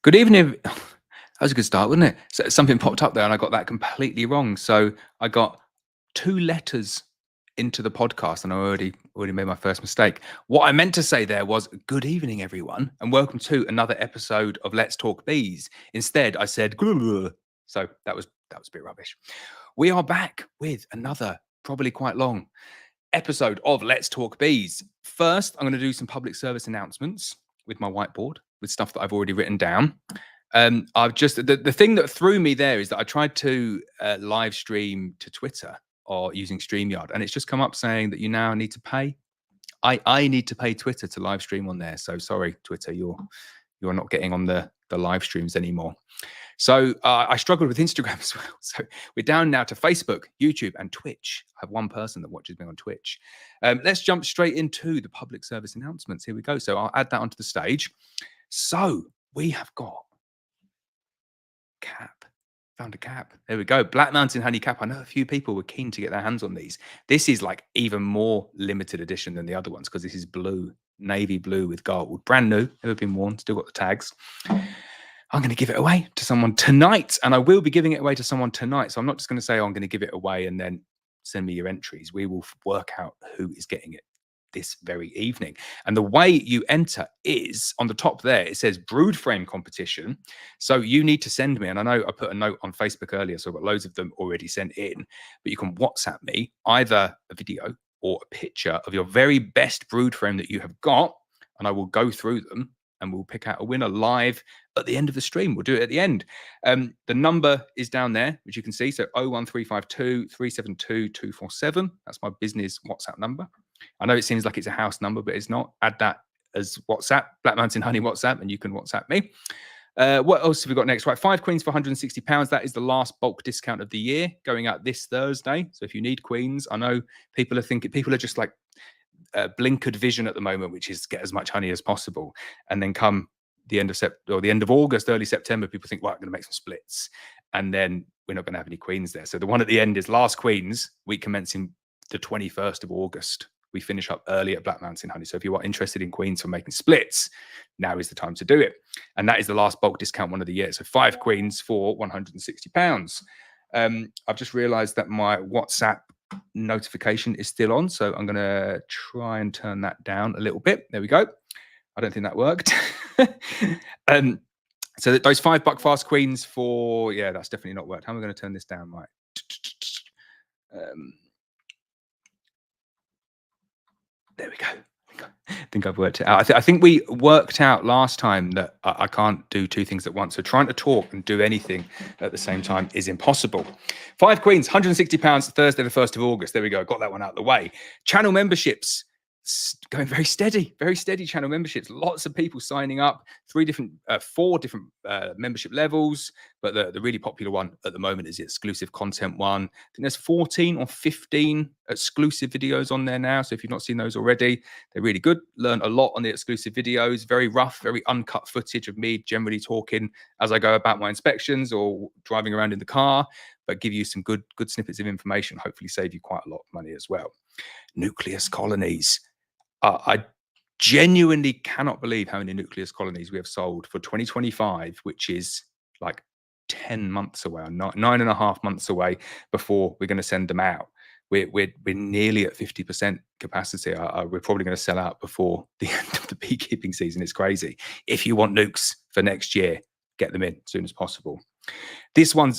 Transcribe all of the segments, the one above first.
Good evening. That was a good start, wasn't it? So something popped up there and I got that completely wrong. So I got two letters into the podcast and I already made my first mistake. What I meant to say there was good evening, everyone, and welcome to another episode of Let's Talk Bees. Instead, I said "Grrr." So that was a bit rubbish. We are back with another probably quite long episode of Let's Talk Bees. First, I'm going to do some public service announcements with my whiteboard with stuff that I've already written down. I've just the thing that threw me there is that I tried to live stream to Twitter or using StreamYard, and it's just come up saying that you now need to pay. I need to pay Twitter to live stream on there. So sorry, Twitter, you're not getting on the live streams anymore. So I struggled with Instagram as well. So we're down now to Facebook, YouTube, and Twitch. I have one person that watches me on Twitch. Let's jump straight into the public service announcements. Here we go. So I'll add that onto the stage. So we have got cap. Found a cap. There we go. Black Mountain Honey cap. I know a few people were keen to get their hands on these. This is like even more limited edition than the other ones because this is blue, navy blue with gold. Brand new, never been worn, still got the tags. I'm going to give it away to someone tonight, and I will be giving it away to someone tonight. So I'm not just going to say, oh, I'm going to give it away and then send me your entries. We will work out who is getting it this very evening. And the way you enter is on the top there. It says brood frame competition. So you need to send me, and I know I put a note on Facebook earlier, so I've got loads of them already sent in, but you can WhatsApp me either a video or a picture of your very best brood frame that you have got, and I will go through them and we'll pick out a winner live at the end of the stream. We'll do it at the end. The number is down there, which you can see. So 01352 372 247. That's my business WhatsApp number. I know it seems like it's a house number, but it's not. Add that as WhatsApp, Black Mountain Honey WhatsApp, and you can WhatsApp me. What else have we got next? Right, 5 queens for £160. That is the last bulk discount of the year, going out this Thursday. So if you need queens, I know people are just like blinkered vision at the moment, which is get as much honey as possible, and then come the end of August, early September, people think, well, I'm going to make some splits, and then we're not going to have any queens there. So the one at the end is last queens, week commencing the 21st of August. We finish up early at Black Mountain Honey. So if you are interested in queens for making splits, now is the time to do it. And that is the last bulk discount one of the year. So 5 queens for £160. I've just realized that my WhatsApp notification is still on, so I'm going to try and turn that down a little bit. There we go. I don't think that worked. So that those £5 fast queens for, yeah, that's definitely not worked. How am I going to turn this down? Right. There we go. I think I've worked it out. I think we worked out last time that I can't do two things at once. So trying to talk and do anything at the same time is impossible. 5 queens, £160, Thursday, the 1st of August. There we go. Got that one out of the way. Channel memberships. Going very steady channel memberships. Lots of people signing up. 4 different membership levels, but the really popular one at the moment is the exclusive content one. I think there's 14 or 15 exclusive videos on there now. So if you've not seen those already, they're really good. Learn a lot on the exclusive videos. Very rough, very uncut footage of me generally talking as I go about my inspections or driving around in the car, but give you some good snippets of information. Hopefully save you quite a lot of money as well. Nucleus colonies. I genuinely cannot believe how many nucleus colonies we have sold for 2025, which is like 10 months away, or 9.5 months away before we're going to send them out. We're nearly at 50% capacity. We're probably going to sell out before the end of the beekeeping season. It's crazy. If you want nukes for next year, get them in as soon as possible. This one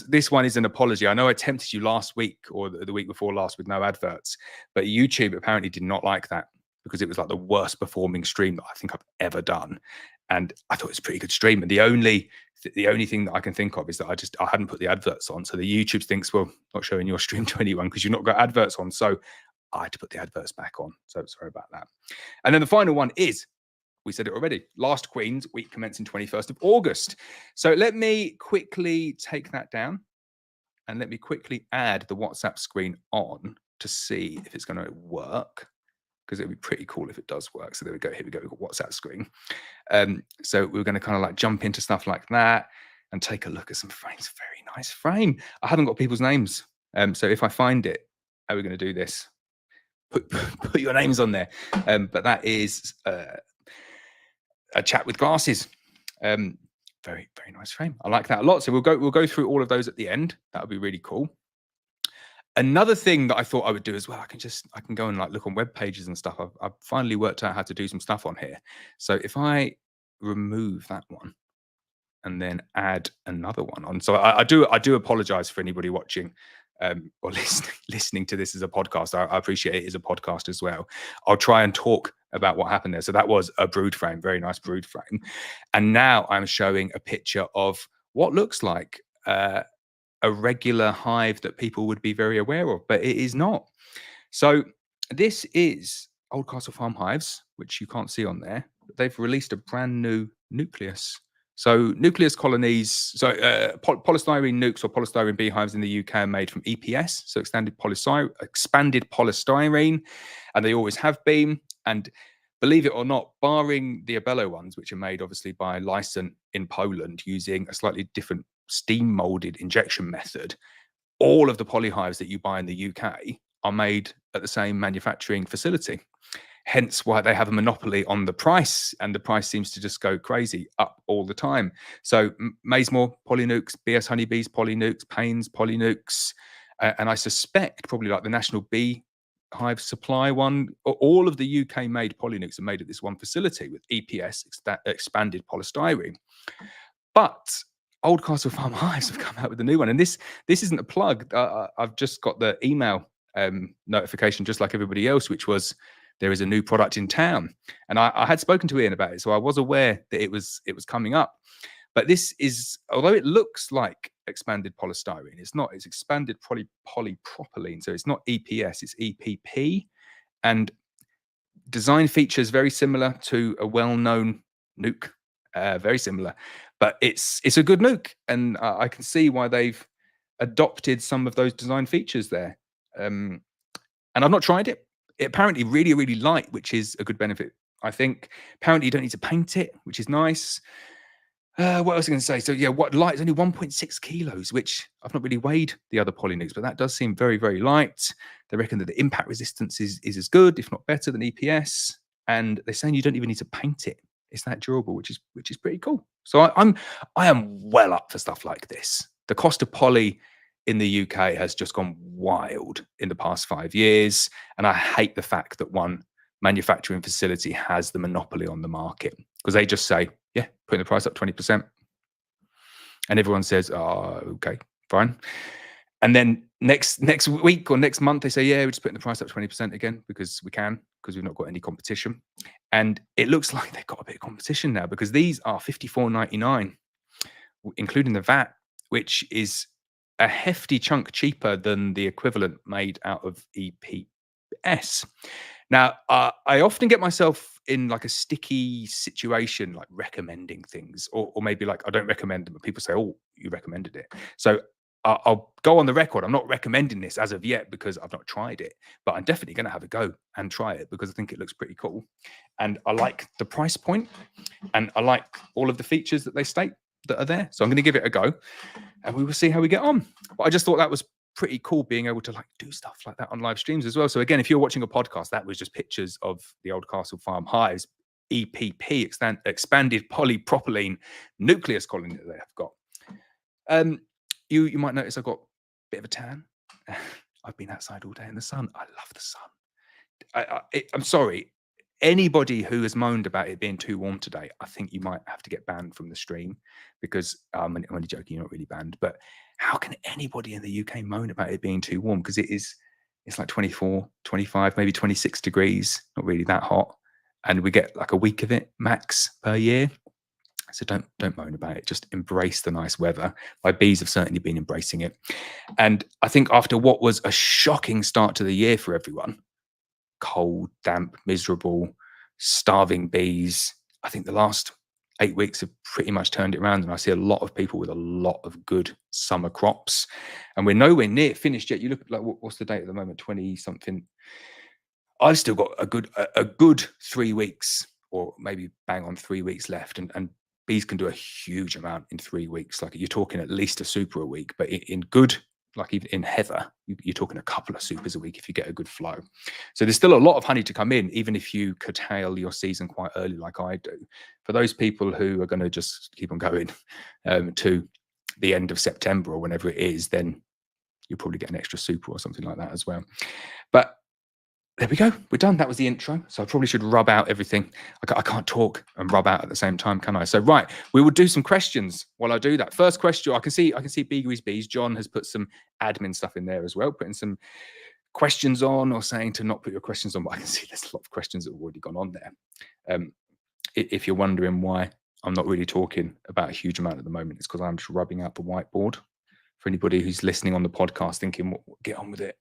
is an apology. I know I tempted you last week or the week before last with no adverts, but YouTube apparently did not like that, because it was like the worst performing stream that I think I've ever done. And I thought it was a pretty good stream. And the only thing that I can think of is that I hadn't put the adverts on. So the YouTube thinks, well, not showing your stream to anyone because you've not got adverts on. So I had to put the adverts back on. So sorry about that. And then the final one is, we said it already, last Queen's week commencing 21st of August. So let me quickly take that down and let me quickly add the WhatsApp screen on to see if it's going to work, because it'd be pretty cool if it does work. So there we go. Here we go. We've got WhatsApp screen. So we're going to kind of like jump into stuff like that and take a look at some frames. Very nice frame. I haven't got people's names. So if I find it, how are we going to do this? Put your names on there. But that is a chap with glasses. Very, very nice frame. I like that a lot. So we'll go through all of those at the end. That would be really cool. Another thing that I thought I would do as well, I can go and like look on web pages and stuff. I've finally worked out how to do some stuff on here. So if I remove that one and then add another one on. So I do apologize for anybody watching or listening to this as a podcast. I appreciate it as a podcast as well. I'll try and talk about what happened there. So that was a brood frame, very nice brood frame. And now I'm showing a picture of what looks like a regular hive that people would be very aware of, but it is not. So this is Oldcastle Farm Hives, which you can't see on there. But they've released a brand new nucleus. So nucleus colonies, so polystyrene nukes or polystyrene beehives in the UK are made from EPS, so expanded polystyrene, and they always have been. And believe it or not, barring the Abell ones, which are made obviously by Lyson in Poland using a slightly different steam molded injection method, all of the polyhives that you buy in the UK are made at the same manufacturing facility. Hence why they have a monopoly on the price, and the price seems to just go crazy up all the time. So Maysmore polynukes, BS honeybees polynukes, Payne's polynukes, and I suspect probably like the National Bee Hive Supply one, all of the UK made polynukes are made at this one facility with EPS, expanded polystyrene. But Oldcastle Farm Hives have come out with a new one, and this isn't a plug. I've just got the email notification, just like everybody else, which was there is a new product in town, and I had spoken to Ian about it, so I was aware that it was coming up. But this is, although it looks like expanded polystyrene, it's not. It's expanded polypropylene, so it's not EPS, it's EPP, and design features very similar to a well-known nuke, very similar. But it's a good nuke, and I can see why they've adopted some of those design features there. And I've not tried it. It apparently really, really light, which is a good benefit, I think. Apparently you don't need to paint it, which is nice. What else was I going to say? So yeah, what light is only 1.6 kilos, which I've not really weighed the other polynukes, but that does seem very, very light. They reckon that the impact resistance is as good, if not better, than EPS. And they're saying you don't even need to paint it. It's that durable, which is pretty cool. So I am well up for stuff like this. The cost of poly in the UK has just gone wild in the past 5 years, and I hate the fact that one manufacturing facility has the monopoly on the market, because they just say, yeah, putting the price up 20%, and everyone says, oh, okay, fine. And then next week or next month, they say, yeah, we're just putting the price up 20% again because we can, because we've not got any competition. And it looks like they've got a bit of competition now, because these are £54.99, including the VAT, which is a hefty chunk cheaper than the equivalent made out of EPS. Now, I often get myself in like a sticky situation, like recommending things, or maybe like I don't recommend them, but people say, oh, you recommended it. So I'll go on the record. I'm not recommending this as of yet because I've not tried it, but I'm definitely going to have a go and try it because I think it looks pretty cool. And I like the price point, and I like all of the features that they state that are there. So I'm going to give it a go, and we will see how we get on. But I just thought that was pretty cool, being able to like do stuff like that on live streams as well. So again, if you're watching a podcast, that was just pictures of the Oldcastle Farm Hives EPP, expanded polypropylene nucleus colony that they have got. You might notice I've got a bit of a tan. I've been outside all day in the sun. I love the sun. I'm sorry, anybody who has moaned about it being too warm today, I think you might have to get banned from the stream, because I'm only joking, you're not really banned, but how can anybody in the UK moan about it being too warm? Because it's like 24, 25, maybe 26 degrees, not really that hot. And we get like a week of it max per year. So don't moan about it. Just embrace the nice weather. My bees have certainly been embracing it. And I think after what was a shocking start to the year for everyone, cold, damp, miserable, starving bees, I think the last 8 weeks have pretty much turned it around, and I see a lot of people with a lot of good summer crops, and we're nowhere near finished yet. You look at like what's the date at the moment, 20 something. I've still got a good 3 weeks, or maybe bang on 3 weeks left, and bees can do a huge amount in 3 weeks. Like you're talking at least a super a week, but in good like even in heather, you're talking a couple of supers a week if you get a good flow. So there's still a lot of honey to come in, even if you curtail your season quite early like I do. For those people who are going to just keep on going to the end of September or whenever it is, then you'll probably get an extra super or something like that as well. But there we go. We're done. That was the intro. So I probably should rub out everything. I can't talk and rub out at the same time, can I? So right, we will do some questions while I do that. First question. I can see Beegrees Bees. John has put some admin stuff in there as well, putting some questions on or saying to not put your questions on. But I can see there's a lot of questions that have already gone on there. If you're wondering why I'm not really talking about a huge amount at the moment, it's because I'm just rubbing out the whiteboard. For anybody who's listening on the podcast thinking, well, get on with it.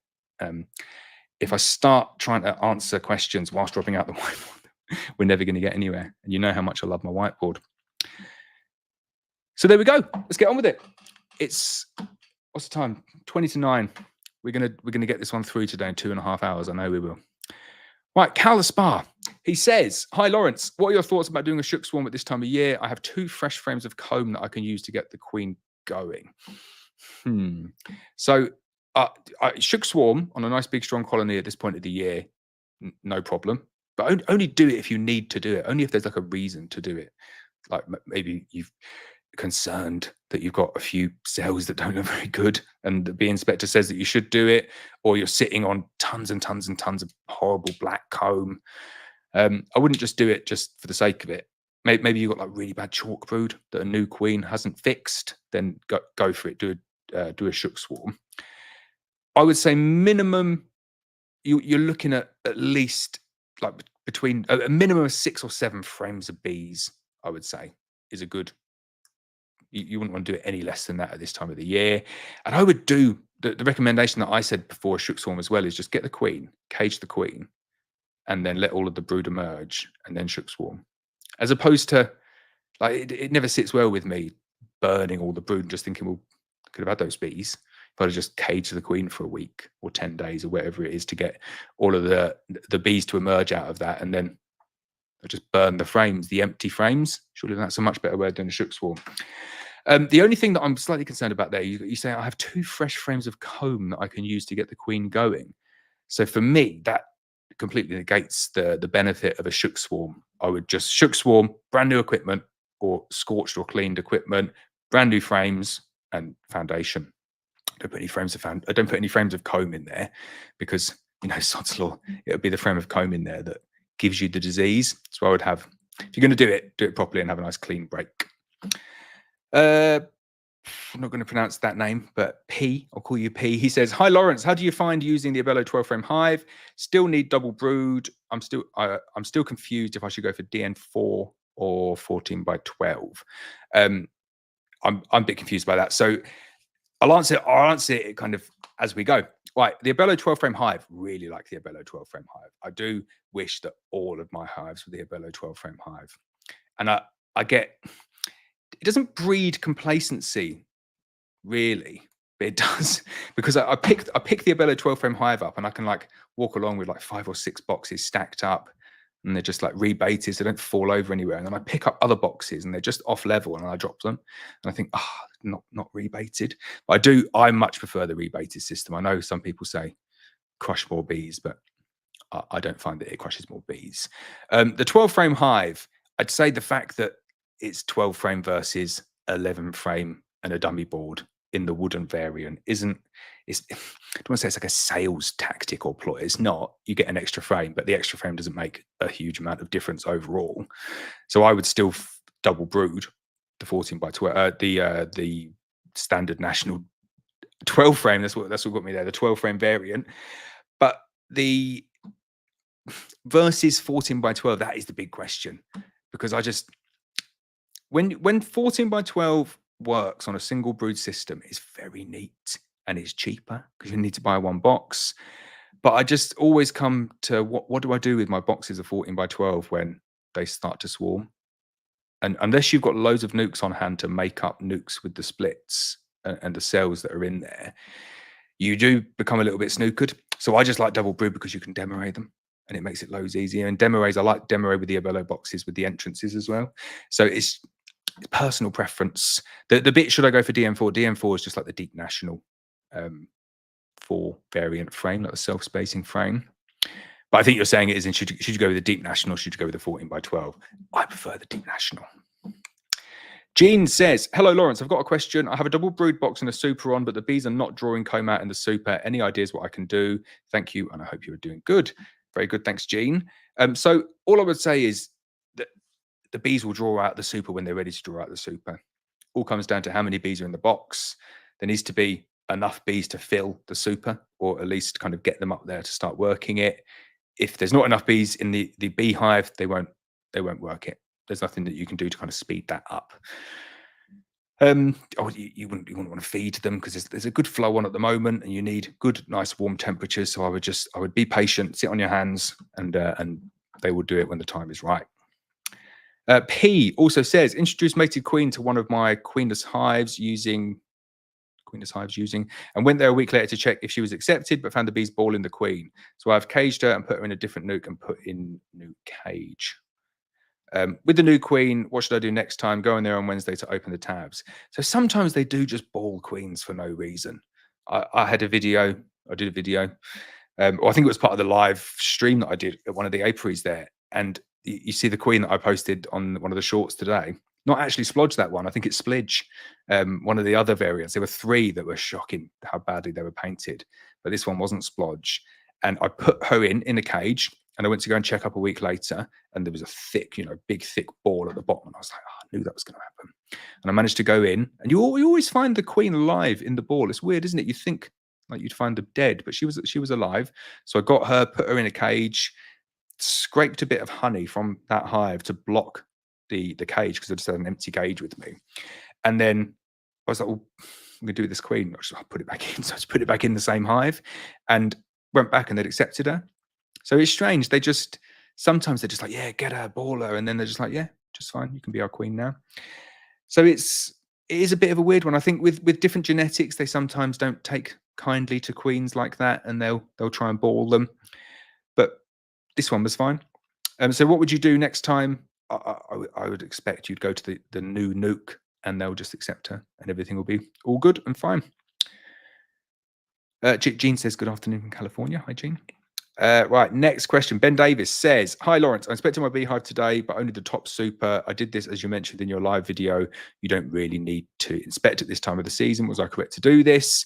If I start trying to answer questions whilst dropping out the whiteboard, we're never going to get anywhere. And you know how much I love my whiteboard. So there we go. Let's get on with it. It's, what's the time? 20 to 9. We're gonna get this one through today in 2.5 hours. I know we will. Right, Cal the Spa. He says, hi, Laurence. What are your thoughts about doing a shook swarm at this time of year? I have 2 fresh frames of comb that I can use to get the queen going. So shook swarm on a nice big strong colony at this point of the year, no problem, but only do it if you need to do it, only if there's like a reason to do it, like maybe you've concerned that you've got a few cells that don't look very good and the bee inspector says that you should do it, or you're sitting on tons and tons and tons of horrible black comb. I wouldn't just do it just for the sake of it. Maybe you've got like really bad chalk brood that a new queen hasn't fixed, then go for it. Do a shook swarm. I would say minimum, you're looking at least like between a minimum of 6 or 7 frames of bees, I would say, is a good, you wouldn't want to do it any less than that at this time of the year. And I would do, the recommendation that I said before a shook swarm as well is just get the queen, cage the queen, and then let all of the brood emerge and then shook swarm. As opposed to, like, it never sits well with me burning all the brood and just thinking, well, I could have had those bees. But I just cage the queen for a week or 10 days or whatever it is to get all of the bees to emerge out of that, and then I just burn the frames, the empty frames. Surely that's a much better way of doing a shook swarm. The only thing that I'm slightly concerned about there, you say I have 2 fresh frames of comb that I can use to get the queen going. So for me, that completely negates the benefit of a shook swarm. I would just shook swarm, brand new equipment, or scorched or cleaned equipment, brand new frames and foundation. I don't put any frames of comb in there because, you know, sod's law, it'll be the frame of comb in there that gives you the disease. So I would have, if you're going to do it properly and have a nice clean break. I'm not going to pronounce that name, but P, I'll call you P. He says, hi, Laurence, how do you find using the Abell 12 frame hive? Still need double brood. I'm still confused if I should go for DN4 or 14 by 12. I'm a bit confused by that. So I'll answer it kind of as we go. Right, the Abell 12 frame hive, really like the Abell 12 frame hive. I do wish that all of my hives were the Abell 12 frame hive. And I get, it doesn't breed complacency, really, but it does, because I pick the Abell 12 frame hive up and I can like walk along with like 5 or 6 boxes stacked up, and they're just like rebaited, so they don't fall over anywhere. And then I pick up other boxes and they're just off level and I drop them. And I think, not rebaited. But I much prefer the rebaited system. I know some people say crush more bees, but I don't find that it crushes more bees. The 12 frame hive, I'd say the fact that it's 12 frame versus 11 frame and a dummy board in the wooden variant I don't want to say it's like a sales tactic or ploy. It's not. You get an extra frame, but the extra frame doesn't make a huge amount of difference overall. So I would still double brood the 14 by 12, the standard national 12 frame. That's what got me there. The 12 frame variant, but the versus 14 by 12, that is the big question, because I just when 14 by 12 works on a single brood system, it's very neat and it's cheaper because you need to buy 1 box. But I just always come to what do I do with my boxes of 14 by 12 when they start to swarm? And unless you've got loads of nucs on hand to make up nucs with the splits and the cells that are in there, you do become a little bit snookered. So I just like double brood because you can demoray them and it makes it loads easier. And demorays, I like demoray with the Abell boxes with the entrances as well. So it's personal preference. The bit, should I go for DN4? DN4 is just like the deep national 4 variant frame, like a self-spacing frame. But I think you're saying it is in should you go with the deep national or should you go with the 14 by 12? I prefer the deep national. Jean says, hello, Laurence. I've got a question. I have a double brood box and a super on, but the bees are not drawing comb out in the super. Any ideas what I can do? Thank you. And I hope you are doing good. Very good. Thanks, Jean. So all I would say is that the bees will draw out the super when they're ready to draw out the super. All comes down to how many bees are in the box. There needs to be enough bees to fill the super, or at least kind of get them up there to start working it. If there's not enough bees in the beehive, they won't work it. There's nothing that you can do to kind of speed that up. You wouldn't want to feed them because there's a good flow on at the moment, and you need good, nice, warm temperatures. So I would be patient, sit on your hands, and they will do it when the time is right. P also says, introduce mated queen to one of my queenless hives using, and went there a week later to check if she was accepted, but found the bees balling the queen. So I've caged her and put her in a different nuc and put in new cage. With the new queen, what should I do next time? Go in there on Wednesday to open the tabs. So sometimes they do just ball queens for no reason. I did a video, or I think it was part of the live stream that I did at one of the apiaries there. And you see the queen that I posted on one of the shorts today. Not actually splodge, that one. I think it's splidge. One of the other variants. There were 3 that were shocking how badly they were painted, but this one wasn't splodge. And I put her in a cage. And I went to go and check up a week later, and there was a thick, big, thick ball at the bottom. And I was like, oh, I knew that was going to happen. And I managed to go in, and you always find the queen alive in the ball. It's weird, isn't it? You think like you'd find them dead, but she was alive. So I got her, put her in a cage, scraped a bit of honey from that hive to block the cage because I just had an empty cage with me. And then I was like, well, I'm going to do this queen. I'll put it back in. So I just put it back in the same hive and went back, and they'd accepted her. So it's strange. Sometimes they're just like, yeah, get her, ball her. And then they're just like, yeah, just fine. You can be our queen now. So it is a bit of a weird one. I think with different genetics, they sometimes don't take kindly to queens like that, and they'll try and ball them. But this one was fine. So what would you do next time? I would expect you'd go to the new nuc, and they'll just accept her, and everything will be all good and fine. Jean says, good afternoon from California. Hi, Jean. Right, next question. Ben Davis says, hi, Laurence. I inspected my beehive today, but only the top super. I did this, as you mentioned in your live video. You don't really need to inspect at this time of the season. Was I correct to do this?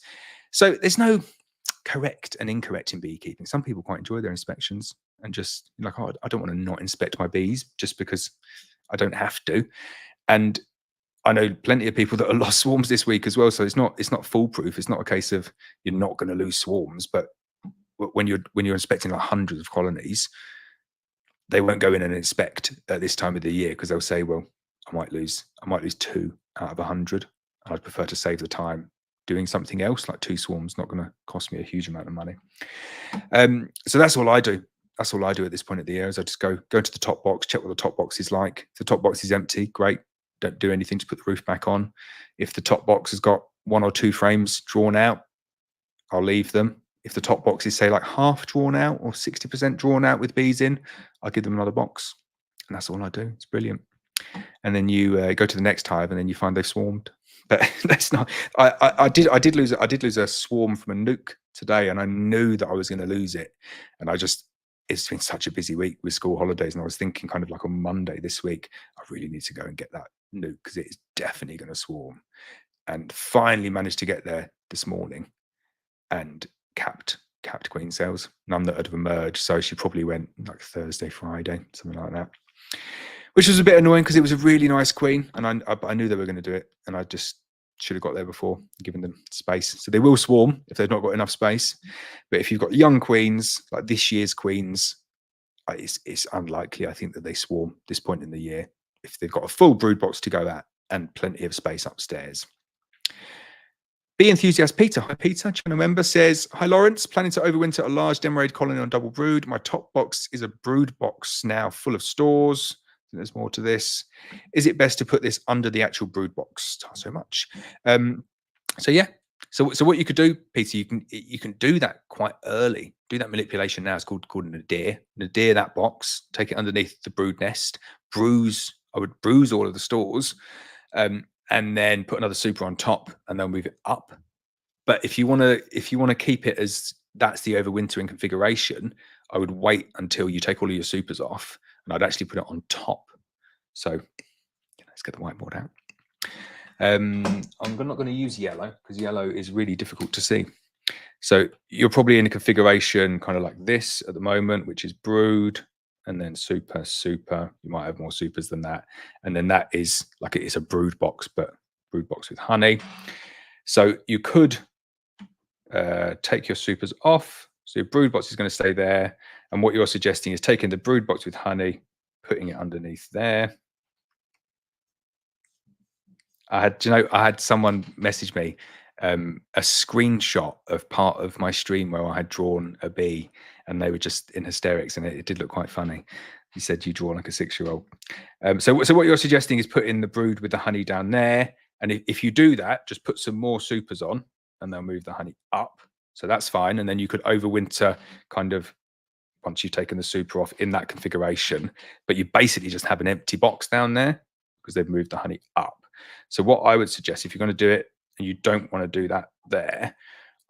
So there's no correct and incorrect in beekeeping. Some people quite enjoy their inspections and just like, oh, I don't want to not inspect my bees just because I don't have to. And I know plenty of people that have lost swarms this week as well. So it's not foolproof. It's not a case of you're not going to lose swarms, but when you're inspecting like hundreds of colonies, they won't go in and inspect at this time of the year because they'll say, well, I might lose 2 out of 100. And I'd prefer to save the time doing something else. Like 2 swarms not going to cost me a huge amount of money. So that's all I do. That's all I do at this point of the year is I just go to the top box, check what the top box is like. If the top box is empty, great. Don't do anything to put the roof back on. If the top box has got 1 or 2 frames drawn out, I'll leave them. If the top box is, say, like half drawn out or 60% drawn out with bees in, I'll give them another box. And that's all I do. It's brilliant. And then you go to the next hive, and then you find they've swarmed. But that's not. I did lose a swarm from a nuc today, and I knew that I was going to lose it. And it's been such a busy week with school holidays, and I was thinking kind of like on Monday this week, I really need to go and get that nuc because it is definitely going to swarm. And finally managed to get there this morning, and capped queen cells, none that had emerged. So she probably went like Thursday, Friday, something like that, which was a bit annoying because it was a really nice queen, and I knew they were going to do it, and I just should have got there before, given them space. So they will swarm if they've not got enough space. But if you've got young queens, like this year's queens, it's unlikely, I think, that they swarm this point in the year if they've got a full brood box to go at and plenty of space upstairs. Bee enthusiast Peter, hi Peter, channel member, says, hi Laurence, planning to overwinter a large demoraid colony on double brood. My top box is a brood box now full of stores. There's more to this. Is it best to put this under the actual brood box? Not so much. So yeah. So what you could do, Peter, you can do that quite early. Do that manipulation now. It's called nadir. Nadir that box. Take it underneath the brood nest. I would bruise all of the stores. And then put another super on top, and then move it up. But if you want to keep it as that's the overwintering configuration, I would wait until you take all of your supers off, and I'd actually put it on top. So let's get the whiteboard out. I'm not going to use yellow because yellow is really difficult to see. So you're probably in a configuration kind of like this at the moment, which is brood, and then super, super. You might have more supers than that. And then that is like it is a brood box, but brood box with honey. So you could take your supers off. So your brood box is going to stay there. And what you're suggesting is taking the brood box with honey, putting it underneath there. I had someone message me a screenshot of part of my stream where I had drawn a bee, and they were just in hysterics, and it did look quite funny. He said, "You draw like a 6-year-old." So what you're suggesting is putting the brood with the honey down there, and if you do that, just put some more supers on, and they'll move the honey up. So that's fine, and then you could overwinter kind of once you've taken the super off in that configuration, but you basically just have an empty box down there because they've moved the honey up. So what I would suggest, if you're going to do it and you don't want to do that there,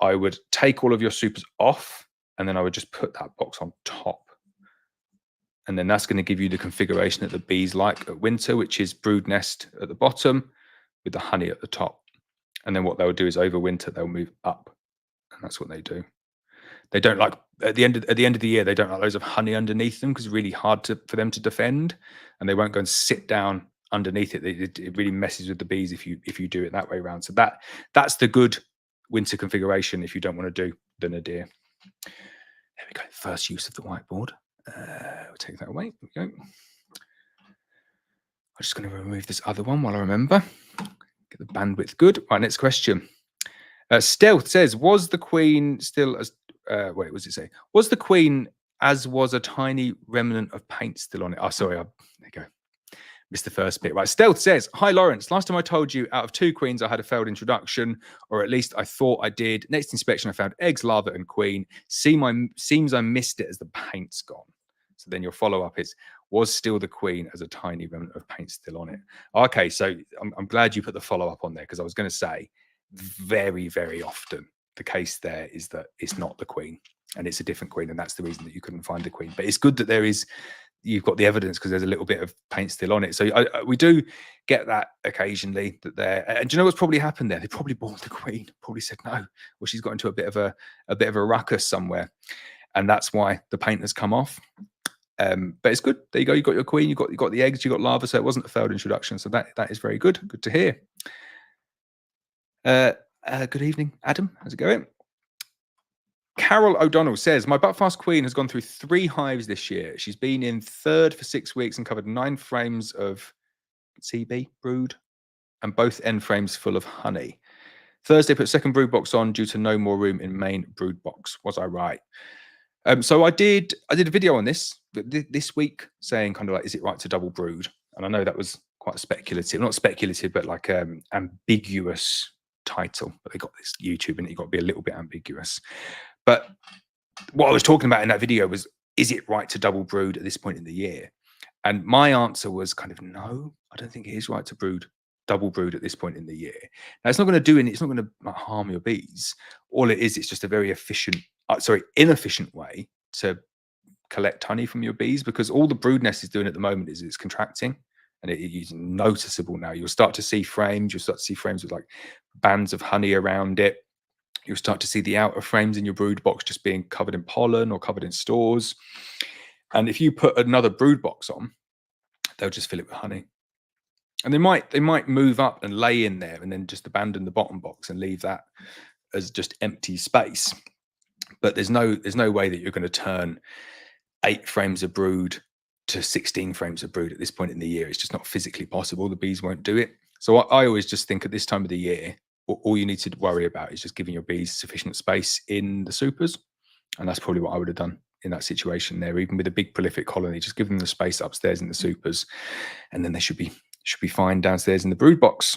I would take all of your supers off, and then I would just put that box on top. And then that's going to give you the configuration that the bees like at winter, which is brood nest at the bottom with the honey at the top. And then what they'll do is over winter, they'll move up. And that's what they do. They don't like at the end of the year, they don't like loads of honey underneath them because it's really hard for them to defend, and they won't go and sit down underneath it. It really messes with the bees if you do it that way around. So that's the good winter configuration if you don't want to do the nadir. There we go. First use of the whiteboard. We'll take that away. There we go. I'm just going to remove this other one while I remember. Get the bandwidth good. Right, next question. Stealth says, was the queen still as wait, what does it say? Was the queen as was a tiny remnant of paint still on it? Oh, sorry. There you go. Missed the first bit. Right. Stealth says, hi, Laurence. Last time I told you out of 2 queens, I had a failed introduction, or at least I thought I did. Next inspection, I found eggs, larva, and queen. Seems I missed it as the paint's gone. So then your follow-up is, was still the queen as a tiny remnant of paint still on it? Okay, so I'm glad you put the follow-up on there, because I was going to say, very, very often the case there is that it's not the queen and it's a different queen, and that's the reason that you couldn't find the queen. But it's good that you've got the evidence, because there's a little bit of paint still on it. So we do get that occasionally, that and do you know what's probably happened there? They probably bought the queen, probably said no, well, she's got into a bit of a ruckus somewhere, and that's why the paint has come off. But it's good. There you go. You got your queen. You got the eggs. You got larva. So it wasn't a failed introduction. So that is very good. Good to hear. Good evening, Adam. How's it going? Carol O'Donnell says, my Buckfast queen has gone through 3 hives this year. She's been in 3rd for 6 weeks and covered 9 frames of CB brood and both end frames full of honey. Thursday, put 2nd brood box on due to no more room in main brood box. Was I right? So I did a video on this week saying kind of like, is it right to double brood? And I know that was quite speculative, not speculative, but like ambiguous title. But they got this YouTube, and you've got to be a little bit ambiguous. But what I was talking about in that video was, is it right to double brood at this point in the year? And my answer was kind of, no, I don't think it is right to double brood at this point in the year. Now, it's not going to do anything. It's not going to harm your bees. All it is, it's just a very inefficient way to collect honey from your bees, because all the brood nest is doing at the moment is it's contracting, and it is noticeable now. You'll start to see frames. You'll start to see frames with like bands of honey around it. You'll start to see the outer frames in your brood box just being covered in pollen or covered in stores. And if you put another brood box on, they'll just fill it with honey. And they might move up and lay in there and then just abandon the bottom box and leave that as just empty space. But there's no way that you're going to turn 8 frames of brood to 16 frames of brood at this point in the year. It's just not physically possible. The bees won't do it. So I always just think at this time of the year, all you need to worry about is just giving your bees sufficient space in the supers. And that's probably what I would have done in that situation there, even with a big prolific colony. Just give them the space upstairs in the supers, and then they should be fine downstairs in the brood box.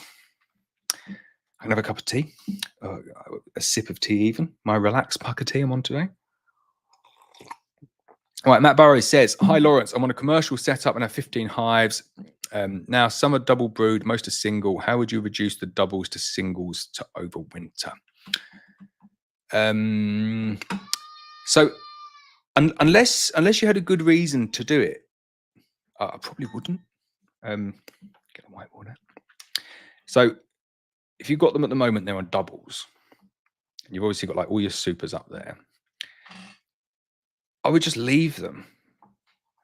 I can have a cup of tea, a sip of tea even. My relaxed pucker tea I'm on today. All right, Matt Burrows says, hi, Laurence. I'm on a commercial setup and have 15 hives. Now, some are double brood, most are single. How would you reduce the doubles to singles to overwinter? So unless you had a good reason to do it, I probably wouldn't. Get a whiteboard out. So if you've got them at the moment, they're on doubles. And you've obviously got like all your supers up there. I would just leave them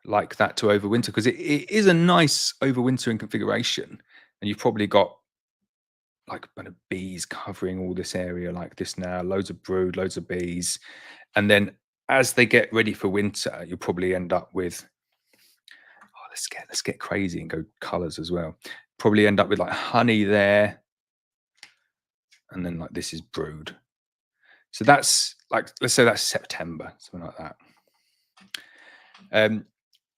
like that to overwinter, because it is a nice overwintering configuration. And you've probably got like kind of bees covering all this area like this now, loads of brood, loads of bees. And then as they get ready for winter, you'll probably end up with, oh, let's get crazy and go colors as well. Probably end up with like honey there. And then like this is brood. So that's like, let's say that's September, something like that.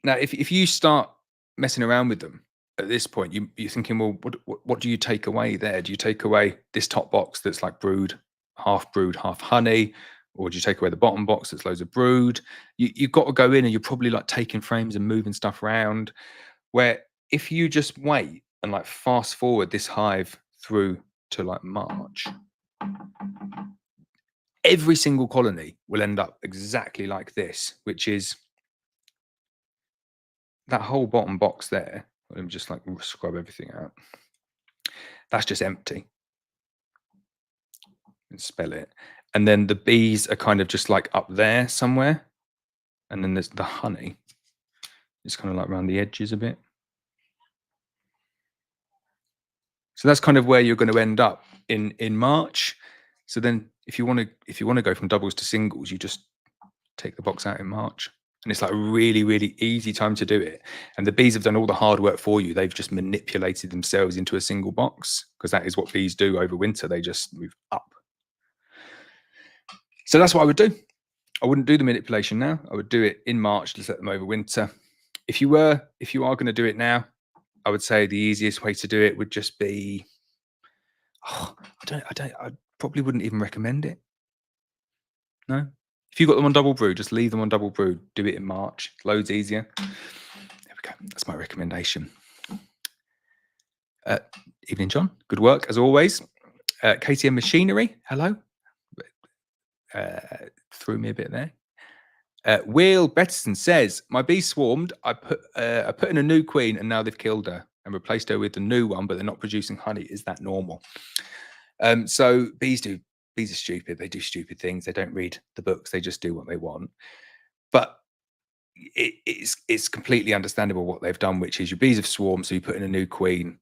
Now, if you start messing around with them at this point, you're thinking, well, what do you take away there? Do you take away this top box that's like brood, half honey? Or do you take away the bottom box that's loads of brood? You've got to go in and you're probably like taking frames and moving stuff around. Where if you just wait and like fast forward this hive through to like March, every single colony will end up exactly like this, which is that whole bottom box there. Let me just like scrub everything out. That's just empty. And spell it. And then the bees are kind of just like up there somewhere. And then there's the honey. It's kind of like around the edges a bit. So that's kind of where you're going to end up in March. So then if you want to go from doubles to singles, you just take the box out in March. And it's like a really, really easy time to do it. And the bees have done all the hard work for you. They've just manipulated themselves into a single box, because that is what bees do over winter. They just move up. So that's what I would do. I wouldn't do the manipulation now. I would do it in March, just let them over winter. If you are going to do it now, I would say the easiest way to do it would just be, I probably wouldn't even recommend it. No. If you've got them on double brood, just leave them on double brood. Do it in March. Loads easier. There we go. That's my recommendation. Evening, John. Good work, as always. KTM Machinery, hello. Threw me a bit there. Will Betterson says, my bee swarmed. I put in a new queen and now they've killed her and replaced her with the new one, but they're not producing honey. Is that normal? So bees are stupid. They do stupid things. They don't read the books. They just do what they want. But it's completely understandable what they've done, which is your bees have swarmed. So you put in a new queen,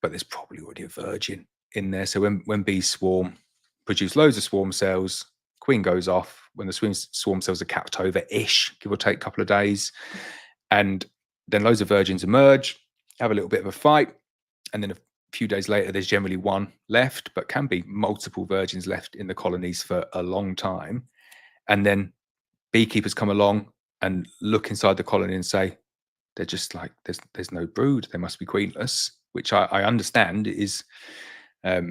but there's probably already a virgin in there. So when bees swarm, produce loads of swarm cells, queen goes off. When the swarm cells are capped over-ish, give or take a couple of days, and then loads of virgins emerge, have a little bit of a fight, and then a few days later, there's generally one left, but can be multiple virgins left in the colonies for a long time. And then beekeepers come along and look inside the colony and say, they're just like, there's no brood, they must be queenless, which I understand is a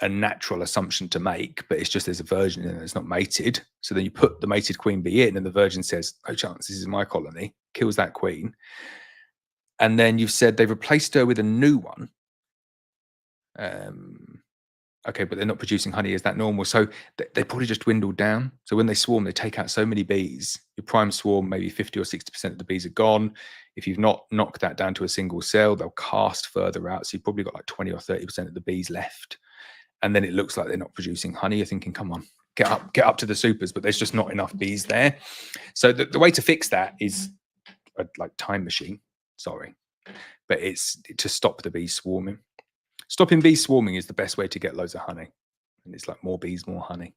natural assumption to make, but it's just there's a virgin in it, it's not mated. So then you put the mated queen bee in and the virgin says, no chance, this is my colony, kills that queen. And then you've said they've replaced her with a new one. Okay, but they're not producing honey. Is that normal? So they probably just dwindled down. So when they swarm, they take out so many bees. Your prime swarm, maybe 50 or 60% of the bees are gone. If you've not knocked that down to a single cell, they'll cast further out. So you've probably got like 20 or 30% of the bees left. And then it looks like they're not producing honey. You're thinking, come on, get up to the supers, but there's just not enough bees there. So the way to fix that is a like time machine. Sorry, but it's to stop the bees swarming. Stopping bees swarming is the best way to get loads of honey. And it's like more bees, more honey.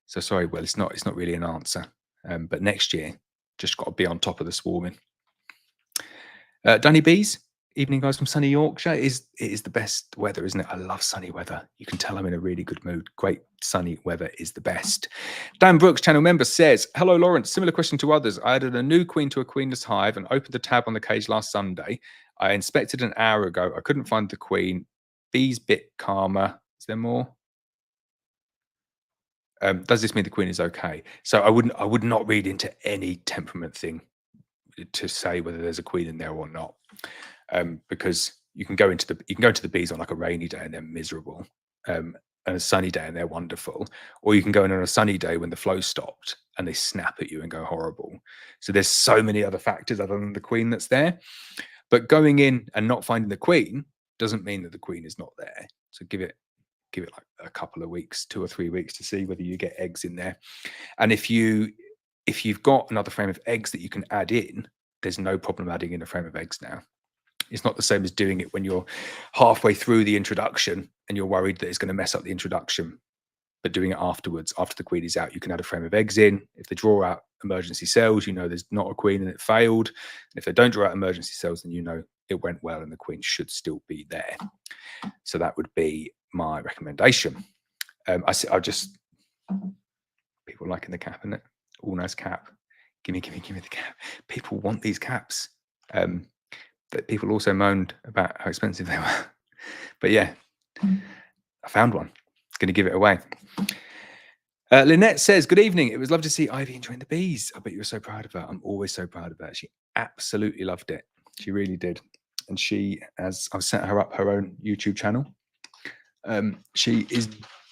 So sorry, well, it's not really an answer. But next year, just got to be on top of the swarming. Dunny Bees, evening guys from sunny Yorkshire. It is the best weather, isn't it? I love sunny weather. You can tell I'm in a really good mood. Great sunny weather is the best. Dan Brooks, channel member, says, hello, Laurence. Similar question to others. I added a new queen to a queenless hive and opened the tab on the cage last Sunday. I inspected an hour ago. I couldn't find the queen. Bees bit calmer. Is there more? Does this mean the queen is okay? So I would not read into any temperament thing to say whether there's a queen in there or not, because you can go into the bees on like a rainy day and they're miserable. on a sunny day and they're wonderful, or you can go in on a sunny day when the flow stopped and they snap at you and go horrible. So there's so many other factors other than the queen that's there. But going in and not finding the queen doesn't mean that the queen is not there. So give it like a couple of weeks, 2 or 3 weeks, to see whether you get eggs in there. And if you've got another frame of eggs that you can add in, there's no problem adding in a frame of eggs now. It's not the same as doing it when you're halfway through the introduction and you're worried that it's going to mess up the introduction. But doing it afterwards, after the queen is out, you can add a frame of eggs in. If they draw out emergency cells, you know there's not a queen and it failed. And if they don't draw out emergency cells, then you know it went well and the queen should still be there. So that would be my recommendation. I'll just, people liking the cap, isn't it? All nice cap. Give me the cap. People want these caps. But people also moaned about how expensive they were. But yeah, I found one. Going to give it away. Lynette says, good evening. It was lovely to see Ivy enjoying the bees. I bet you were so proud of her. I'm always so proud of her. She absolutely loved it. She really did. And she, as I've set her up her own YouTube channel, she is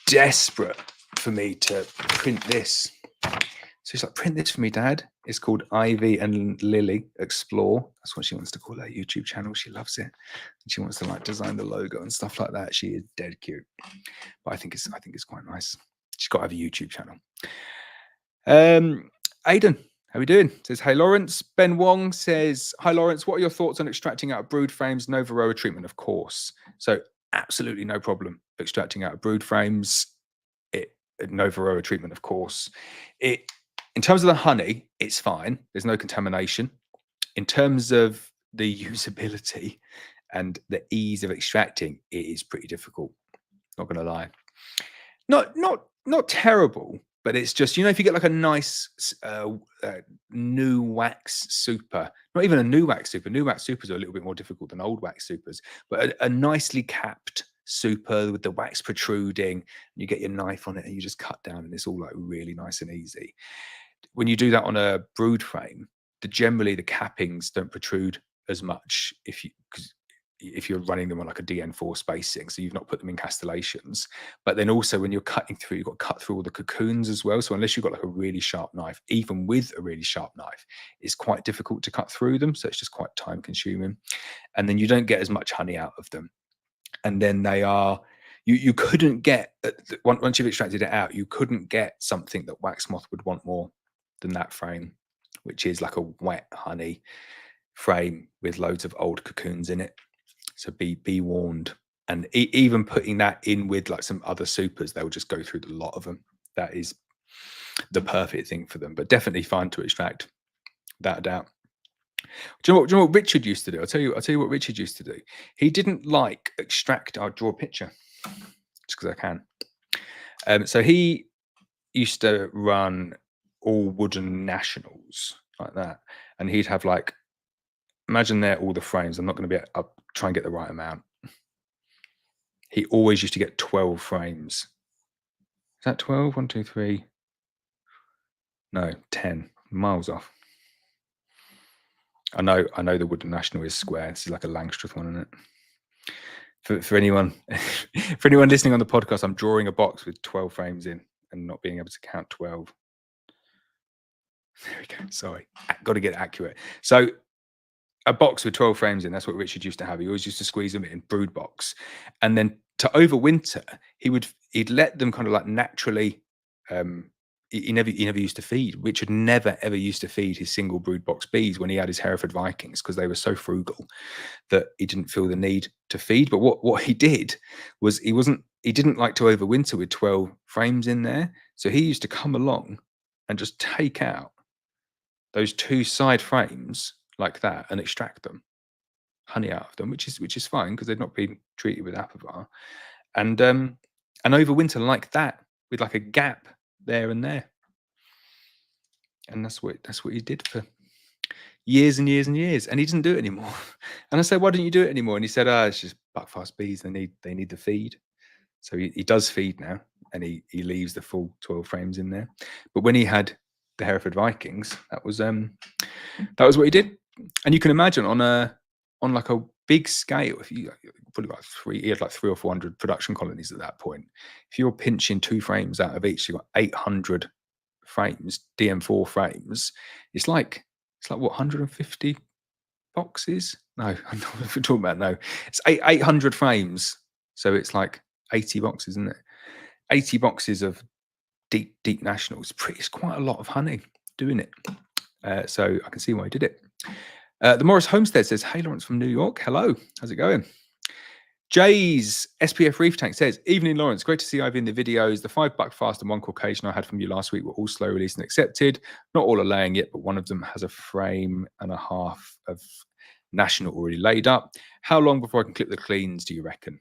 desperate for me to print this. So she's like, print this for me, Dad. It's called Ivy and Lily Explore. That's what she wants to call her YouTube channel. She loves it. And she wants to like design the logo and stuff like that. She is dead cute. But I think it's quite nice. She's got to have a YouTube channel. Aidan, how are we doing? Says, hey, Laurence. Ben Wong says, hi, Laurence. What are your thoughts on extracting out of brood frames? No varroa treatment, of course. So absolutely no problem extracting out of brood frames. No varroa treatment, of course. In terms of the honey, it's fine. There's no contamination. In terms of the usability and the ease of extracting, it is pretty difficult. Not going to lie. Not terrible, but it's just, if you get like a nice new wax super, not even a new wax super. New wax supers are a little bit more difficult than old wax supers, but a nicely capped super with the wax protruding, you get your knife on it and you just cut down and it's all like really nice and easy. When you do that on a brood frame, generally the cappings don't protrude as much if you're running them on like a DN4 spacing, so you've not put them in castellations. But then also when you're cutting through, you've got to cut through all the cocoons as well. So unless you've got like a really sharp knife, even with a really sharp knife, it's quite difficult to cut through them. So it's just quite time consuming. And then you don't get as much honey out of them. And then they are, you couldn't get, once you've extracted it out, you couldn't get something that wax moth would want more than that frame, which is like a wet honey frame with loads of old cocoons in it. So be warned. And even putting that in with like some other supers, they'll just go through the lot of them. That is the perfect thing for them, but definitely fine to extract, without a doubt. Do you know what Richard used to do? I'll tell you what Richard used to do. He didn't like extract. I'll draw a picture just because I can. So he used to run all wooden nationals like that, and he'd have like, imagine they're all the frames. I'm not going to be. I'll try and get the right amount. He always used to get 12 frames. Is that 12? 1, 2, 3. No, 10. Miles off. I know the wooden national is square. This is like a Langstroth one, isn't it? For anyone listening on the podcast, I'm drawing a box with 12 frames in and not being able to count 12. There we go. Sorry, got to get accurate. So a box with 12 frames in, that's what Richard used to have. He always used to squeeze them in brood box. And then to overwinter, he'd let them kind of like naturally, he never used to feed. Richard never ever used to feed his single brood box bees when he had his Hereford Vikings, because they were so frugal that he didn't feel the need to feed. But what he did was he didn't like to overwinter with 12 frames in there. So he used to come along and just take out those 2 side frames like that and extract them, honey out of them, which is fine because they've not been treated with apivar, and overwinter like that with like a gap there and there. And that's what he did for years and years and years, and he doesn't do it anymore. And I said, why don't you do it anymore? And he said, it's just buckfast bees, they need the feed. So he does feed now, and he leaves the full 12 frames in there. But when he had the Hereford Vikings, that was what he did. And you can imagine on like a big scale, if you probably got he had like 300 or 400 production colonies at that point. If you're pinching 2 frames out of each, you've got 800 frames, DM4 frames. It's like what, 150 boxes? No, I'm not what we're talking about. No, it's 800 frames. So it's like 80 boxes, isn't it? 80 boxes of deep national. It's quite a lot of honey doing it. So I can see why he did it. The Morris Homestead says, "Hey, Laurence from New York. Hello. How's it going?" Jay's SPF Reef Tank says, "Evening, Laurence. Great to see you in the videos. The 5 buck fast and 1 Caucasian I had from you last week were all slow released and accepted. Not all are laying yet, but one of them has a frame and a half of national already laid up. How long before I can clip the cleans, do you reckon?"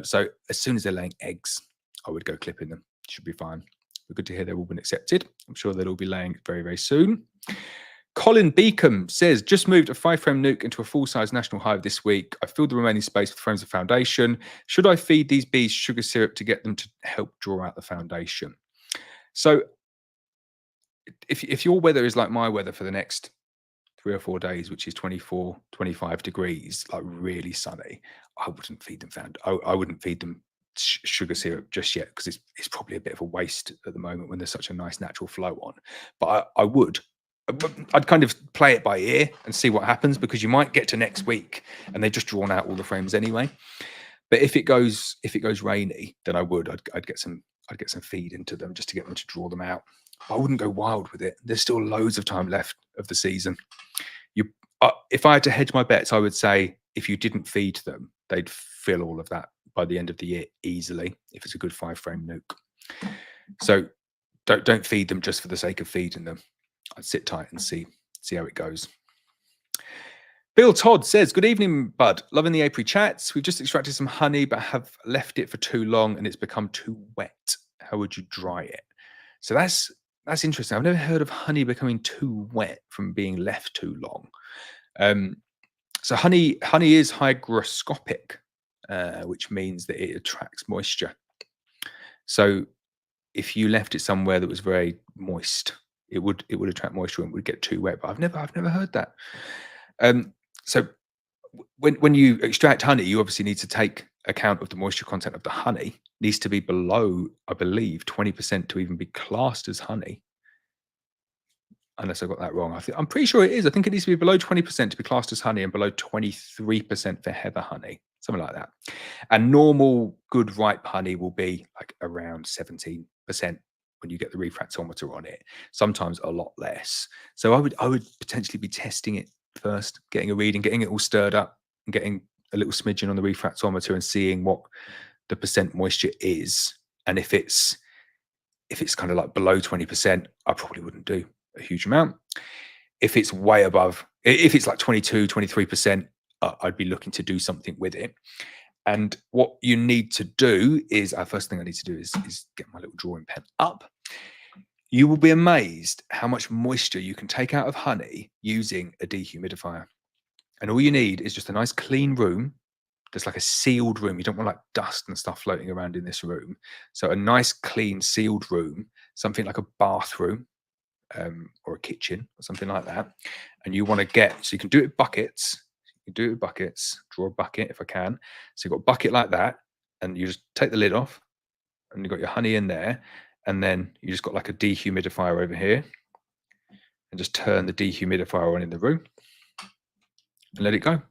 So as soon as they're laying eggs, I would go clipping them. Should be fine. But good to hear they've all been accepted. I'm sure they'll all be laying very, very soon. Colin Beacom says, "Just moved a 5-frame nuke into a full-size national hive this week. I filled the remaining space with frames of foundation. Should I feed these bees sugar syrup to get them to help draw out the foundation?" So if your weather is like my weather for the next 3 or 4 days, which is 24, 25 degrees, like really sunny, I wouldn't feed them I wouldn't feed them sugar syrup just yet, because it's probably a bit of a waste at the moment when there's such a nice natural flow on. But I would. I'd kind of play it by ear and see what happens, because you might get to next week and they've just drawn out all the frames anyway. But if it goes rainy, then I'd get some feed into them just to get them to draw them out. I wouldn't go wild with it. There's still loads of time left of the season. If I had to hedge my bets, I would say if you didn't feed them, they'd fill all of that by the end of the year easily, if it's a good 5-frame nuke. So don't feed them just for the sake of feeding them. I'd sit tight and see how it goes. Bill Todd says, "Good evening, bud. Loving the apiary chats. We've just extracted some honey, but have left it for too long and it's become too wet. How would you dry it?" So that's interesting. I've never heard of honey becoming too wet from being left too long. So honey is hygroscopic, which means that it attracts moisture. So if you left it somewhere that was very moist, it would attract moisture and would get too wet. But I've never heard that. So when you extract honey, you obviously need to take account of the moisture content of the honey. It needs to be below, I believe, 20% to even be classed as honey. Unless I got that wrong. I'm pretty sure it is. I think it needs to be below 20% to be classed as honey and below 23% for heather honey, something like that. And normal good ripe honey will be like around 17% when you get the refractometer on it. Sometimes a lot less. So I would potentially be testing it first, getting a reading, getting it all stirred up, and getting a little smidgen on the refractometer and seeing what the percent moisture is. And if it's kind of like below 20%, I probably wouldn't do a huge amount. If it's way above, if it's like 22, 23%, I'd be looking to do something with it. And what you need to do is, first thing I need to do is get my little drawing pen up. You will be amazed how much moisture you can take out of honey using a dehumidifier. And all you need is just a nice clean room. There's like a sealed room. You don't want like dust and stuff floating around in this room. So a nice, clean, sealed room, something like a bathroom, or a kitchen or something like that. And you want to so you can do it with buckets. You can do it with buckets, draw a bucket if I can. So you've got a bucket like that, and you just take the lid off, and you've got your honey in there. And then you just got like a dehumidifier over here, and just turn the dehumidifier on in the room and let it go.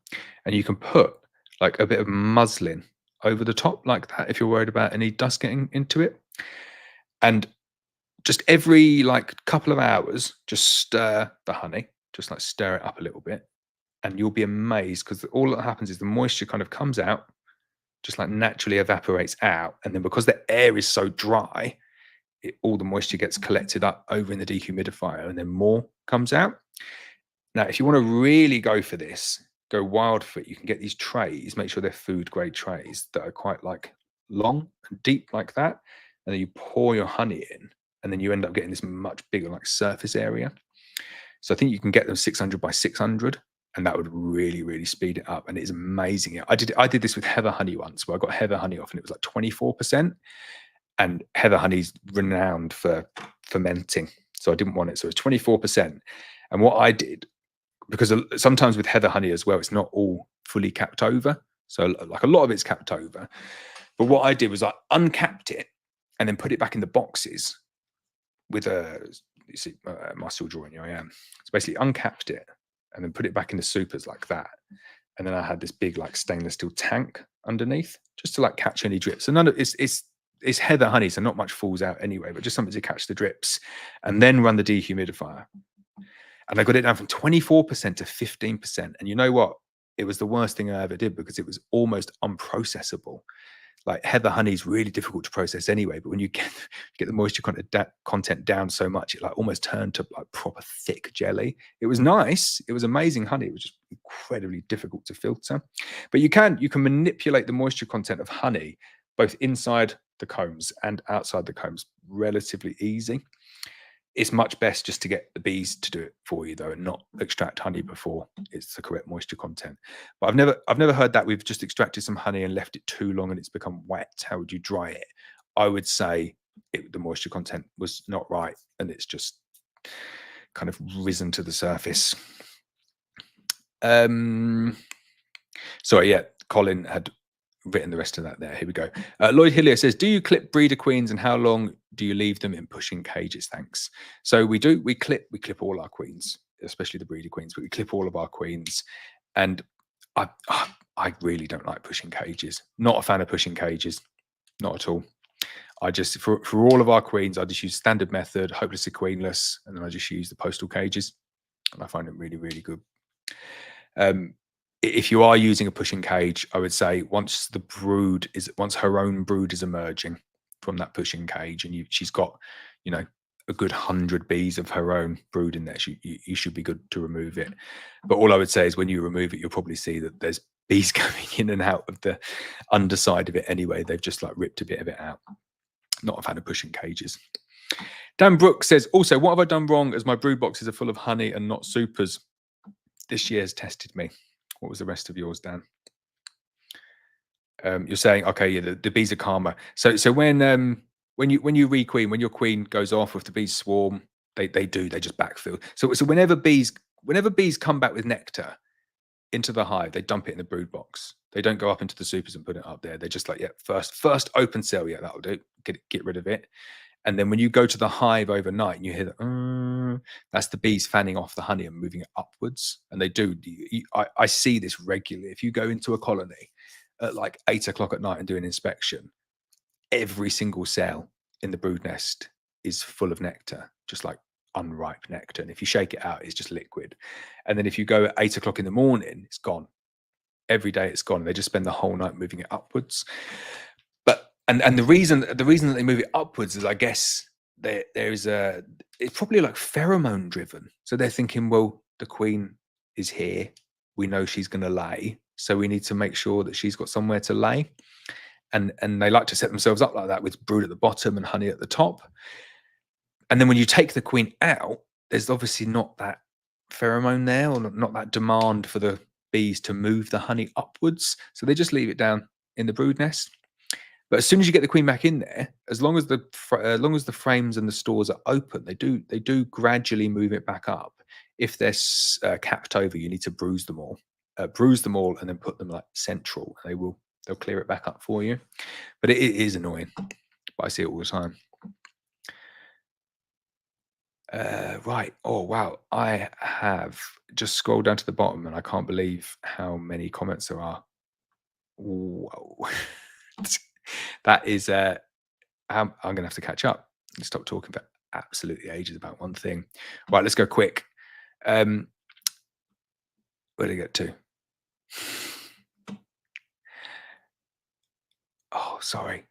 And you can put like a bit of muslin over the top like that if you're worried about any dust getting into it. And just every like couple of hours, just stir the honey, just like stir it up a little bit, and you'll be amazed, because all that happens is the moisture kind of comes out, just like naturally evaporates out. And then because the air is so dry, all the moisture gets collected up over in the dehumidifier, and then more comes out. Now, if you want to really go for this, go wild for it, you can get these trays, make sure they're food grade trays that are quite like long and deep like that. And then you pour your honey in, and then you end up getting this much bigger like surface area. So I think you can get them 600 by 600, and that would really, really speed it up. And it's amazing. I did this with heather honey once, where I got heather honey off, and it was like 24%. And heather honey's renowned for fermenting, so I didn't want it. So it was 24%. And what I did because sometimes with heather honey as well, it's not all fully capped over. So like a lot of it's capped over. But what I did was I uncapped it and then put it back in the boxes with you see, my still drawing you, I am. So basically uncapped it and then put it back in the supers like that. And then I had this big like stainless steel tank underneath just to like catch any drips. And none of it's heather honey, so not much falls out anyway, but just something to catch the drips. And then run the dehumidifier. And I got it down from 24% to 15%. And you know what? It was the worst thing I ever did because it was almost unprocessable. Like heather honey is really difficult to process anyway, but when you get the moisture content down so much, it like almost turned to like proper thick jelly. It was nice. It was amazing honey. It was just incredibly difficult to filter. But you can manipulate the moisture content of honey both inside the combs and outside the combs relatively easy. It's much best just to get the bees to do it for you though, and not extract honey before it's the correct moisture content. But I've never heard that we've just extracted some honey and left it too long and it's become wet. How would you dry it? I would say the moisture content was not right and it's just kind of risen to the surface. Sorry, yeah, Colin had written the rest of that there. Here we go. Lloyd Hillier says, do you clip breeder queens and how long do you leave them in pushing cages? Thanks. So we clip all our queens, especially the breeder queens, but we clip all of our queens. And I really don't like pushing cages. Not a fan of pushing cages. Not at all. I just, for all of our queens, I just use standard method, hopelessly queenless, and then I just use the postal cages. And I find them really, really good. If you are using a pushing cage, I would say once her own brood is emerging from that pushing cage, and she's got, a good 100 bees of her own brood in there, you should be good to remove it. But all I would say is when you remove it, you'll probably see that there's bees coming in and out of the underside of it anyway. They've just like ripped a bit of it out. Not a fan of pushing cages. Dan Brooks says, also, what have I done wrong as my brood boxes are full of honey and not supers? This year has tested me. What was the rest of yours, Dan? You're saying, okay, yeah, the bees are calmer. So when you requeen, when your queen goes off, if the bees swarm, they just backfill. So whenever bees come back with nectar into the hive, they dump it in the brood box. They don't go up into the supers and put it up there. They're just like, yeah, first open cell, yeah, that'll do. Get rid of it. And then when you go to the hive overnight and you hear that, that's the bees fanning off the honey and moving it upwards. And they do. I see this regularly. If you go into a colony at like 8 o'clock at night and do an inspection, every single cell in the brood nest is full of nectar, just like unripe nectar. And if you shake it out, it's just liquid. And then if you go at 8 o'clock in the morning, it's gone. Every day it's gone. They just spend the whole night moving it upwards. And the reason that they move it upwards is, I guess, it's probably like pheromone driven. So they're thinking, well, the queen is here. We know she's going to lay. So we need to make sure that she's got somewhere to lay. And they like to set themselves up like that with brood at the bottom and honey at the top. And then when you take the queen out, there's obviously not that pheromone there, or not that demand for the bees to move the honey upwards. So they just leave it down in the brood nest. But as soon as you get the queen back in there, as long as the frames and the stores are open, they do gradually move it back up. If they're capped over, you need to bruise them all, and then put them like central. They'll clear it back up for you. But it is annoying. But I see it all the time. Right. Oh wow! I have just scrolled down to the bottom, and I can't believe how many comments there are. Whoa. That is I'm gonna have to catch up and stop talking for absolutely ages about one thing. Right, let's go quick. Where did I get to? Oh, sorry.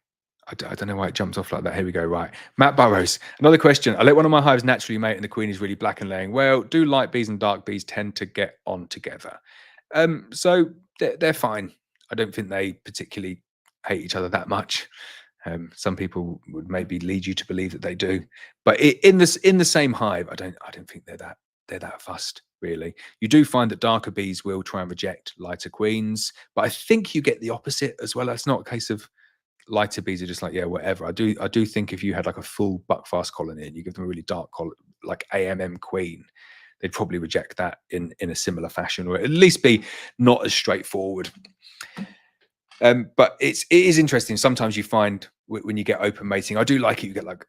I don't know why it jumps off like that. Here we go. Right. Matt Burrows. Another question. I let one of my hives naturally mate and the queen is really black and laying well. Do light bees and dark bees tend to get on together? So they're fine. I don't think they particularly hate each other that much. Some people would maybe lead you to believe that they do, but in the same hive, I don't think they're that fussed, really. You do find that darker bees will try and reject lighter queens, but I think you get the opposite as well. It's not a case of lighter bees are just like, yeah, whatever. I do think if you had like a full buckfast colony and you give them a really dark like AMM queen, they'd probably reject that in a similar fashion, or at least be not as straightforward. But it is interesting. Sometimes you find when you get open mating, I do like it. You get like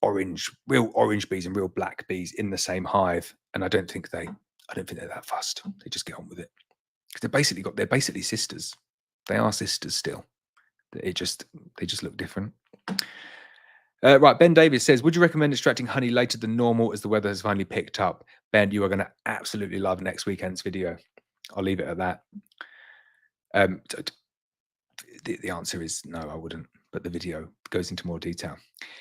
real orange bees and real black bees in the same hive, and I don't think they're that fussed. They just get on with it because they're basically sisters. They are sisters still. They just look different. Right, Ben Davis says, would you recommend extracting honey later than normal as the weather has finally picked up? Ben, you are going to absolutely love next weekend's video. I'll leave it at that. The answer is no, I wouldn't, but the video goes into more detail.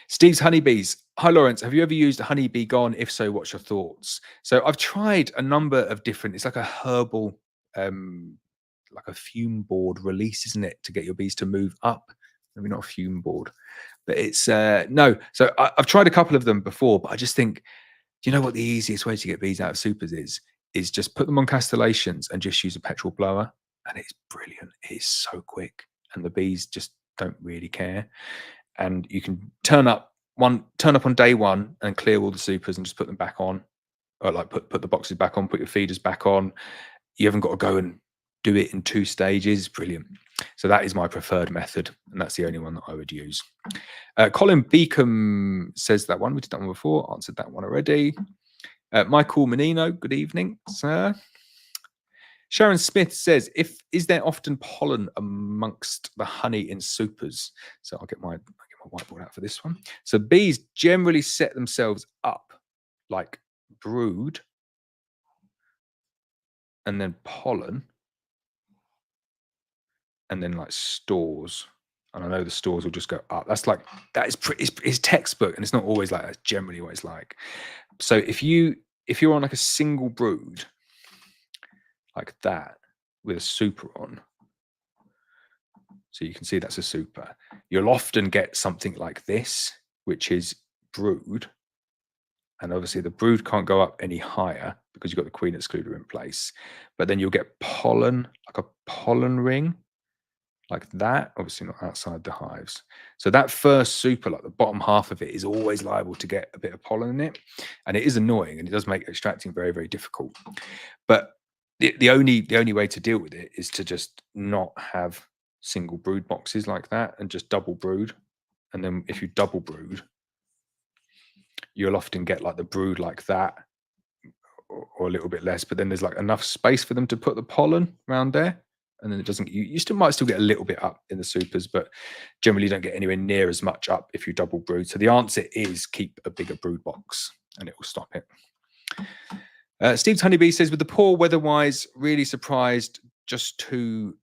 Steve's honeybees. Hi, Laurence. Have you ever used Honeybee Gone? If so, what's your thoughts? So I've tried a number of different, it's like a herbal, like a fume board release, isn't it? To get your bees to move up. Maybe not a fume board, but it's, no. So I've tried a couple of them before, but I just think, do you know what the easiest way to get bees out of supers is just put them on castellations and just use a petrol blower. And it's brilliant. It's so quick. And the bees just don't really care. And you can turn up on day one and clear all the supers and just put them back on, or like put the boxes back on, put your feeders back on. You haven't got to go and do it in 2 stages. Brilliant. So that is my preferred method, and that's the only one that I would use. Colin Beacom says that one. We did that one before. Answered that one already. Michael Menino, good evening, sir. Sharon Smith says, is there often pollen amongst the honey in supers? So I'll get my whiteboard out for this one. So bees generally set themselves up like brood and then pollen and then like stores. And I know the stores will just go up. It's textbook, and it's not always like that's generally what it's like. So if you're on like a single brood like that with a super on, so you can see that's a super, you'll often get something like this, which is brood. And obviously the brood can't go up any higher because you've got the queen excluder in place. But then you'll get pollen, like a pollen ring, like that, obviously not outside the hives. So that first super, like the bottom half of it, is always liable to get a bit of pollen in it. And it is annoying, and it does make extracting very, very difficult. But the only way to deal with it is to just not have single brood boxes like that and just double brood. And then if you double brood, you'll often get like the brood like that, or a little bit less, but then there's like enough space for them to put the pollen around there. And then it doesn't, you might still get a little bit up in the supers, but generally don't get anywhere near as much up if you double brood. So the answer is keep a bigger brood box and it will stop it. Steve's Honeybee says, with the poor weather-wise, really surprised, just to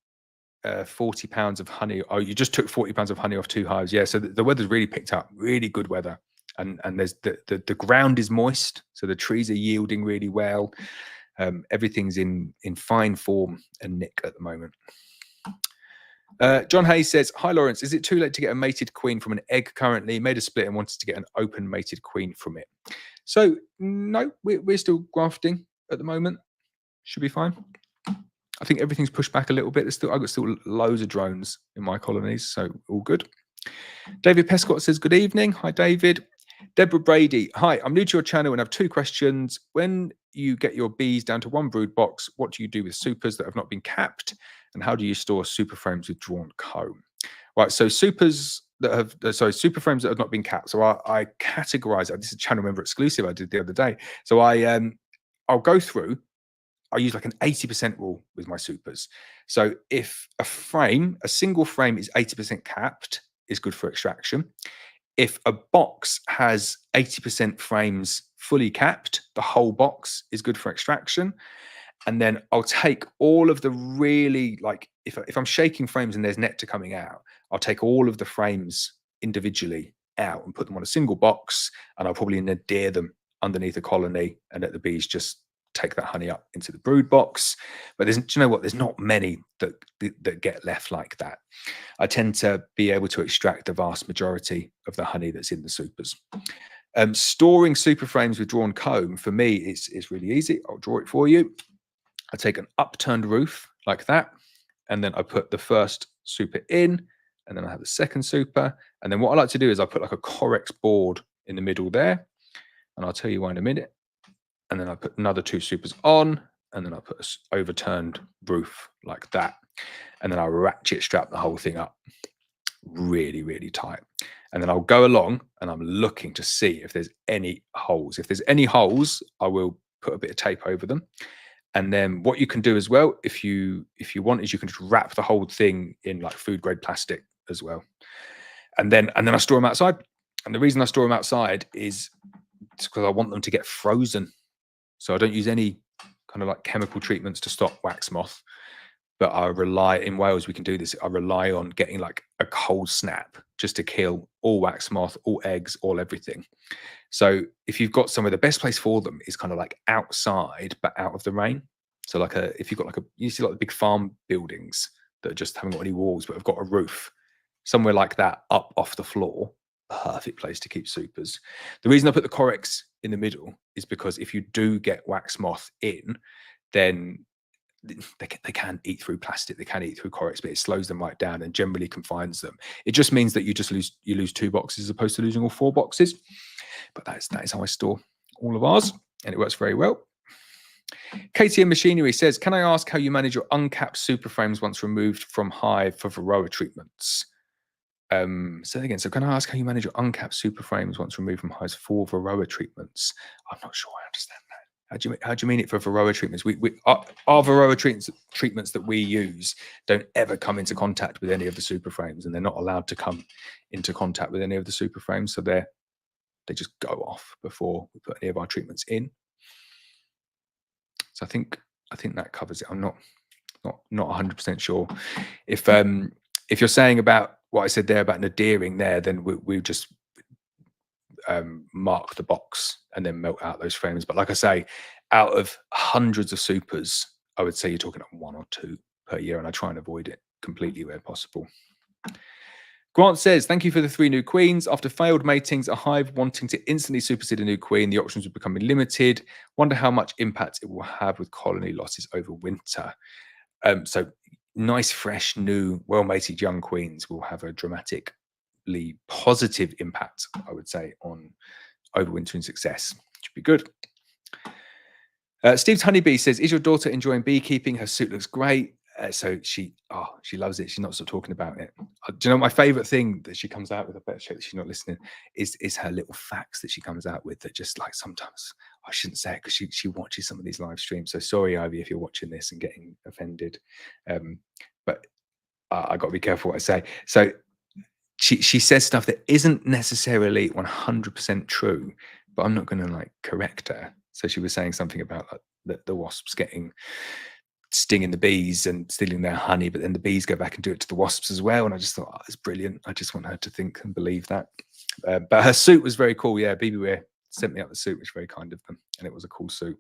40 pounds of honey. Oh, you just took 40 pounds of honey off 2 hives. Yeah, so the weather's really picked up, really good weather. And there's the ground is moist, so the trees are yielding really well. Everything's in fine form and nick at the moment. John Hayes says, hi Laurence, is it too late to get a mated queen from an egg currently? Made a split and wanted to get an open mated queen from it. So no, we're still grafting at the moment. Should be fine. I think everything's pushed back a little bit. I've got still loads of drones in my colonies, so all good. David Pescott says, good evening. Hi, David. Deborah Brady, hi, I'm new to your channel and have 2 questions. When you get your bees down to 1 brood box, what do you do with supers that have not been capped? And how do you store super frames with drawn comb? Right, so super frames that have not been capped. So I categorize it. This is a channel member exclusive I did the other day. So I'll go through. I use like an 80% rule with my supers. So if a single frame is 80% capped, is good for extraction. If a box has 80% frames fully capped, the whole box is good for extraction. And then I'll take all of the really, like, if I'm shaking frames and there's nectar coming out, I'll take all of the frames individually out and put them on a single box, and I'll probably nadir them underneath a colony and let the bees just take that honey up into the brood box. But do you know what? There's not many that get left like that. I tend to be able to extract the vast majority of the honey that's in the supers. Storing super frames with drawn comb, for me, is really easy. I'll draw it for you. I take an upturned roof like that, and then I put the first super in, and then I have the second super. And then what I like to do is I put like a Corex board in the middle there, and I'll tell you why in a minute. and then I put another 2 supers on, and then I put an overturned roof like that, and then I ratchet strap the whole thing up really, really tight. And then I'll go along and I'm looking to see if there's any holes. If there's any holes, I will put a bit of tape over them. And then what you can do as well, if you want, is you can just wrap the whole thing in like food grade plastic as well. And then I store them outside. And the reason I store them outside is because I want them to get frozen. So I don't use any kind of like chemical treatments to stop wax moth. But I rely, in Wales, we can do this. I rely on getting like a cold snap just to kill all wax moth, all eggs, all everything. So if you've got somewhere, the best place for them is kind of like outside, but out of the rain. So like if you've got like you see like the big farm buildings that just haven't got any walls, but have got a roof, somewhere like that up off the floor, perfect place to keep supers. The reason I put the Corex in the middle is because if you do get wax moth in, then they can eat through plastic, they can eat through Corex, but it slows them right down and generally confines them. It just means that you lose 2 boxes as opposed to losing all 4 boxes. But that is how I store all of ours, and it works very well. KTM Machinery says, can I ask how you manage your uncapped super frames once removed from Hive for Varroa treatments? So again, so can I ask how you manage your uncapped super frames once removed from Hives for Varroa treatments? I'm not sure I understand that. How do you mean it for Varroa treatments? Our Varroa treatments that we use don't ever come into contact with any of the super frames, and they're not allowed to come into contact with any of the super frames. So they just go off before we put any of our treatments in. So I think that covers it. I'm not 100% sure. If you're saying about what I said there about nadering there, then we just mark the box and then melt out those frames. But like I say, out of hundreds of supers, I would say you're talking about 1 or 2 per year, and I try and avoid it completely where possible. Grant says, thank you for the 3 new queens. After failed matings, a hive wanting to instantly supersede a new queen, the options will become limited. Wonder how much impact it will have with colony losses over winter. So nice, fresh, new, well-mated young queens will have a dramatically positive impact, I would say, on overwintering success. Should be good. Steve's Honeybee says, is your daughter enjoying beekeeping? Her suit looks great. So she loves it. She's not stopped talking about it. Do you know my favorite thing that she comes out with? I better check that she's not listening. Is her little facts that she comes out with that just like sometimes I shouldn't say it because she watches some of these live streams. So sorry, Ivy, if you're watching this and getting offended. But I got to be careful what I say. So she says stuff that isn't necessarily 100% true, but I'm not going to like correct her. So she was saying something about like, the wasps stinging the bees and stealing their honey, but then the bees go back and do it to the wasps as well. And I just thought, oh, it's brilliant. I just want her to think and believe that. But her suit was very cool. Yeah, BBWare sent me out the suit, which was very kind of them. And it was a cool suit.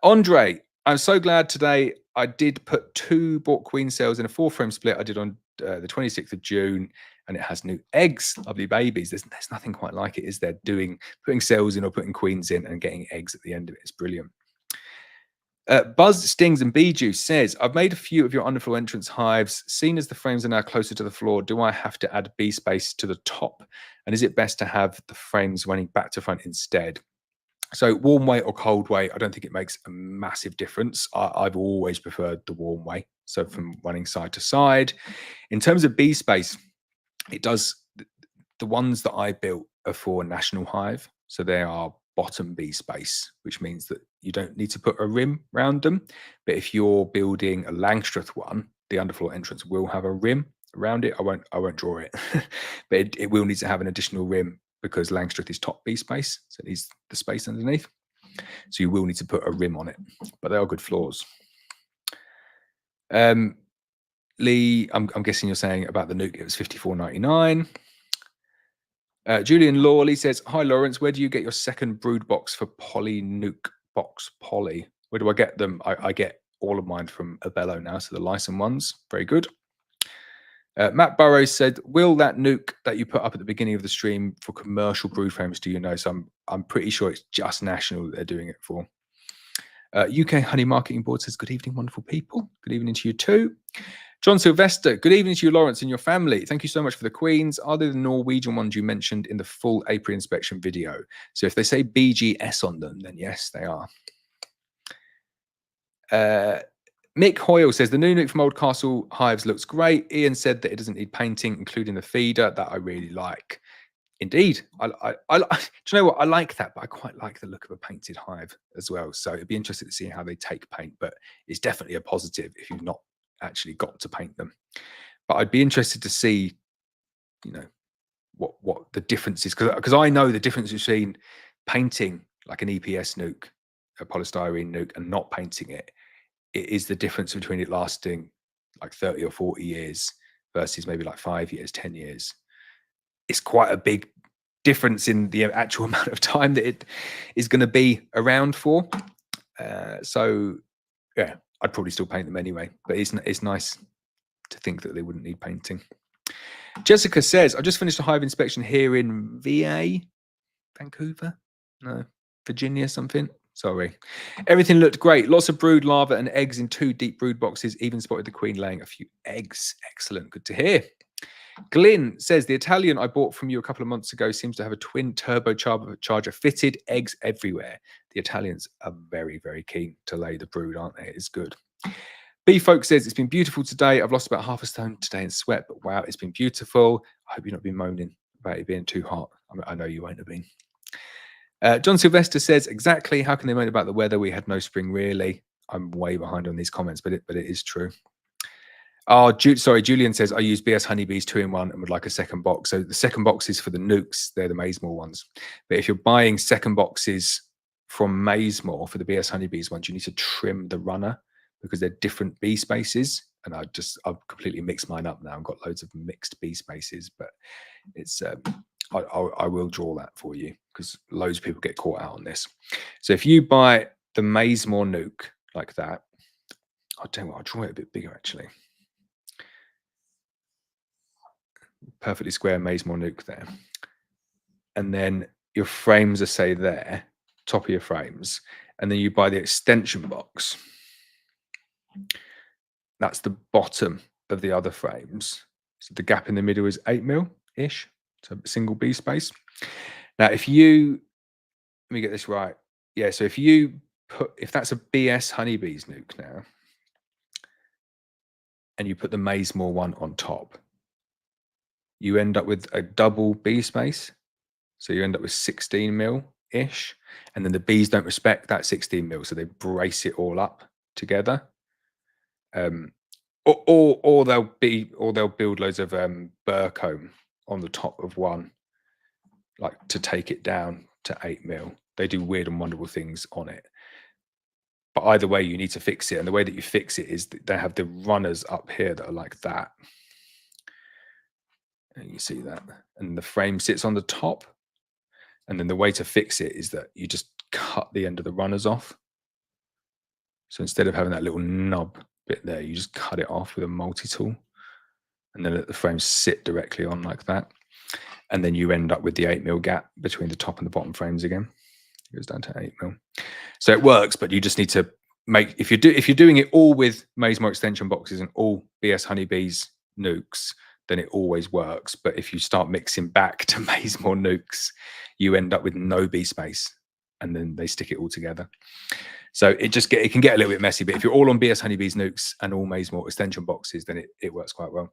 Andre, I'm so glad today I did put 2 bought queen cells in a 4-frame split I did on the 26th of June, and it has new eggs, lovely babies. There's nothing quite like it, is there? Putting cells in or putting queens in and getting eggs at the end of it. It's brilliant. Buzz, Stings, and Bee Juice says, I've made a few of your underfloor entrance hives. Seen as the frames are now closer to the floor, do I have to add bee space to the top? And is it best to have the frames running back to front instead? So warm way or cold way, I don't think it makes a massive difference. I've always preferred the warm way. So from running side to side. In terms of bee space, it does, the ones that I built are for National Hive. So they are bottom bee space, which means that you don't need to put a rim around them. But if you're building a Langstrath one, the underfloor entrance will have a rim around it. I won't draw it, but it will need to have an additional rim because Langstrath is top bee space, so it needs the space underneath. So you will need to put a rim on it, but they are good floors. Lee, I'm guessing you're saying about the nuke. It was $54.99. Julian Lawley says, hi, Laurence. Where do you get your second brood box for poly nuke box poly? Where do I get them? I get all of mine from Abell now, so the licensed ones. Very good. Matt Burrows said, will that nuke that you put up at the beginning of the stream for commercial brood frames, do you know? So I'm pretty sure it's just national that they're doing it for. UK Honey Marketing Board says, good evening, wonderful people. Good evening to you too. John Sylvester, good evening to you, Laurence, and your family. Thank you so much for the queens. Are they the Norwegian ones you mentioned in the full apiary inspection video? So if they say BGS on them, then yes, they are. Mick Hoyle says the new nuke from Oldcastle Hives looks great. Ian said that it doesn't need painting, including the feeder. That I really like. Indeed, do you know what? I like that, but I quite like the look of a painted hive as well. So it'd be interesting to see how they take paint, but it's definitely a positive if you've not actually got to paint them. But I'd be interested to see, you know, what the difference is, because I know the difference between painting like an EPS nuke, a polystyrene nuke, and not painting it. It is the difference between it lasting like 30 or 40 years versus maybe like 5 years, 10 years. It's quite a big difference in the actual amount of time that it is going to be around for. So yeah, I'd probably still paint them anyway, but it's nice to think that they wouldn't need painting. Jessica says, I just finished a hive inspection here in VA, Vancouver, no, Virginia something. Sorry. Everything looked great. Lots of brood, larvae, and eggs in 2 deep brood boxes. Even spotted the queen laying a few eggs. Excellent. Good to hear. Glyn says, the Italian I bought from you a couple of months ago seems to have a twin turbocharger fitted, eggs everywhere. The Italians are very, very keen to lay the brood, aren't they? It's good. B Folk says, it's been beautiful today. I've lost about half a stone today in sweat, but wow, it's been beautiful. I hope you've not been moaning about it being too hot. I know you won't have been. John Sylvester says, exactly. How can they moan about the weather? We had no spring, really. I'm way behind on these comments, but it is true. Oh, sorry, Julian says, I use BS honeybees 2-in-1 and would like a second box. So the second box is for the nucs. They're the Maysmore ones. But if you're buying second boxes from Maysmore for the BS honeybees ones, you need to trim the runner because they're different bee spaces. And I've completely mixed mine up now. I've got loads of mixed bee spaces, but it's I will draw that for you because loads of people get caught out on this. So if you buy the Maysmore nuke like that, I'll tell you what, I'll draw it a bit bigger actually. Perfectly square Maysmore nuke there. And then your frames are, say, there, top of your frames. And then you buy the extension box. That's the bottom of the other frames. So the gap in the middle is 8mm-ish. So a single bee space. Now, let me get this right. Yeah, so if that's a BS honeybees nuke now, and you put the Maysmore one on top, you end up with a double bee space. So you end up with 16mm-ish. And then the bees don't respect that 16mm, so they brace it all up together. Or they'll build loads of burr comb on the top of one, like to take it down to 8mm. They do weird and wonderful things on it. But either way, you need to fix it. And the way that you fix it is that they have the runners up here that are like that. And you see that. And the frame sits on the top. And then the way to fix it is that you just cut the end of the runners off. So instead of having that little nub bit there, you just cut it off with a multi-tool. And then let the frame sit directly on like that. And then you end up with the 8mm gap between the top and the bottom frames again. It goes down to 8mm. So it works, but you just need to make, if you're doing it all with Maysmore extension boxes and all BS honeybees nukes, then it always works. But if you start mixing back to Maysmore nukes, you end up with no bee space, and then they stick it all together. So it can get a little bit messy. But if you're all on BS honeybees nukes and all Maysmore extension boxes, then it works quite well.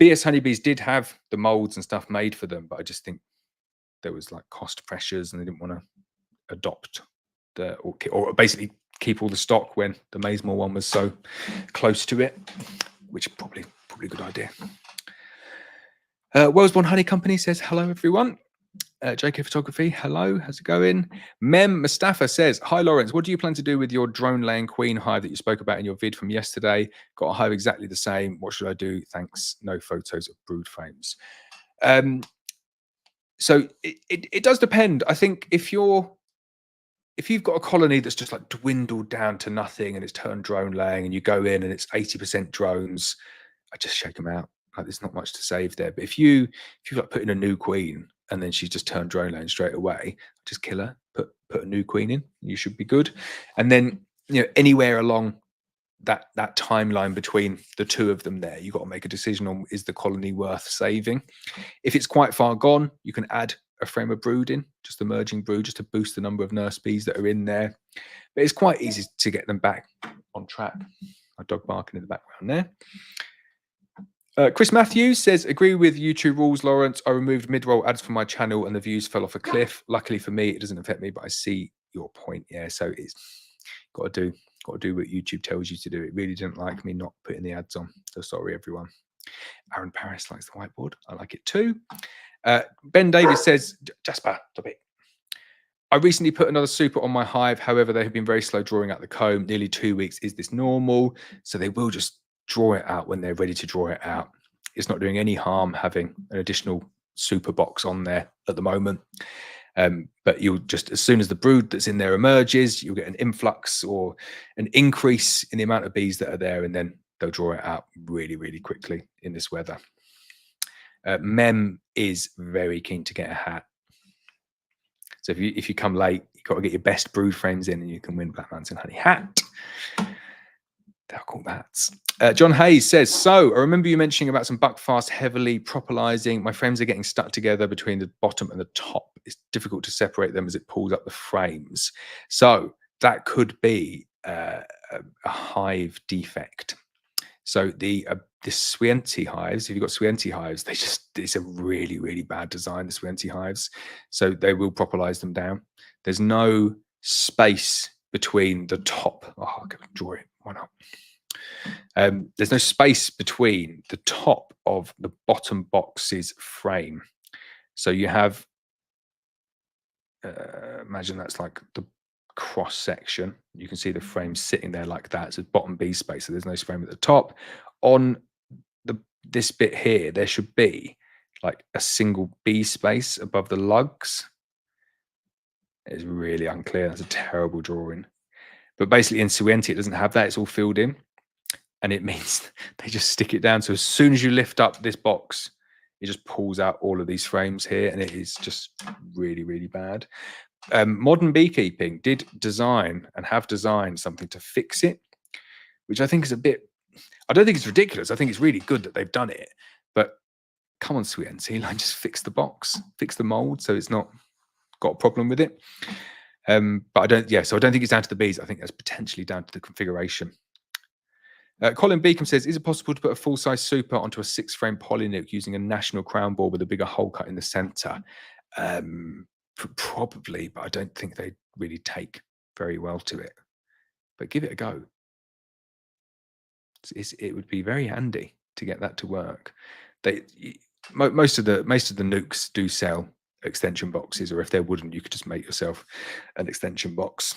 BS honeybees did have the molds and stuff made for them, but I just think there was like cost pressures, and they didn't want to adopt or basically keep all the stock when the Maysmore one was so close to it, which probably a good idea. Wellsbourne Honey Company says, hello, everyone. JK Photography, hello, how's it going? Mem Mustafa says, hi, Laurence, what do you plan to do with your drone laying queen hive that you spoke about in your vid from yesterday? Got a hive exactly the same. What should I do? Thanks. No photos of brood frames. So it does depend. I think if you've got a colony that's just like dwindled down to nothing and it's turned drone laying, and you go in and it's 80% drones, I just shake them out. Like, there's not much to save there. But if you've like put in a new queen and then she's just turned drone laying straight away, just kill her, put a new queen in, you should be good. And then, anywhere along that timeline between the two of them there. You've got to make a decision on, is the colony worth saving? If it's quite far gone, you can add a frame of brood in, just emerging brood, just to boost the number of nurse bees that are in there. But it's quite easy to get them back on track. My dog barking in the background there. Chris Matthews says, agree with YouTube rules, Laurence. I removed mid-roll ads from my channel and the views fell off a cliff. Luckily for me, it doesn't affect me, but I see your point. Yeah, so it's got to do what YouTube tells you to do. It really didn't like me not putting the ads on. So sorry, everyone. Aaron Paris likes the whiteboard. I like it too. Ben Davis says, Jasper, stop it. I recently put another super on my hive. However, they have been very slow drawing out the comb. Nearly 2 weeks. Is this normal? So they will just draw it out when they're ready to draw it out. It's not doing any harm having an additional super box on there at the moment. But you'll just, as soon as the brood that's in there emerges, you'll get an influx or an increase in the amount of bees that are there, and then they'll draw it out really, really quickly in this weather. Mem is very keen to get a hat. So if you come late, you've got to get your best brood frames in and you can win Black Mountain Honey hat. They're called hats. John Hayes says, so I remember you mentioning about some buckfast heavily propylizing. My frames are getting stuck together between the bottom and the top. It's difficult to separate them as it pulls up the frames. So that could be a hive defect. So the Swienti hives, if you've got Swienti hives, it's a really, really bad design, the Swienti hives. So they will propylize them down. There's no space between the top. Oh, I'll go draw it. Why not? There's no space between the top of the bottom box's frame. So you have, imagine that's like the cross section. You can see the frame sitting there like that. It's a bottom bee space. So there's no frame at the top. On this bit here, there should be like a single bee space above the lugs. It's really unclear. That's a terrible drawing. But basically in Swienti, it doesn't have that. It's all filled in. And it means they just stick it down. So as soon as you lift up this box, it just pulls out all of these frames here. And it is just really, really bad. Modern Beekeeping did design and have designed something to fix it, which I think is a bit, I don't think it's ridiculous. I think it's really good that they've done it. But come on, Swienti, like just fix the box, fix the mold so it's not got a problem with it. But I don't think it's down to the bees. I think that's potentially down to the configuration. Colin Beacom says, is it possible to put a full-size super onto a 6-frame polynuc using a national crown ball with a bigger hole cut in the center? Probably, but I don't think they really take very well to it. But give it a go. It would be very handy to get that to work. Most of the nucs do sell extension boxes, or if there wouldn't, you could just make yourself an extension box.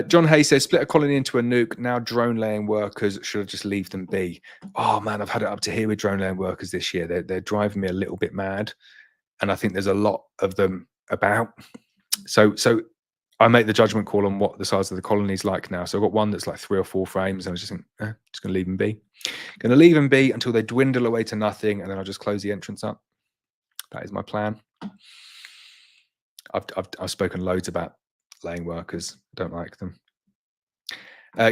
John Hay says, split a colony into a nuke. Now drone laying workers, should I just leave them be? Oh man, I've had it up to here with drone laying workers this year. They're driving me a little bit mad, and I think there's a lot of them about. So I make the judgment call on what the size of the colony is like now. So I've got one that's like 3 or 4 frames, and I was just think, just going to leave them be. Going to leave them be until they dwindle away to nothing, and then I'll just close the entrance up. That is my plan. I've spoken loads about laying workers. Don't like them.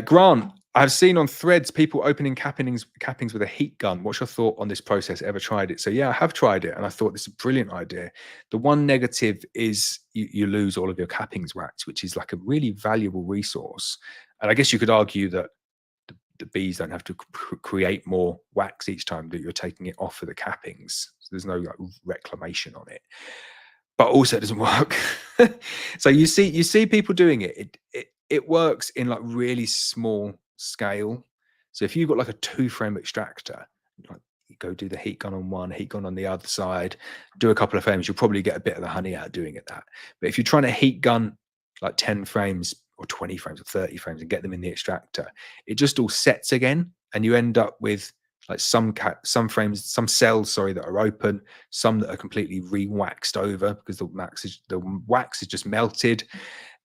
Grant, I've seen on threads people opening cappings with a heat gun. What's your thought on this process? Ever tried it? So yeah, I have tried it, and I thought this is a brilliant idea. The one negative is you lose all of your cappings wax, which is like a really valuable resource. And I guess you could argue that the bees don't have to create more wax each time that you're taking it off of the cappings. So there's no like reclamation on it. But also it doesn't work. So you see people doing it. It works in like really small scale. So if you've got like a 2-frame extractor, like you go do the heat gun on one, heat gun on the other side, do a couple of frames, you'll probably get a bit of the honey out doing it that. But if you're trying to heat gun like 10 frames or 20 frames or 30 frames and get them in the extractor, it just all sets again, and you end up with like some frames, some cells, sorry, that are open, some that are completely re-waxed over because the wax is just melted.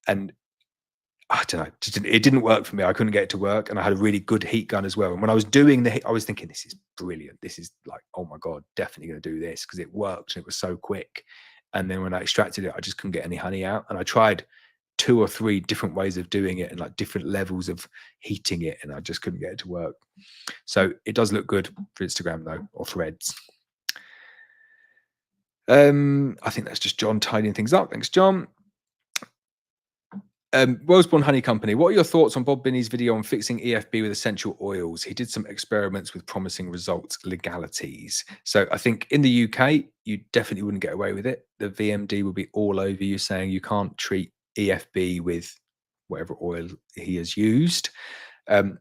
And I don't know, it didn't work for me. I couldn't get it to work, and I had a really good heat gun as well. And when I was doing I was thinking, this is brilliant. This is like, oh my God, definitely going to do this because it worked and it was so quick. And then when I extracted it, I just couldn't get any honey out. And I tried 2 or 3 different ways of doing it and like different levels of heating it, and I just couldn't get it to work. So it does look good for Instagram though, or Threads. I think that's just John tidying things up. Thanks, John. Wellsbourne Honey Company, what are your thoughts on Bob Binney's video on fixing EFB with essential oils? He did some experiments with promising results, legalities. So I think in the UK, you definitely wouldn't get away with it. The VMD would be all over you saying you can't treat EFB with whatever oil he has used. I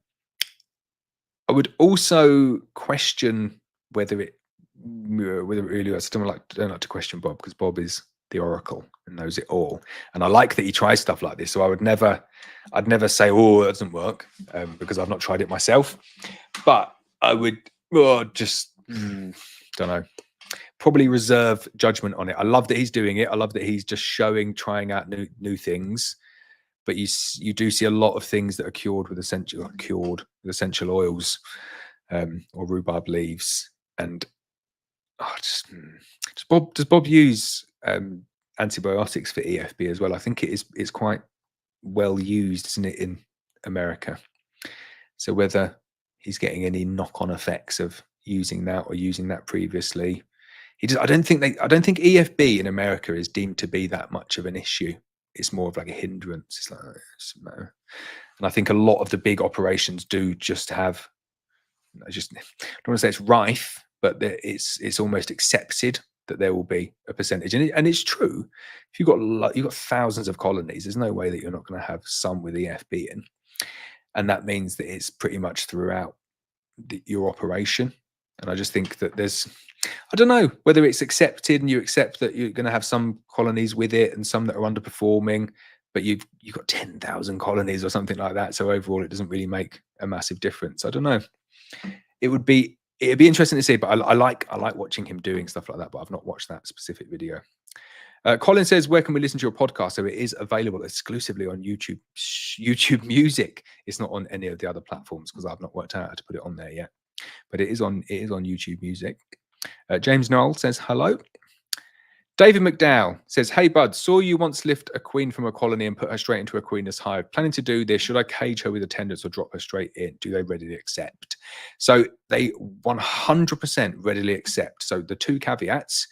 would also question whether it really was. I don't like to question Bob, because Bob is the oracle and knows it all, and I like that he tries stuff like this. So I'd never say, oh, it doesn't work, because I've not tried it myself. But I would just don't know, probably reserve judgment on it. I love that he's doing it. I love that he's just trying out new things. But you do see a lot of things that are cured with essential oils, or rhubarb leaves. And does Bob use antibiotics for EFB as well? I think it's quite well used, isn't it, in America? So whether he's getting any knock-on effects of using that or using that previously, I don't think EFB in America is deemed to be that much of an issue. It's more of like a hindrance. It's like, and I think a lot of the big operations do just have, I don't want to say it's rife, but it's almost accepted that there will be a percentage, and it's true. If you've got thousands of colonies, there's no way that you're not going to have some with EFB in, and that means that it's pretty much throughout your operation. And I just think that I don't know whether it's accepted and you accept that you're going to have some colonies with it and some that are underperforming, but you've got 10,000 colonies or something like that. So overall, it doesn't really make a massive difference. I don't know. It'd be interesting to see, but I like watching him doing stuff like that, but I've not watched that specific video. Colin says, where can we listen to your podcast? So it is available exclusively on YouTube Music. It's not on any of the other platforms because I've not worked out how to put it on there yet. But it is on YouTube Music. James Noel says hello. David McDowell says, hey bud, saw you once lift a queen from a colony and put her straight into a queenless hive. Planning to do this. Should I cage her with attendants or drop her straight in? Do they readily accept? So they 100% readily accept. So the 2 caveats,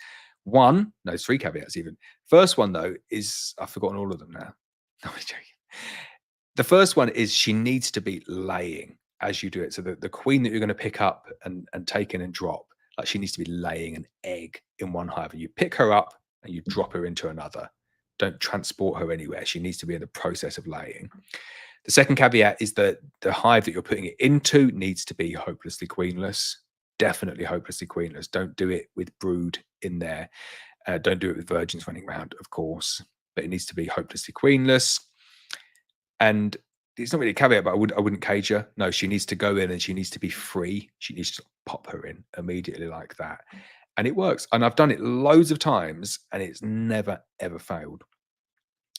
3 caveats even. First one though is, I've forgotten all of them now. No, I'm joking. The first one is she needs to be laying as you do it. So the queen that you're going to pick up and take in and drop, like she needs to be laying an egg in one hive, and you pick her up and you drop her into another. Don't transport her anywhere. She needs to be in the process of laying. The second caveat is that the hive that you're putting it into needs to be hopelessly queenless. Definitely hopelessly queenless. Don't do it with brood in there. Don't do it with virgins running around, of course, but it needs to be hopelessly queenless. And it's not really a caveat, but I wouldn't cage her. No, she needs to go in and she needs to be free. She needs to pop her in immediately like that. And it works. And I've done it loads of times and it's never, ever failed.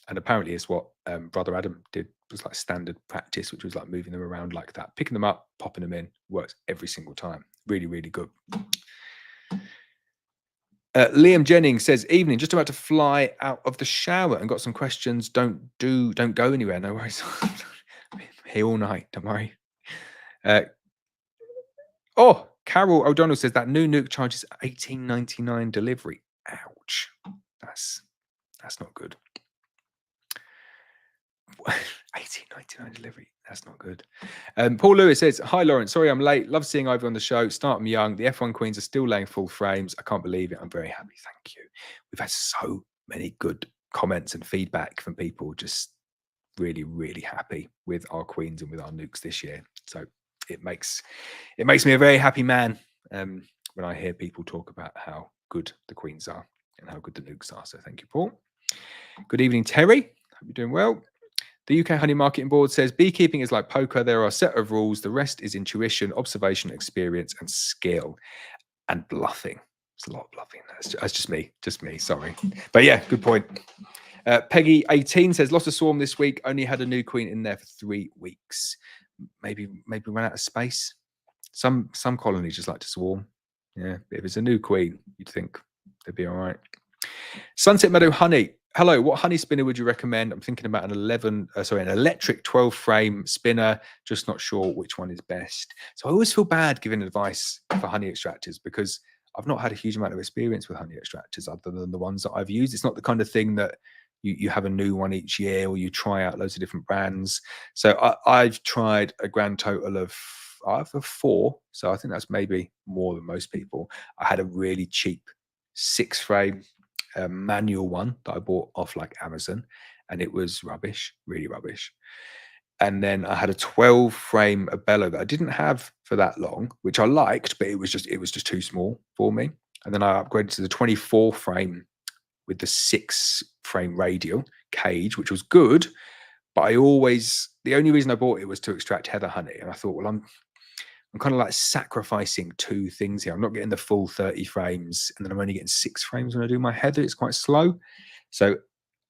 And apparently it's what Brother Adam did. It was like standard practice, which was like moving them around like that. Picking them up, popping them in. Works every single time. Really, really good. Liam Jennings says, evening, just about to fly out of the shower and got some questions. Don't go anywhere. No worries. Here all night, don't worry. Carol O'Donnell says that new nuke charges $18.99 delivery. Ouch. That's not good. $18.99 delivery. That's not good. Paul Lewis says, hi Laurence, sorry I'm late. Love seeing Ivy on the show. Start them young. The F1 queens are still laying full frames. I can't believe it. I'm very happy. Thank you. We've had so many good comments and feedback from people. Just really, really happy with our queens and with our nukes this year. So it makes me a very happy man when I hear people talk about how good the queens are and how good the nukes are. So thank you, Paul. Good evening, Terry. Hope you're doing well. The UK Honey Marketing Board says beekeeping is like poker. There are a set of rules. The rest is intuition, observation, experience, and skill, and bluffing. There's a lot of bluffing. That's just me. Sorry, but yeah, good point. Peggy 18 says lost a swarm this week. Only had a new queen in there for 3 weeks. Maybe ran out of space. Some colonies just like to swarm. Yeah, but if it's a new queen, you'd think they'd be all right. Sunset Meadow Honey. Hello, what honey spinner would you recommend? I'm thinking about an electric 12 frame spinner, just not sure which one is best. So I always feel bad giving advice for honey extractors because I've not had a huge amount of experience with honey extractors other than the ones that I've used. It's not the kind of thing that you have a new one each year or you try out loads of different brands. So I've tried a grand total of either 4. So I think that's maybe more than most people. I had a really cheap 6 frame manual one that I bought off like Amazon, and it was rubbish, really rubbish. And then I had a 12 frame Abell that I didn't have for that long, which I liked, but it was just too small for me. And then I upgraded to the 24 frame with the 6 frame radial cage, which was good. But the only reason I bought it was to extract heather honey. And I thought, well, I'm kind of like sacrificing 2 things here. I'm not getting the full 30 frames, and then I'm only getting 6 frames when I do my heather. It's quite slow. So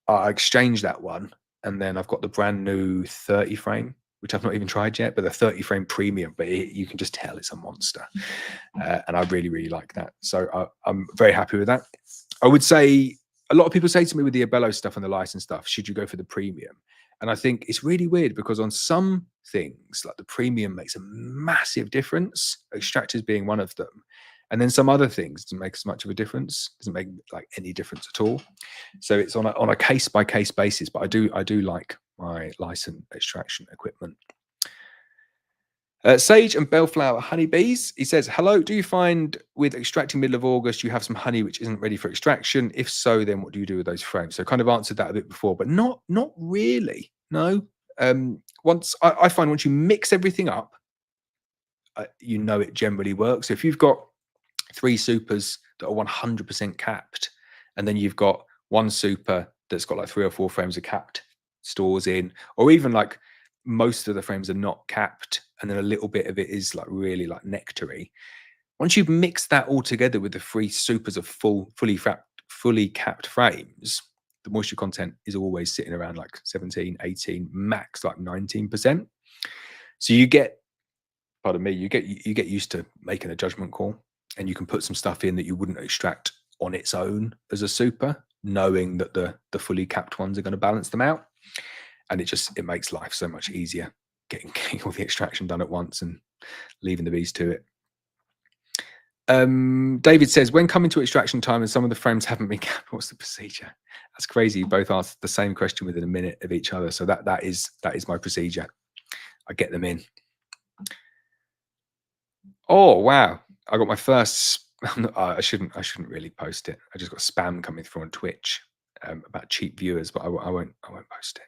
I exchanged that one, and then I've got the brand new 30 frame, which I've not even tried yet, but the 30 frame premium, but you can just tell it's a monster. And I really, really like that. So I'm very happy with that. I would say a lot of people say to me with the Abello stuff and the license stuff, should you go for the premium? And I think it's really weird because on some things, like the premium makes a massive difference, extractors being one of them. And then some other things doesn't make as much of a difference, doesn't make like any difference at all. So it's on a case by case basis, but I do like my license extraction equipment. Sage and Bellflower honeybees. He says, hello, do you find with extracting middle of August, you have some honey which isn't ready for extraction? If so, then what do you do with those frames? So kind of answered that a bit before, but not really. No. I find once you mix everything up, you know it generally works. So if you've got 3 supers that are 100% capped, and then you've got 1 super that's got like 3 or 4 frames of capped stores in, or even like most of the frames are not capped, and then a little bit of it is like really like nectary. Once you've mixed that all together with the 3 supers of fully capped frames, the moisture content is always sitting around like 17, 18, max like 19%. So you get, pardon me, you get used to making a judgment call, and you can put some stuff in that you wouldn't extract on its own as a super, knowing that the fully capped ones are going to balance them out. And it makes life so much easier getting all the extraction done at once and leaving the bees to it. David says, when coming to extraction time and some of the frames haven't been capped, what's the procedure? That's crazy. You both asked the same question within a minute of each other. So that is my procedure. I get them in. Oh, wow. I got my first, I shouldn't really post it. I just got spam coming through on Twitch about cheap viewers, but I won't post it.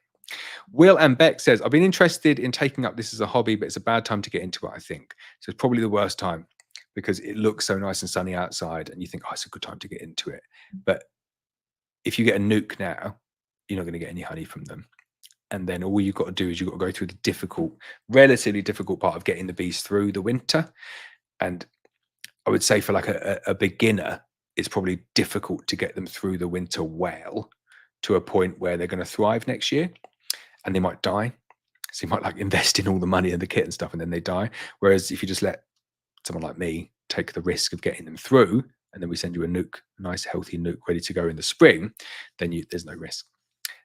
Will and Beck says, I've been interested in taking up this as a hobby, but it's a bad time to get into it, I think. So it's probably the worst time because it looks so nice and sunny outside and you think, oh, it's a good time to get into it. But if you get a nuke now, you're not going to get any honey from them. And then all you've got to do is you've got to go through the relatively difficult part of getting the bees through the winter. And I would say for like a beginner, it's probably difficult to get them through the winter well to a point where they're going to thrive next year. And they might die. So you might like invest in all the money and the kit and stuff, and then they die. Whereas if you just let someone like me take the risk of getting them through, and then we send you a nuke, a nice healthy nuke ready to go in the spring, then there's no risk.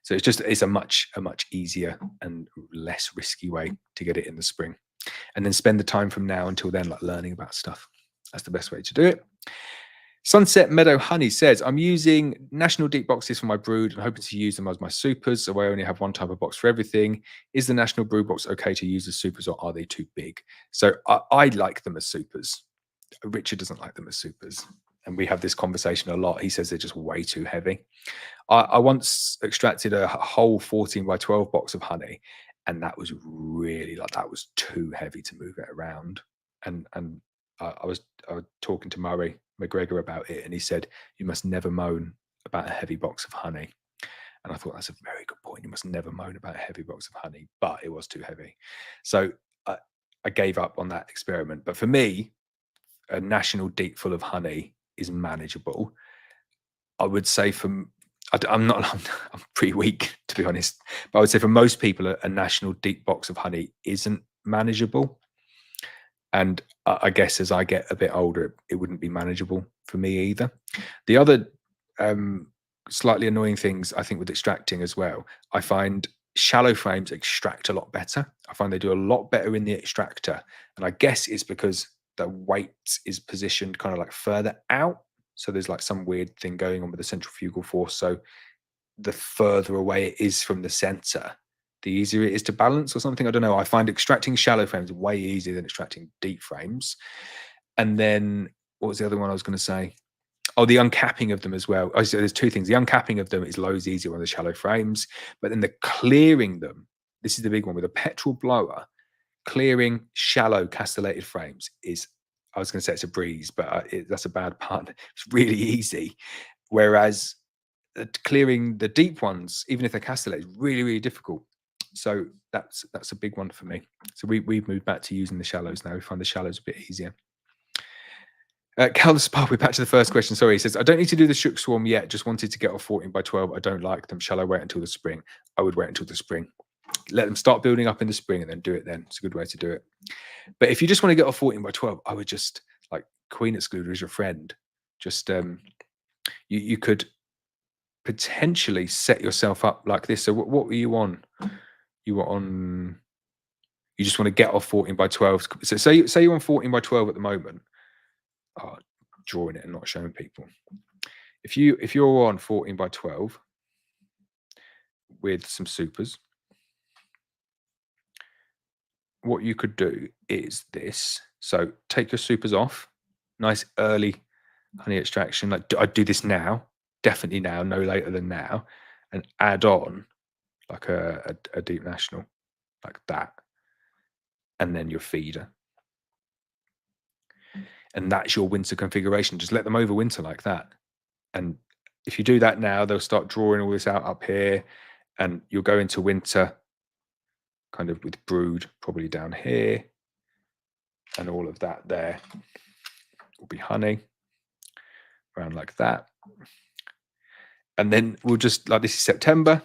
So it's a much easier and less risky way to get it in the spring. And then spend the time from now until then like learning about stuff. That's the best way to do it. Sunset Meadow Honey says, I'm using National Deep boxes for my brood and hoping to use them as my supers, so I only have 1 type of box for everything. Is the National Brood Box okay to use as supers, or are they too big? So I like them as supers. Richard doesn't like them as supers. And we have this conversation a lot. He says they're just way too heavy. I once extracted a whole 14 by 12 box of honey, and that was really that was too heavy to move it around. And I was talking to Murray McGregor about it, and he said, you must never moan about a heavy box of honey. And I thought that's a very good point. You must never moan about a heavy box of honey, but it was too heavy. So I gave up on that experiment. But for me, a National Deep full of honey is manageable. I would say I'm pretty weak, to be honest, but I would say for most people, a National Deep box of honey isn't manageable. And I guess as I get a bit older, it wouldn't be manageable for me either. The other slightly annoying things, I think, with extracting as well. I find shallow frames extract a lot better. I find they do a lot better in the extractor. And I guess it's because the weight is positioned kind of like further out. So there's like some weird thing going on with the centrifugal force. So the further away it is from the center, the easier it is to balance or something. I don't know. I find extracting shallow frames way easier than extracting deep frames. And then what was the other one I was going to say? Oh, the uncapping of them as well. Oh, so there's two things. The uncapping of them is loads easier on the shallow frames, but then the clearing them, this is the big one with a petrol blower. Clearing shallow castellated frames is, I was going to say it's a breeze, but that's a bad pun. It's really easy. Whereas clearing the deep ones, even if they're castellated, is really, really difficult. So that's a big one for me. So we've moved back to using the shallows now. We find the shallows a bit easier. Cal the Spa, we're back to the first question. Sorry, he says, I don't need to do the shook swarm yet. Just wanted to get off 14 by 12. I don't like them. Shall I wait until the spring? I would wait until the spring. Let them start building up in the spring and then do it then. It's a good way to do it. But if you just want to get off 14 by 12, I would just, like, Queen Excluder is your friend. Just, you could potentially set yourself up like this. So what were you on? You were on, you just want to get off 14 by 12. So say you're on 14 by 12 at the moment. Drawing it and not showing people. If you're on 14 by 12 with some supers, what you could do is this. So take your supers off, nice early honey extraction. Like I'd do this now, definitely now, no later than now, and add on like a deep national like that, and then your feeder. And that's your winter configuration. Just let them overwinter like that. And if you do that now, they'll start drawing all this out up here, and you'll go into winter kind of with brood probably down here, and all of that there will be honey around like that. And then we'll just, like, this is September,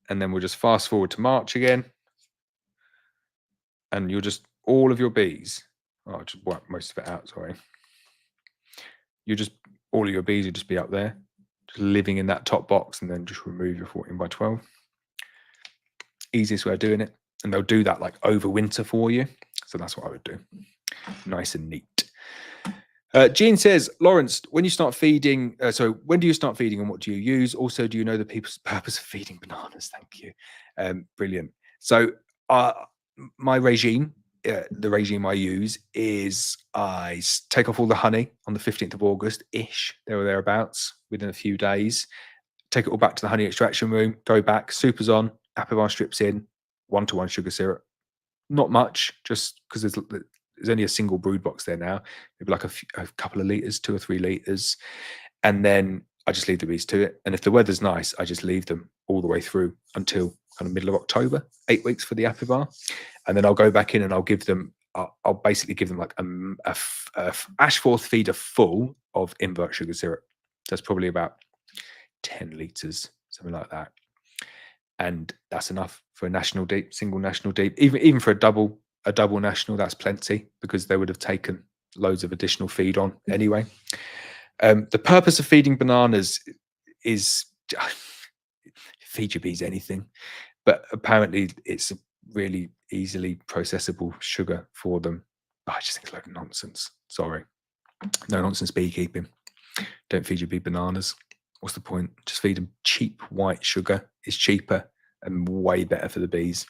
and then we'll just fast forward to March again, and you'll just, all of your bees, oh, I just wipe most of it out, sorry. You just, all of your bees will just be up there, just living in that top box, and then just remove your 14 by 12. Easiest way of doing it. And they'll do that like over winter for you. So that's what I would do. Nice and neat. Jean says, Laurence, when you start feeding, when do you start feeding and what do you use? Also, do you know the people's purpose of feeding bananas? Thank you. Brilliant. So my regime, the regime I use is I take off all the honey on the 15th of August-ish, there or thereabouts, within a few days. Take it all back to the honey extraction room, go back, supers on, Apple strips in, 1-to-1 sugar syrup. Not much, just because there's only a single brood box there now, maybe like a couple of litres, 2 or 3 litres. And then I just leave the bees to it. And if the weather's nice, I just leave them all the way through until kind of middle of October, 8 weeks for the Apple. And then I'll go back in and I'll give them, I'll basically give them like a Ashforth feeder full of invert sugar syrup. That's probably about 10 litres, something like that. And that's enough for a national deep, single national deep. Even for a double national, that's plenty, because they would have taken loads of additional feed on anyway. The purpose of feeding bananas is feed your bees anything, but apparently it's a really easily processable sugar for them. I just think it's a load of nonsense. Sorry. No nonsense beekeeping. Don't feed your bee bananas. What's the point? Just feed them cheap white sugar. It's cheaper and way better for the bees.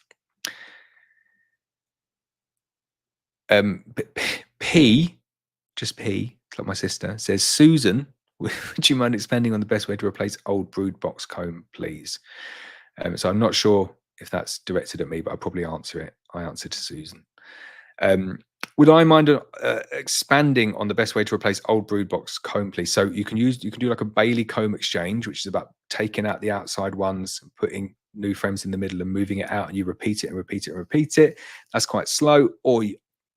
P, just P, like my sister, says, Susan, would you mind expanding on the best way to replace old brood box comb, please? So I'm not sure if that's directed at me, but I'll probably answer it. I answer to Susan. Would I mind expanding on the best way to replace old brood box comb, please? So you can do like a Bailey comb exchange, which is about taking out the outside ones and putting new frames in the middle and moving it out, and you repeat it and repeat it and repeat it. That's quite slow. Or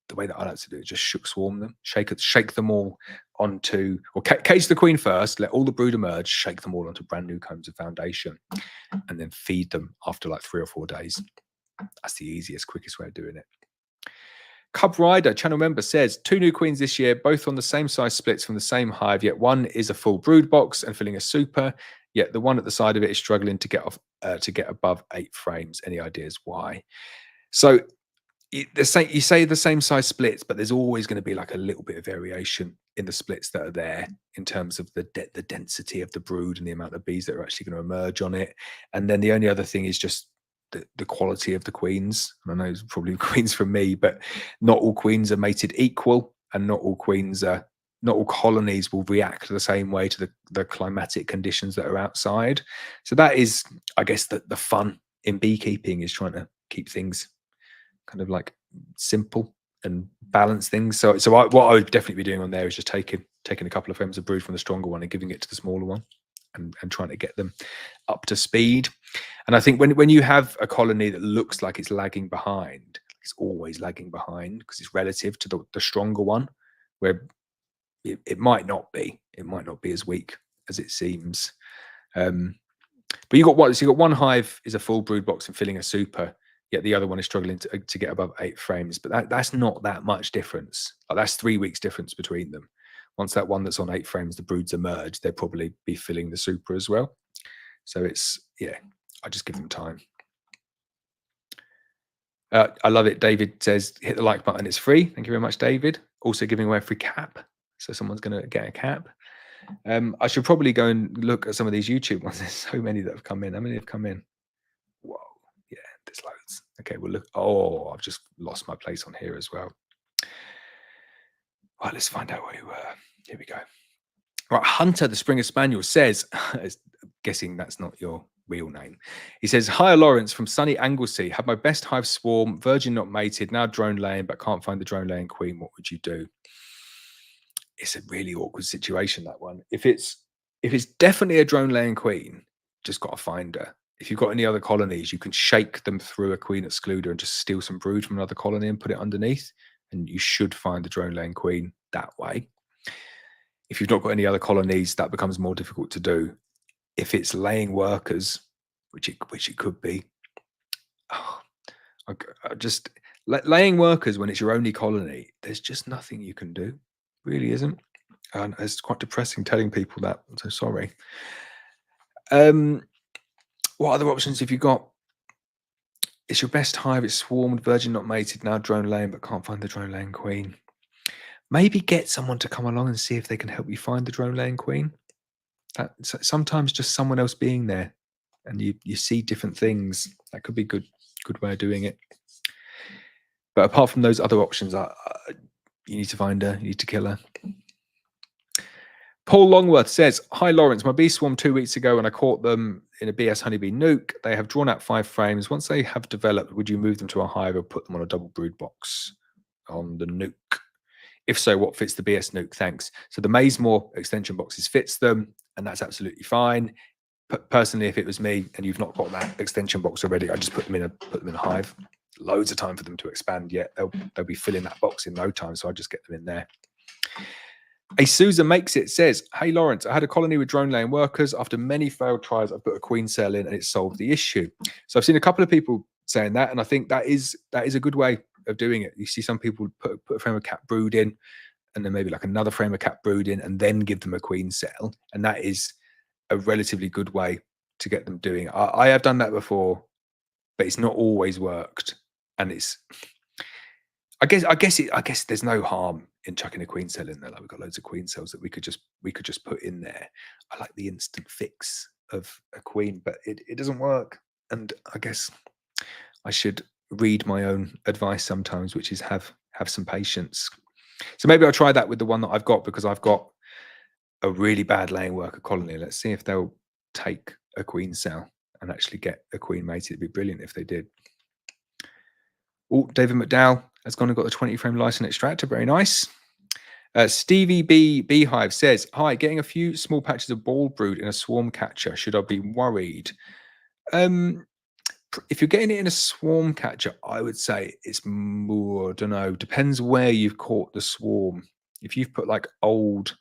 the way that I like to do it, just shook swarm them, shake them all onto, or cage the queen first, let all the brood emerge, shake them all onto brand new combs of foundation, and then feed them after like 3 or 4 days. That's the easiest, quickest way of doing it. Cub Rider, channel member, says 2 new queens this year, both on the same size splits from the same hive, yet one is a full brood box and filling a super, yet the one at the side of it is struggling to get off to get above 8 frames. Any ideas why? So you say the same size splits, but there's always going to be like a little bit of variation in the splits that are there in terms of the density of the brood and the amount of bees that are actually going to emerge on it. And then the only other thing is just the quality of the queens. I know it's probably queens from me, but not all queens are mated equal, and not all colonies will react the same way to the climatic conditions that are outside. So that is, I guess, the fun in beekeeping, is trying to keep things kind of like simple and balance things. So what I would definitely be doing on there is just taking a couple of frames of brood from the stronger one and giving it to the smaller one, and trying to get them up to speed. And I think when you have a colony that looks like it's lagging behind, it's always lagging behind because it's relative to the stronger one, where it might not be as weak as it seems. But you got what? So you got one hive is a full brood box and filling a super, yet the other one is struggling to get above 8 frames. But that's not that much difference. Like, that's 3 weeks difference between them. Once that one that's on 8 frames, the broods emerge, they'll probably be filling the super as well. So it's, yeah, I just give them time. I love it. David says, hit the like button. It's free. Thank you very much, David. Also giving away a free cap. So someone's going to get a cap. I should probably go and look at some of these YouTube ones. There's so many that have come in. How many have come in? Whoa. Yeah, there's loads. Okay, well, look. Oh, I've just lost my place on here as well. Right, let's find out where you were. Here we go. Right, Hunter, the Springer Spaniel, says, guessing that's not your real name. He says, hi, Laurence from sunny Anglesey. Have my best hive swarm, virgin not mated, now drone laying, but can't find the drone laying queen. What would you do? It's a really awkward situation, that one. If it's definitely a drone laying queen, just got to find her. If you've got any other colonies, you can shake them through a queen excluder and just steal some brood from another colony and put it underneath, and you should find the drone laying queen that way. If you've not got any other colonies, that becomes more difficult to do. If it's laying workers, which it could be, just laying workers when it's your only colony, there's just nothing you can do. Really isn't. And it's quite depressing telling people that. I'm so sorry. What other options have you got? It's your best hive. It's swarmed, virgin not mated, now drone laying, but can't find the drone laying queen. Maybe get someone to come along and see if they can help you find the drone laying queen. Sometimes just someone else being there, and you see different things. That could be good way of doing it. But apart from those other options, you need to find her. You need to kill her. Paul Longworth says, hi, Laurence. My bee swarmed 2 weeks ago and I caught them in a BS honeybee nuke. They have drawn out 5 frames. Once they have developed, would you move them to a hive or put them on a double brood box on the nuke? If so, what fits the BS nuke? Thanks. So the Mazemore extension boxes fits them, and that's absolutely fine. Personally, if it was me and you've not got that extension box already, I just put them in a hive. Loads of time for them to expand yet. They'll be filling that box in no time, so I just get them in there. A Susan Makes It says, hey, Laurence, I had a colony with drone laying workers. After many failed tries, I put a queen cell in and it solved the issue. So I've seen a couple of people saying that, and I think that is a good way of doing it. You see some people put a frame of cat brood in, and then maybe like another frame of cat brood in, and then give them a queen cell. And that is a relatively good way to get them doing it. I have done that before, but it's not always worked. And it's, I guess there's no harm in chucking a queen cell in there. Like, we've got loads of queen cells that we could just put in there. I like the instant fix of a queen, but it doesn't work. And I guess I should read my own advice sometimes, which is have some patience. So maybe I'll try that with the one that I've got, because I've got a really bad laying worker colony. Let's see if they'll take a queen cell and actually get a queen mated. It'd be brilliant if they did. Oh, David McDowell has gone and got the 20 frame license extractor. Very nice. Stevie B Beehive says, hi, getting a few small patches of ball brood in a swarm catcher. Should I be worried? If you're getting it in a swarm catcher, I would say it's more, I don't know, depends where you've caught the swarm. If you've put like old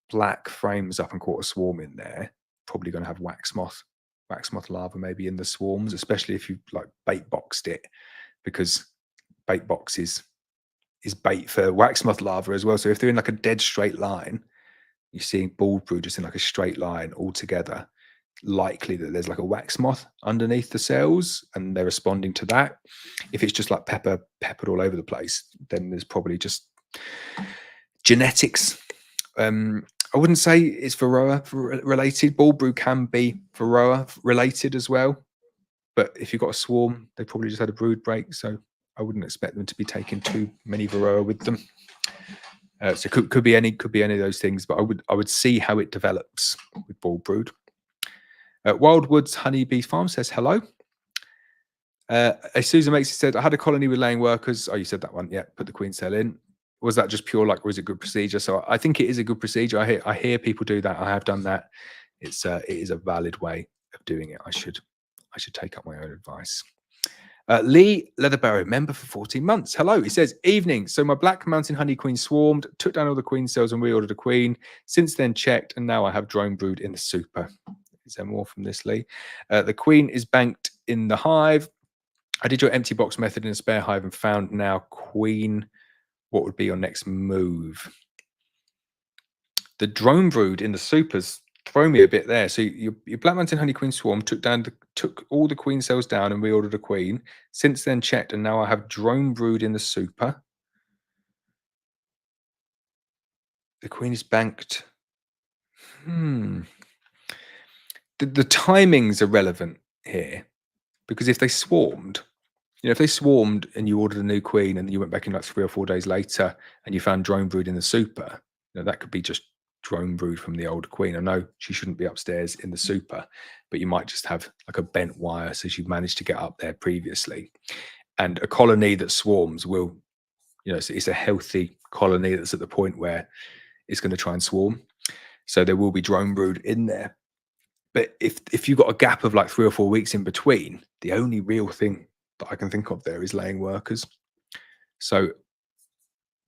black frames up and caught a swarm in there, probably going to have wax moth larvae maybe in the swarms, especially if you've like bait boxed it, because bait box is is bait for wax moth larvae as well. So if they're in like a dead straight line, you're seeing bald brood just in like a straight line all together, likely that there's like a wax moth underneath the cells and they're responding to that. If it's just like peppered all over the place, then there's probably just genetics. I wouldn't say it's Varroa related. Bald brood can be Varroa related as well, but if you've got a swarm, they probably just had a brood break, so I wouldn't expect them to be taking too many Varroa with them. So could be any of those things, but I would see how it develops with bald brood. Wildwoods Honeybee Farm says hello. Susan Makes said, I had a colony with laying workers. Oh, you said that one. Yeah, put the queen cell in. Was that just pure luck, or is it good procedure? So I think it is a good procedure. I hear people do that. I have done that. It is a valid way of doing it. I should take up my own advice. Lee Leatherbarrow, member for 14 months. Hello. He says, evening. So my black mountain honey queen swarmed, took down all the queen cells and reordered a queen. Since then checked, and now I have drone brood in the super. Is there more from this, Lee? The queen is banked in the hive. I did your empty box method in a spare hive and found now queen. What would be your next move? The drone brood in the supers throw me a bit there. So your black mountain honey queen swarm took all the queen cells down and reordered a queen. Since then checked, and now I have drone brood in the super. The queen is banked. The timings are relevant here, because if they swarmed, if they swarmed and you ordered a new queen and you went back in like 3 or 4 days later and you found drone brood in the super, that could be just drone brood from the old queen. I know she shouldn't be upstairs in the super, but you might just have like a bent wire, so you've managed to get up there previously. And a colony that swarms will, it's a healthy colony that's at the point where it's going to try and swarm. So there will be drone brood in there. But if you've got a gap of like 3 or 4 weeks in between, the only real thing that I can think of there is laying workers. So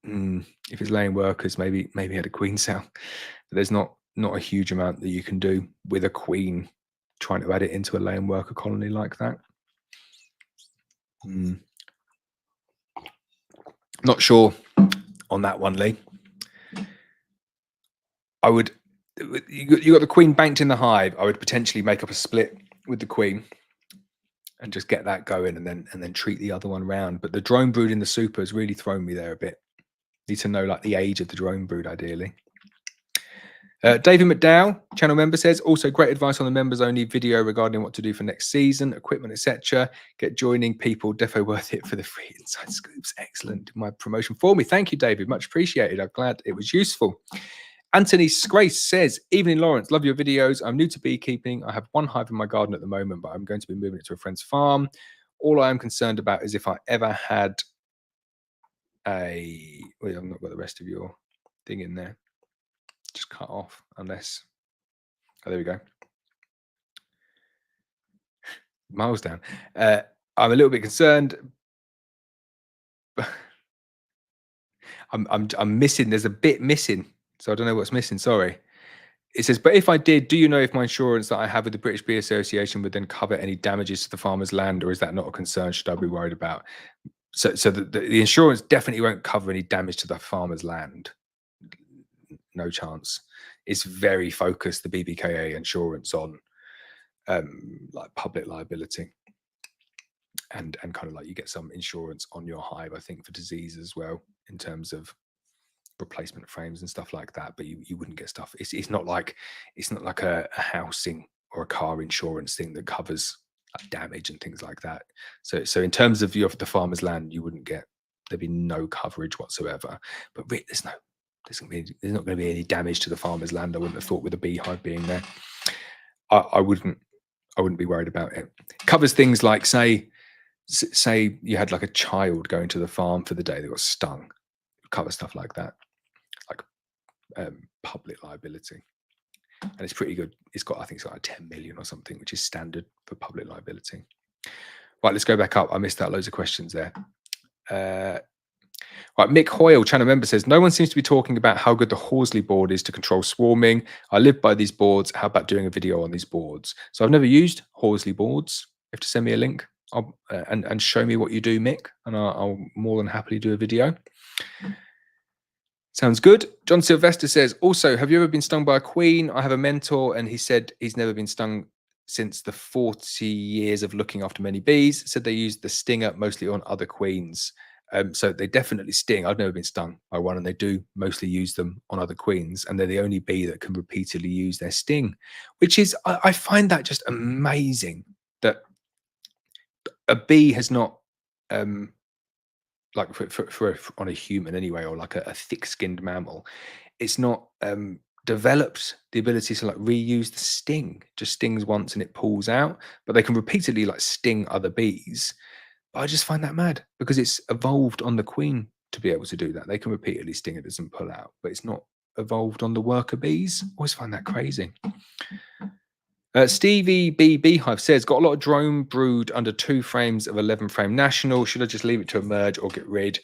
if it's laying workers, maybe had a queen cell. But there's not a huge amount that you can do with a queen trying to add it into a laying worker colony like that. Not sure on that one, Lee. I would. You got the queen banked in the hive. I would potentially make up a split with the queen and just get that going, and then treat the other one round. But the drone brood in the super has really thrown me there a bit. Need to know like the age of the drone brood ideally. David McDowell, channel member, says, also great advice on the members only video regarding what to do for next season, equipment, etc. Get joining people, defo worth it for the free inside scoops. Excellent. My promotion for me. Thank you, David. Much appreciated. I'm glad it was useful. Anthony Scrace says, evening, Laurence. Love your videos. I'm new to beekeeping. I have one hive in my garden at the moment, but I'm going to be moving it to a friend's farm. All I am concerned about is if I ever had a... Wait, I've not got the rest of your thing in there. Just cut off, unless... Oh, there we go. Miles down. I'm a little bit concerned. I'm missing. There's a bit missing. So I don't know what's missing, sorry. It says, but if I did, do you know if my insurance that I have with the British Bee Association would then cover any damages to the farmer's land, or is that not a concern? Should I be worried about? So the insurance definitely won't cover any damage to the farmer's land. No chance. It's very focused, the BBKA insurance, on like public liability. And kind of like you get some insurance on your hive, I think, for disease as well, in terms of replacement frames and stuff like that, but you wouldn't get stuff. It's not like a housing or a car insurance thing that covers like damage and things like that. So in terms of the farmer's land, you wouldn't get, there'd be no coverage whatsoever. But there's not going to be any damage to the farmer's land, I wouldn't have thought, with a beehive being there. I wouldn't be worried about it. It covers things like say you had like a child going to the farm for the day, they got stung. Cover stuff like that, like public liability, and it's pretty good. It's got, I think it's got like 10 million or something, which is standard for public liability. Right, let's go back up. I missed out loads of questions there. Right, Mick Hoyle, channel member, says, no one seems to be talking about how good the Horsley board is to control swarming. I live by these boards. How about doing a video on these boards? So I've never used Horsley boards. You have to send me a link and show me what you do, Mick, and I'll more than happily do a video. Sounds good. John Sylvester says, also, have you ever been stung by a queen? I have a mentor and he said he's never been stung since the 40 years of looking after many bees. Said they use the stinger mostly on other queens. So they definitely sting. I've never been stung by one, and they do mostly use them on other queens. And they're the only bee that can repeatedly use their sting, which is, I find that just amazing that a bee has not, like on a human anyway, or like a thick-skinned mammal, it's not developed the ability to like reuse the sting. Just stings once and it pulls out, but they can repeatedly like sting other bees. But I just find that mad because it's evolved on the queen to be able to do that. They can repeatedly sting, it doesn't pull out, but it's not evolved on the worker bees. Always find that crazy. Stevie B Beehive says, got a lot of drone brood under 2 frames of 11 frame national. Should I just leave it to emerge or get rid?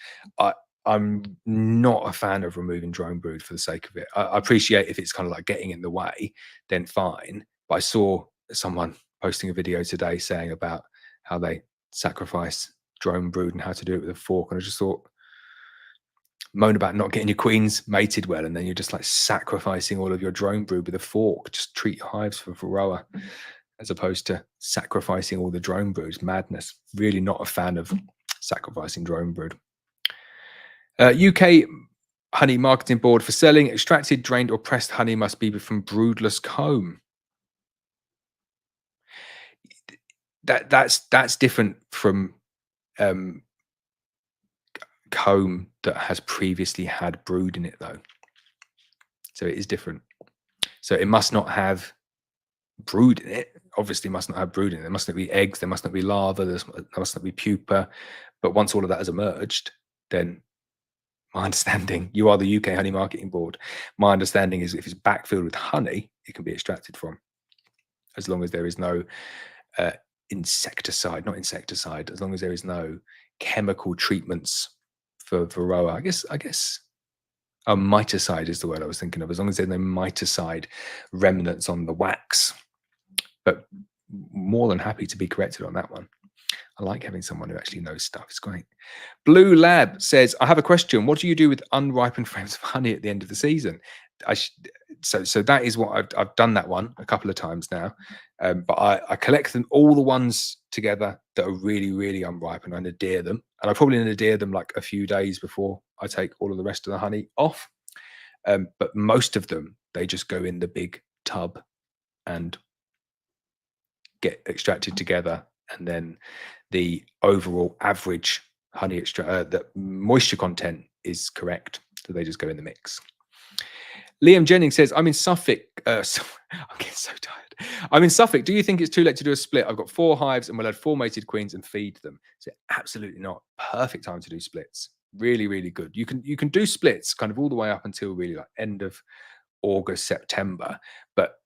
I'm not a fan of removing drone brood for the sake of it. I appreciate if it's kind of like getting in the way, then fine. But I saw someone posting a video today saying about how they sacrifice drone brood and how to do it with a fork. And I just thought, moan about not getting your queens mated well, and then you're just like sacrificing all of your drone brood with a fork. Just treat your hives for varroa as opposed to sacrificing all the drone brood. Madness. Really not a fan of sacrificing drone brood. UK honey marketing board for selling extracted, drained or pressed honey must be from broodless comb. That's different from comb that has previously had brood in it, though. So it is different. So it must not have brood in it. Obviously must not have brood in it. There must not be eggs, there must not be larvae, there must not be pupa. But once all of that has emerged, then my understanding, you are the UK honey marketing board, my understanding is if it's backfilled with honey, it can be extracted from, as long as there is no insecticide, not insecticide, as long as there is no chemical treatments for varroa. I guess miticide is the word I was thinking of, as long as there's no miticide remnants on the wax. But more than happy to be corrected on that one. I like having someone who actually knows stuff. It's great. Blue Lab says, I have a question. What do you do with unripened frames of honey at the end of the season? So that is what I've done that one a couple of times now. But I collect them, all the ones together that are really, really unripe, and I nadir them. And I probably nadir them like a few days before I take all of the rest of the honey off. But most of them, they just go in the big tub and get extracted together. And then the overall average honey the moisture content is correct. So they just go in the mix. Liam Jennings says, I'm in Suffolk. I'm getting so tired. I'm in Suffolk. Do you think it's too late to do a split? I've got 4 hives and we'll add 4 mated queens and feed them. So absolutely not. Perfect time to do splits. Really, really good. You can do splits kind of all the way up until really like end of August, September. But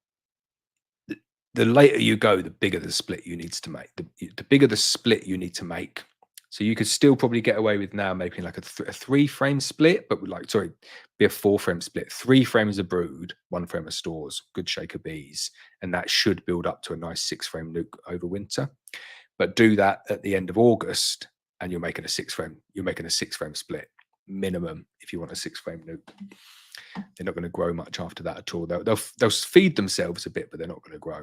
the later you go, the bigger the split you need to make. The bigger the split you need to make. So you could still probably get away with now making like a 3-frame split, but be a 4-frame split. 3 frames of brood, 1 frame of stores, good shake of bees, and that should build up to a nice 6-frame nuke over winter. But do that at the end of August, and you're making a 6-frame. You're making a 6-frame split minimum if you want a 6-frame nuke. They're not going to grow much after that at all. They'll feed themselves a bit, but they're not going to grow.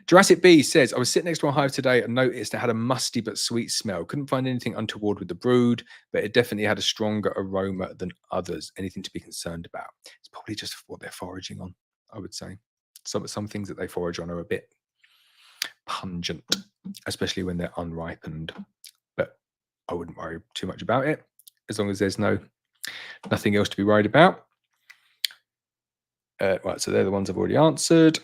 Jurassic Bee says, I was sitting next to a hive today and noticed it had a musty but sweet smell. Couldn't find anything untoward with the brood, but it definitely had a stronger aroma than others. Anything to be concerned about? It's probably just what they're foraging on, I would say. Some things that they forage on are a bit pungent, especially when they're unripened. But I wouldn't worry too much about it, as long as there's nothing else to be worried about. Right, so they're the ones I've already answered.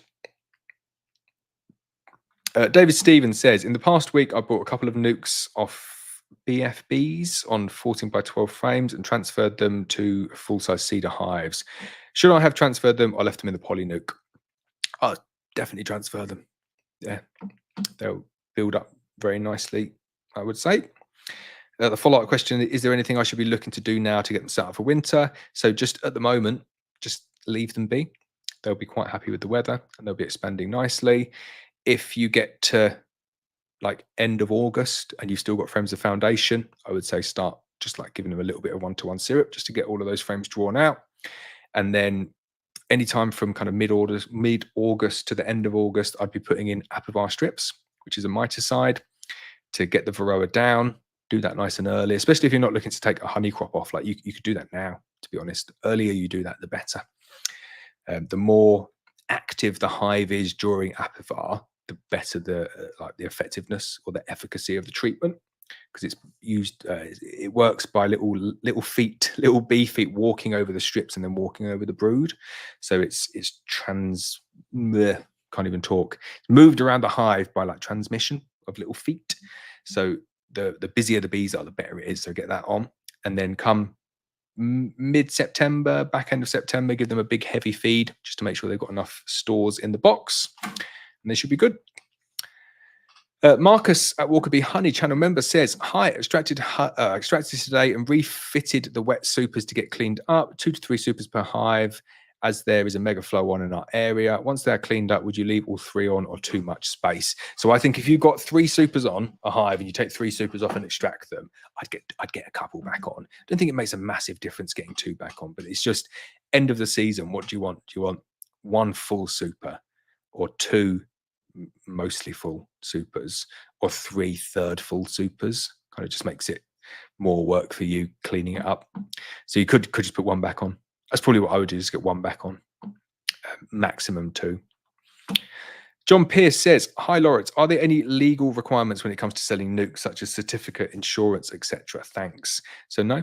David Stevens says, in the past week, I bought a couple of nukes off BFBs on 14 by 12 frames and transferred them to full-size cedar hives. Should I have transferred them or left them in the poly nuke? I'll definitely transfer them. Yeah, they'll build up very nicely, I would say. The follow-up question, is there anything I should be looking to do now to get them set up for winter? So just at the moment, just leave them be. They'll be quite happy with the weather and they'll be expanding nicely. If you get to like end of August and you've still got frames of foundation, I would say start just like giving them a little bit of 1-to-1 syrup just to get all of those frames drawn out. And then anytime from kind of mid-August to the end of August, I'd be putting in Apivar strips, which is a miticide, to get the varroa down. Do that nice and early, especially if you're not looking to take a honey crop off. Like you could do that now, to be honest. The earlier you do that, the better. The more active the hive is during Apivar, the better the the effectiveness or the efficacy of the treatment, because it's used. It works by little bee feet walking over the strips and then walking over the brood. So it's can't even talk. It's moved around the hive by like transmission of little feet. So the busier the bees are, the better it is. So get that on, and then come mid-September, back end of September, give them a big heavy feed just to make sure they've got enough stores in the box, and they should be good. Marcus at Walker Bee Honey channel member says, hi, extracted today and refitted the wet supers to get cleaned up, 2 to 3 supers per hive, as there is a mega flow on in our area. Once they're cleaned up, would you leave all 3 on or too much space? So I think if you've got 3 supers on a hive and you take 3 supers off and extract them, I'd get a couple back on. I don't think it makes a massive difference getting 2 back on, but it's just end of the season. What do you want? Do you want 1 full super or 2 mostly full supers or 3 third full supers? Kind of just makes it more work for you cleaning it up. So you could just put 1 back on. That's probably what I would do, just get 1 back on, maximum 2. John Pierce says, hi Laurence, are there any legal requirements when it comes to selling nucs, such as certificate, insurance, etc.? Thanks. So no,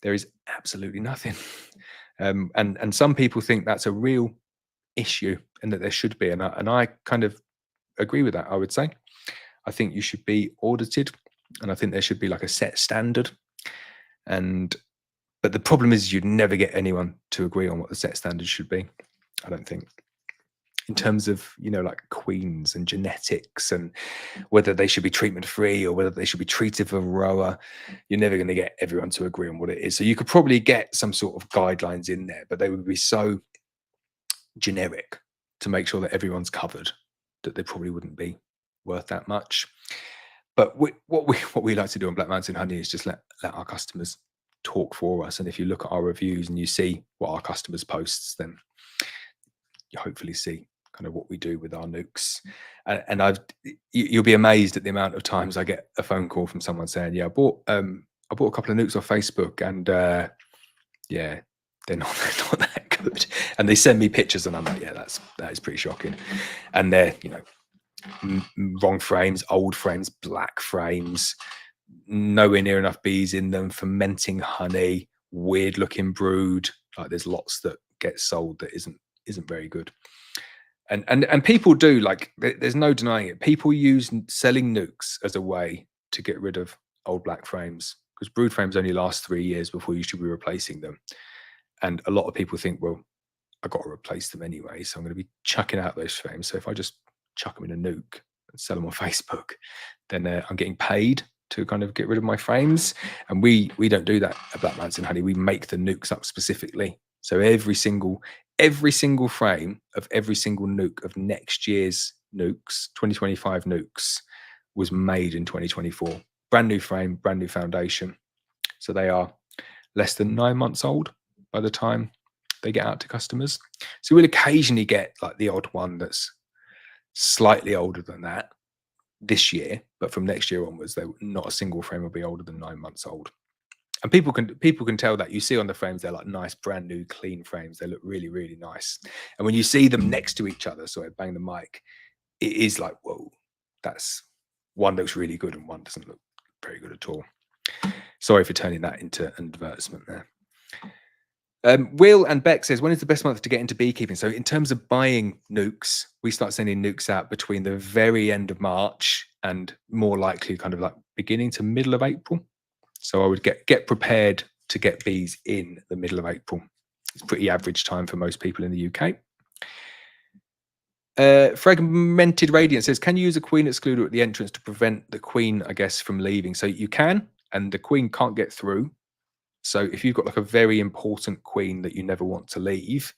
there is absolutely nothing. And some people think that's a real issue and that there should be, and I kind of agree with that. I would say I think you should be audited, and I think there should be like a set standard. But the problem is you'd never get anyone to agree on what the set standard should be, I don't think, in terms of, you know, like queens and genetics and whether they should be treatment free or whether they should be treated for varroa. You're never going to get everyone to agree on what it is. So you could probably get some sort of guidelines in there, but they would be so generic to make sure that everyone's covered that they probably wouldn't be worth that much. But what we like to do on Black Mountain Honey is just let our customers talk for us. And if you look at our reviews and you see what our customers posts, then you hopefully see kind of what we do with our nucs. And you'll be amazed at the amount of times I get a phone call from someone saying, yeah, I bought a couple of nucs off Facebook, and yeah, they're not that good. And they send me pictures and I'm like, yeah, that is pretty shocking. And they're, you know, wrong frames, old frames, black frames, nowhere near enough bees in them, fermenting honey, weird looking brood. Like there's lots that get sold that isn't very good. And people do, like, there's no denying it. People use selling nucs as a way to get rid of old black frames, because brood frames only last 3 years before you should be replacing them. And a lot of people think, well, I've got to replace them anyway, so I'm going to be chucking out those frames. So if I just chuck them in a nuc and sell them on Facebook, then I'm getting paid to kind of get rid of my frames. And we don't do that at Black Mountain Honey. We make the nucs up specifically. So every single frame of every single nuc of next year's nucs, 2025 nucs, was made in 2024. Brand new frame, brand new foundation. So they are less than 9 months old by the time they get out to customers. So we'll occasionally get like the odd one that's slightly older than that this year, but from next year onwards, not a single frame will be older than 9 months old. And people can tell that. You see on the frames, they're like nice, brand new, clean frames. They look really, really nice. And when you see them next to each other, so I bang the mic, it is like, whoa, that's one looks really good and one doesn't look very good at all. Sorry for turning that into an advertisement there. Will and Beck says, when is the best month to get into beekeeping? So in terms of buying nucs, we start sending nucs out between the very end of March and more likely kind of like beginning to middle of April. So I would get prepared to get bees in the middle of April. It's pretty average time for most people in the UK. Fragmented Radiant says, can you use a queen excluder at the entrance to prevent the queen, I guess, from leaving? So you can, and the queen can't get through. So if you've got like a very important queen that you never want to leave,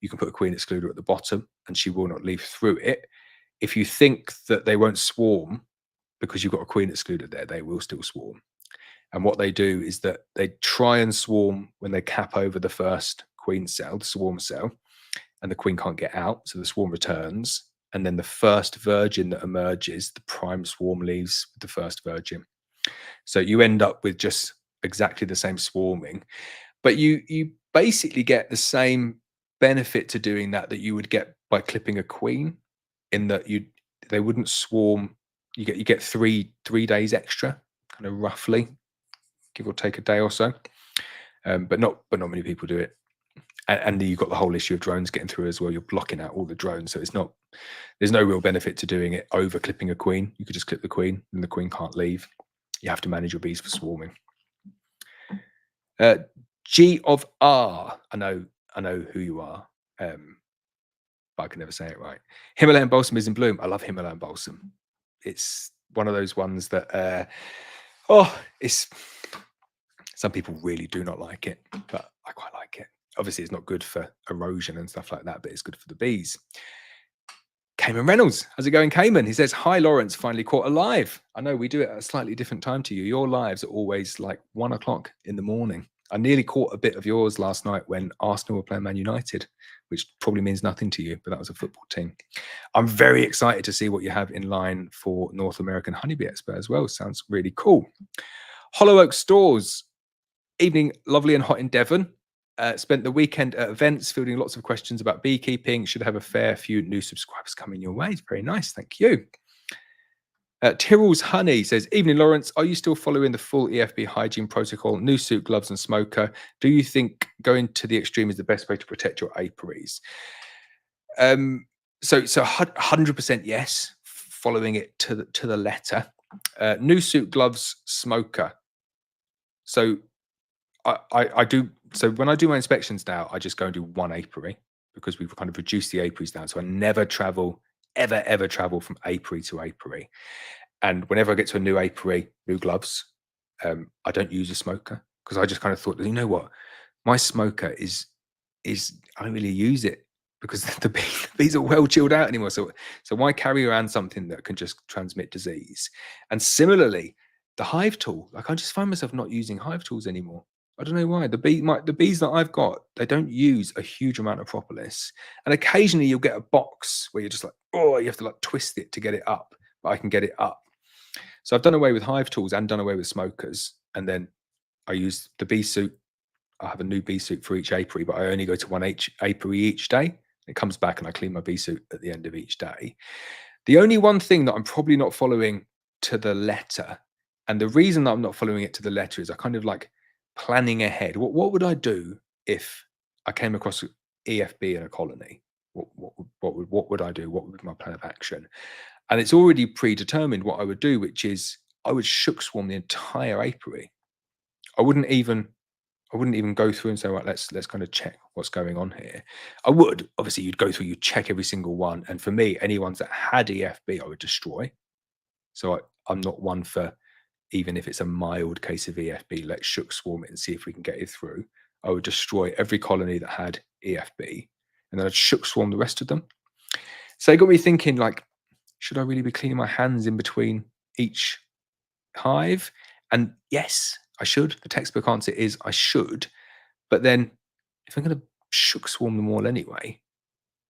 you can put a queen excluder at the bottom and she will not leave through it. If you think that they won't swarm because you've got a queen excluder there, they will still swarm. And what they do is that they try and swarm when they cap over the first queen cell, the swarm cell, and the queen can't get out. So the swarm returns. And then the first virgin that emerges, the prime swarm leaves with the first virgin. So you end up with just exactly the same swarming. But you basically get the same benefit to doing that you would get by clipping a queen, in that they wouldn't swarm. You get three days extra, kind of roughly, give or take a day or so. But not many people do it. And you've got the whole issue of drones getting through as well. You're blocking out all the drones, so there's no real benefit to doing it over clipping a queen. You could just clip the queen, and the queen can't leave. You have to manage your bees for swarming. G of R. I know who you are, but I can never say it right. Himalayan balsam is in bloom. I love Himalayan balsam. It's one of those ones that it's some people really do not like it, but I quite like it. Obviously, it's not good for erosion and stuff like that, but it's good for the bees. Cayman Reynolds, how's it going, Cayman? He says, hi, Laurence, finally caught a live. I know we do it at a slightly different time to you. Your lives are always like 1 o'clock in the morning. I nearly caught a bit of yours last night when Arsenal were playing Man United, which probably means nothing to you, but that was a football team. I'm very excited to see what you have in line for North American Honeybee Expo as well. Sounds really cool. Hollow Oak Stores, evening, lovely and hot in Devon. Spent the weekend at events, fielding lots of questions about beekeeping. Should have a fair few new subscribers coming your way. Very nice, thank you. Tyrrell's Honey says, evening, Laurence. Are you still following the full EFB hygiene protocol, new suit, gloves and smoker? Do you think going to the extreme is the best way to protect your apiaries? So 100% yes, following it to the letter. New suit, gloves, smoker. So I do. So when I do my inspections now, I just go and do one apiary, because we've kind of reduced the apiaries down. So I never travel, ever travel from apiary to apiary. And whenever I get to a new apiary, new gloves, I don't use a smoker, because I just kind of thought, you know what, my smoker is I don't really use it, because the bees are well chilled out anymore. So why carry around something that can just transmit disease? And similarly, the hive tool, like I just find myself not using hive tools anymore. I don't know why. The bees that I've got, they don't use a huge amount of propolis. And occasionally you'll get a box where you're just like, oh, you have to like twist it to get it up, but I can get it up. So I've done away with hive tools and done away with smokers. And then I use the bee suit. I have a new bee suit for each apiary, but I only go to one apiary each day. It comes back and I clean my bee suit at the end of each day. The only one thing that I'm probably not following to the letter, and the reason that I'm not following it to the letter, is I kind of like planning ahead. What would I do if I came across EFB in a colony? What would I do? What would be my plan of action? And it's already predetermined what I would do, which is I would shook swarm the entire apiary. I wouldn't even go through and say, right, let's kind of check what's going on here. I would, obviously, you'd go through, you'd check every single one. And for me, any ones that had EFB, I would destroy. So I'm not one for, even if it's a mild case of EFB, let's shook swarm it and see if we can get it through. I would destroy every colony that had EFB, and then I'd shook swarm the rest of them. So it got me thinking, like, should I really be cleaning my hands in between each hive? And yes, I should. The textbook answer is I should. But then if I'm going to shook swarm them all anyway,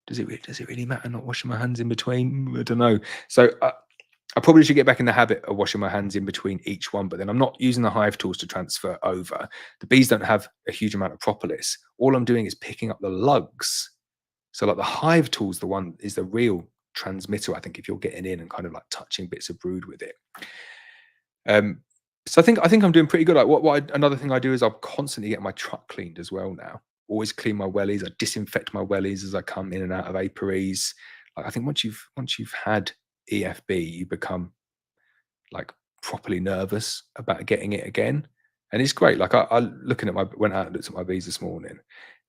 does it really matter not washing my hands in between? I don't know. So I probably should get back in the habit of washing my hands in between each one, but then I'm not using the hive tools to transfer over. The bees don't have a huge amount of propolis. All I'm doing is picking up the lugs. So like the hive tools, is the real transmitter, I think, if you're getting in and kind of like touching bits of brood with it. So I think I'm doing pretty good. Like another thing I do is I'll constantly get my truck cleaned as well now. Always clean my wellies. I disinfect my wellies as I come in and out of apiaries. Like I think once you've had EFB, you become like properly nervous about getting it again. And it's great. Like I went out and looked at my bees this morning,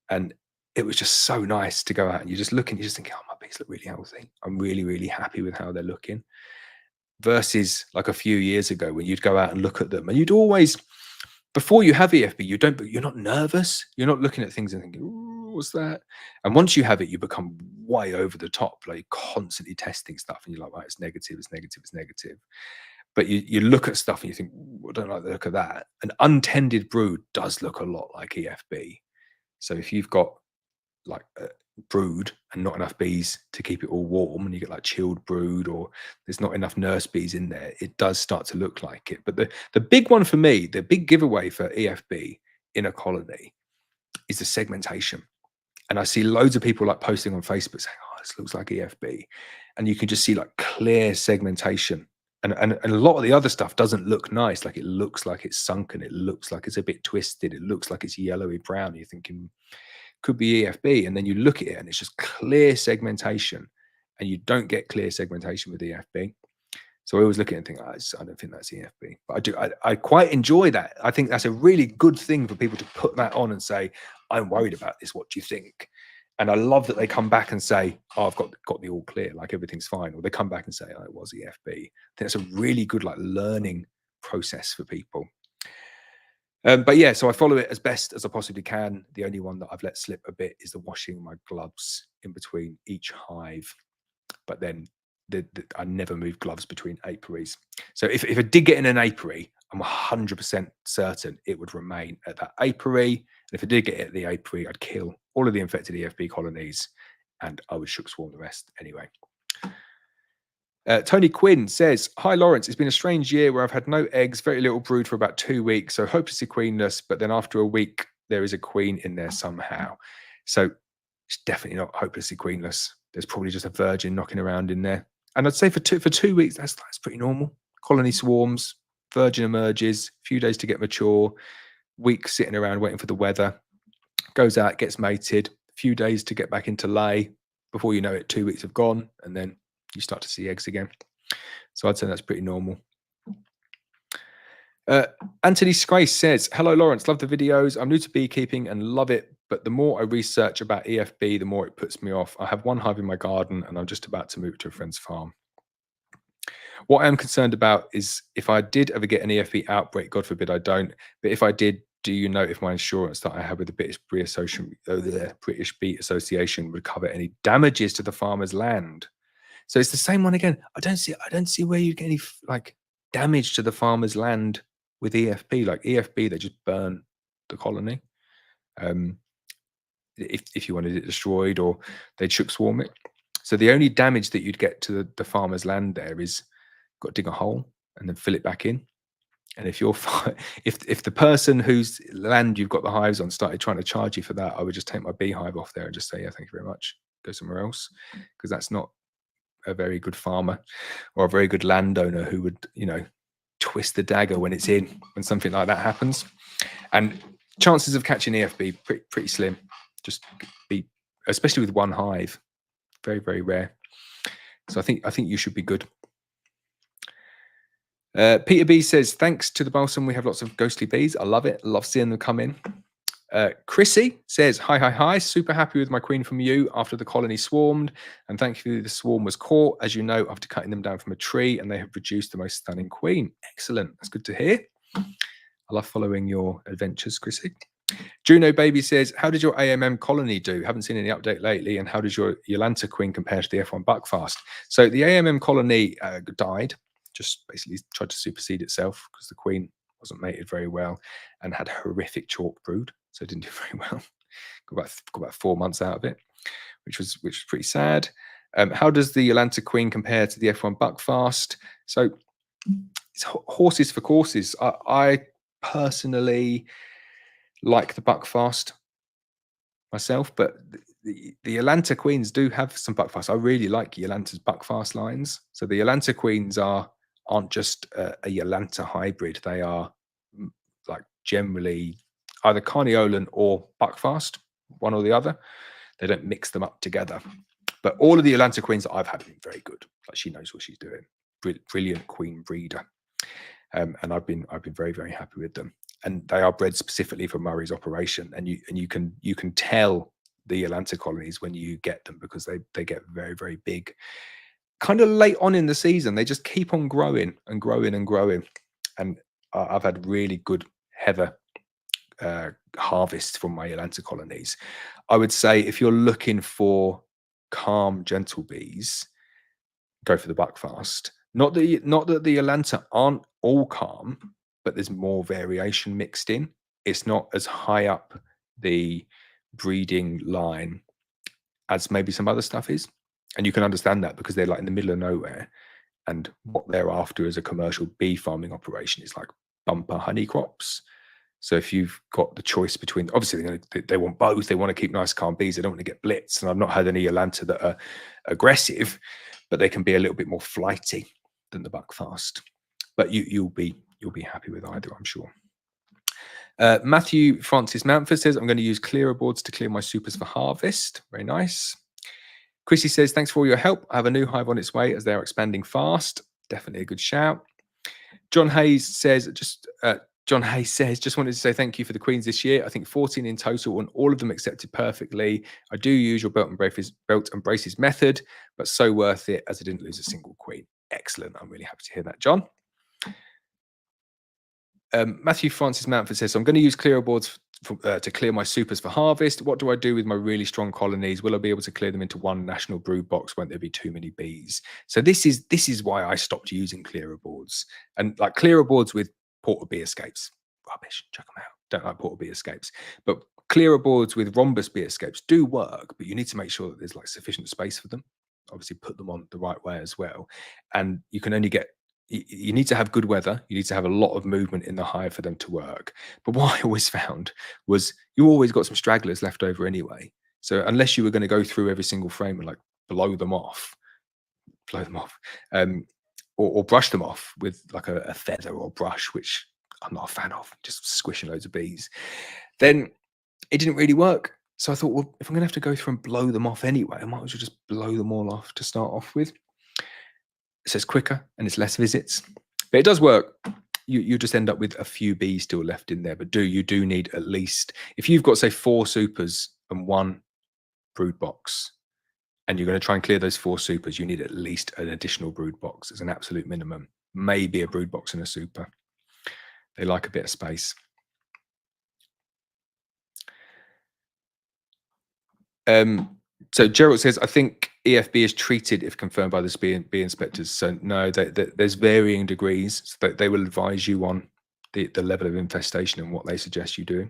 and it was just so nice to go out and you're just thinking, oh, my bees look really healthy. I'm really, really happy with how they're looking. Versus like a few years ago when you'd go out and look at them and you'd always, before you have EFB, you're not nervous. You're not looking at things and thinking, ooh, what's that? And once you have it, you become way over the top, like constantly testing stuff. And you're like, right, it's negative, it's negative, it's negative. But you look at stuff and you think, "Ooh, I don't like the look of that." An untended brood does look a lot like EFB. So if you've got like a brood and not enough bees to keep it all warm, and you get like chilled brood, or there's not enough nurse bees in there, it does start to look like it. But the big one for me, the big giveaway for EFB in a colony is the segmentation. And I see loads of people like posting on Facebook saying, "Oh, this looks like EFB," and you can just see like clear segmentation. And a lot of the other stuff doesn't look nice. Like it looks like it's sunken. It looks like it's a bit twisted. It looks like it's yellowy brown. You're thinking, could be EFB. And then you look at it and it's just clear segmentation. And you don't get clear segmentation with EFB. So I always look at it and think, oh, I don't think that's EFB. But I do. I quite enjoy that. I think that's a really good thing for people to put that on and say, I'm worried about this. What do you think? And I love that they come back and say, oh, I've got the all clear, like everything's fine. Or they come back and say, oh, it was EFB. I think it's a really good like learning process for people. But yeah, so I follow it as best as I possibly can. The only one that I've let slip a bit is the washing my gloves in between each hive. But then I never move gloves between apiaries. So if I did get in an apiary, I'm 100% certain it would remain at that apiary. And if I did get at the apiary, I'd kill all of the infected EFB colonies and I would shook swarm the rest anyway. Tony Quinn says, hi, Laurence. It's been a strange year where I've had no eggs, very little brood for about 2 weeks. So hopelessly queenless. But then after a week, there is a queen in there somehow. So it's definitely not hopelessly queenless. There's probably just a virgin knocking around in there. And I'd say for 2 weeks, that's pretty normal. Colony swarms, virgin emerges, a few days to get mature, weeks sitting around waiting for the weather, goes out, gets mated, a few days to get back into lay. Before you know it, 2 weeks have gone, and then you start to see eggs again. So I'd say that's pretty normal. Anthony Scrace says, hello, Laurence, love the videos. I'm new to beekeeping and love it, but the more I research about EFB, the more it puts me off. I have one hive in my garden and I'm just about to move to a friend's farm. What I'm concerned about is if I did ever get an EFB outbreak, God forbid I don't, but if I did, do you know if my insurance that I have with the British Bee Association would cover any damages to the farmer's land? So it's the same one again. I don't see where you get any like damage to the farmer's land with EFB. Like EFB, they just burn the colony. If you wanted it destroyed, or they'd shook swarm it. So the only damage that you'd get to the farmer's land there is got to dig a hole and then fill it back in. And if you're if the person whose land you've got the hives on started trying to charge you for that, I would just take my beehive off there and just say, yeah, thank you very much. Go somewhere else, because that's not a very good farmer or a very good landowner who would, you know, twist the dagger when it's in, when something like that happens. And chances of catching EFB pretty slim. Just be, especially with one hive, very, very rare. So I think you should be good. Peter B says, thanks to the balsam, we have lots of ghostly bees. I love it. Love seeing them come in. Chrissy says, hi, super happy with my queen from you after the colony swarmed, and thankfully the swarm was caught, as you know, after cutting them down from a tree, and they have produced the most stunning queen. Excellent. That's good to hear. I love following your adventures, Chrissy. Juno Baby says, how did your AMM colony do? Haven't seen any update lately. And how does your Yolanta queen compare to the F1 buckfast? So the AMM colony died, just basically tried to supersede itself because the queen wasn't mated very well and had horrific chalk brood, so it didn't do very well. got about 4 months out of it, which was pretty sad. How does the Yolanta queen compare to the F1 buckfast? So it's horses for courses. I personally like the buckfast myself, but the Yolanta queens do have some buckfast. I really like Yolanta's buckfast lines. So the Yolanta queens aren't just a Yolanta hybrid. They are like generally either Carniolan or buckfast, one or the other. They don't mix them up together. But all of the Yolanta queens that I've had have been very good. Like, she knows what she's doing. Brilliant queen breeder. And I've been very, very happy with them. And they are bred specifically for Murray's operation. And you can tell the Yolanta colonies when you get them, because they get very, very big. Kind of late on in the season, they just keep on growing and growing and growing. And I've had really good heather harvests from my Yolanta colonies. I would say if you're looking for calm, gentle bees, go for the buckfast. Not that the Atlanta aren't all calm, but there's more variation mixed in. It's not as high up the breeding line as maybe some other stuff is. And you can understand that because they're like in the middle of nowhere. And what they're after as a commercial bee farming operation is like bumper honey crops. So if you've got the choice between, obviously they want both. They want to keep nice calm bees. They don't want to get blitzed. And I've not had any Atlanta that are aggressive, but they can be a little bit more flighty than the buckfast. But you'll be happy with either, I'm sure. Matthew Francis Mountford says, I'm going to use clearer boards to clear my supers for harvest. Very nice. Chrissy says, thanks for all your help. I have a new hive on its way as they're expanding fast. Definitely a good shout. John Hayes says, just wanted to say thank you for the queens this year. I think 14 in total and all of them accepted perfectly. I do use your belt and braces method, but so worth it as I didn't lose a single queen. Excellent. I'm really happy to hear that, John. Matthew Francis Mountford says, so I'm going to use clearer boards to clear my supers for harvest. What do I do with my really strong colonies? Will I be able to clear them into one national brood box? Won't there be too many bees? So this is why I stopped using clearer boards. And like clearer boards with porter bee escapes, rubbish, chuck them out. Don't like porter bee escapes. But clearer boards with rhombus bee escapes do work, but you need to make sure that there's like sufficient space for them. Obviously put them on the right way as well. And you can only get, you need to have good weather. You need to have a lot of movement in the hive for them to work. But what I always found was you always got some stragglers left over anyway. So unless you were going to go through every single frame and like blow them off, or brush them off with like a feather or brush, which I'm not a fan of, just squishing loads of bees, then it didn't really work. So I thought, well, if I'm going to have to go through and blow them off anyway, I might as well just blow them all off to start off with. So it's quicker and it's less visits, but it does work. You just end up with a few bees still left in there, but you do need at least, if you've got say 4 supers and 1 brood box, and you're going to try and clear those 4 supers, you need at least an additional brood box as an absolute minimum. Maybe a brood box and a super. They like a bit of space. So Gerald says, I think EFB is treated if confirmed by the bee inspectors. So no, there's varying degrees. So they will advise you on the level of infestation and what they suggest you do.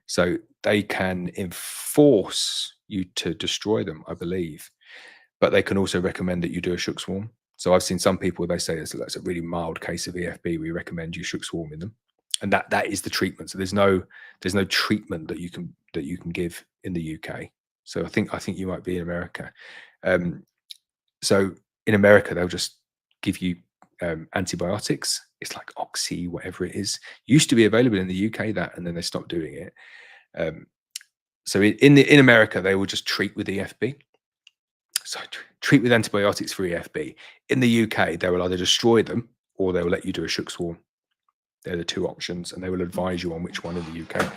So they can enforce you to destroy them, I believe, but they can also recommend that you do a shook swarm. So I've seen some people, they say that's a really mild case of EFB. We recommend you shook swarming them, and that is the treatment. So there's no treatment that you can give in the UK. So I think you might be in America. So in America, they'll just give you antibiotics. It's like Oxy, whatever it is. Used to be available in the UK, and then they stopped doing it. So in America, they will just treat with EFB. So treat with antibiotics for EFB. In the UK, they will either destroy them or they will let you do a shook swarm. They're the 2 options, and they will advise you on which one in the UK.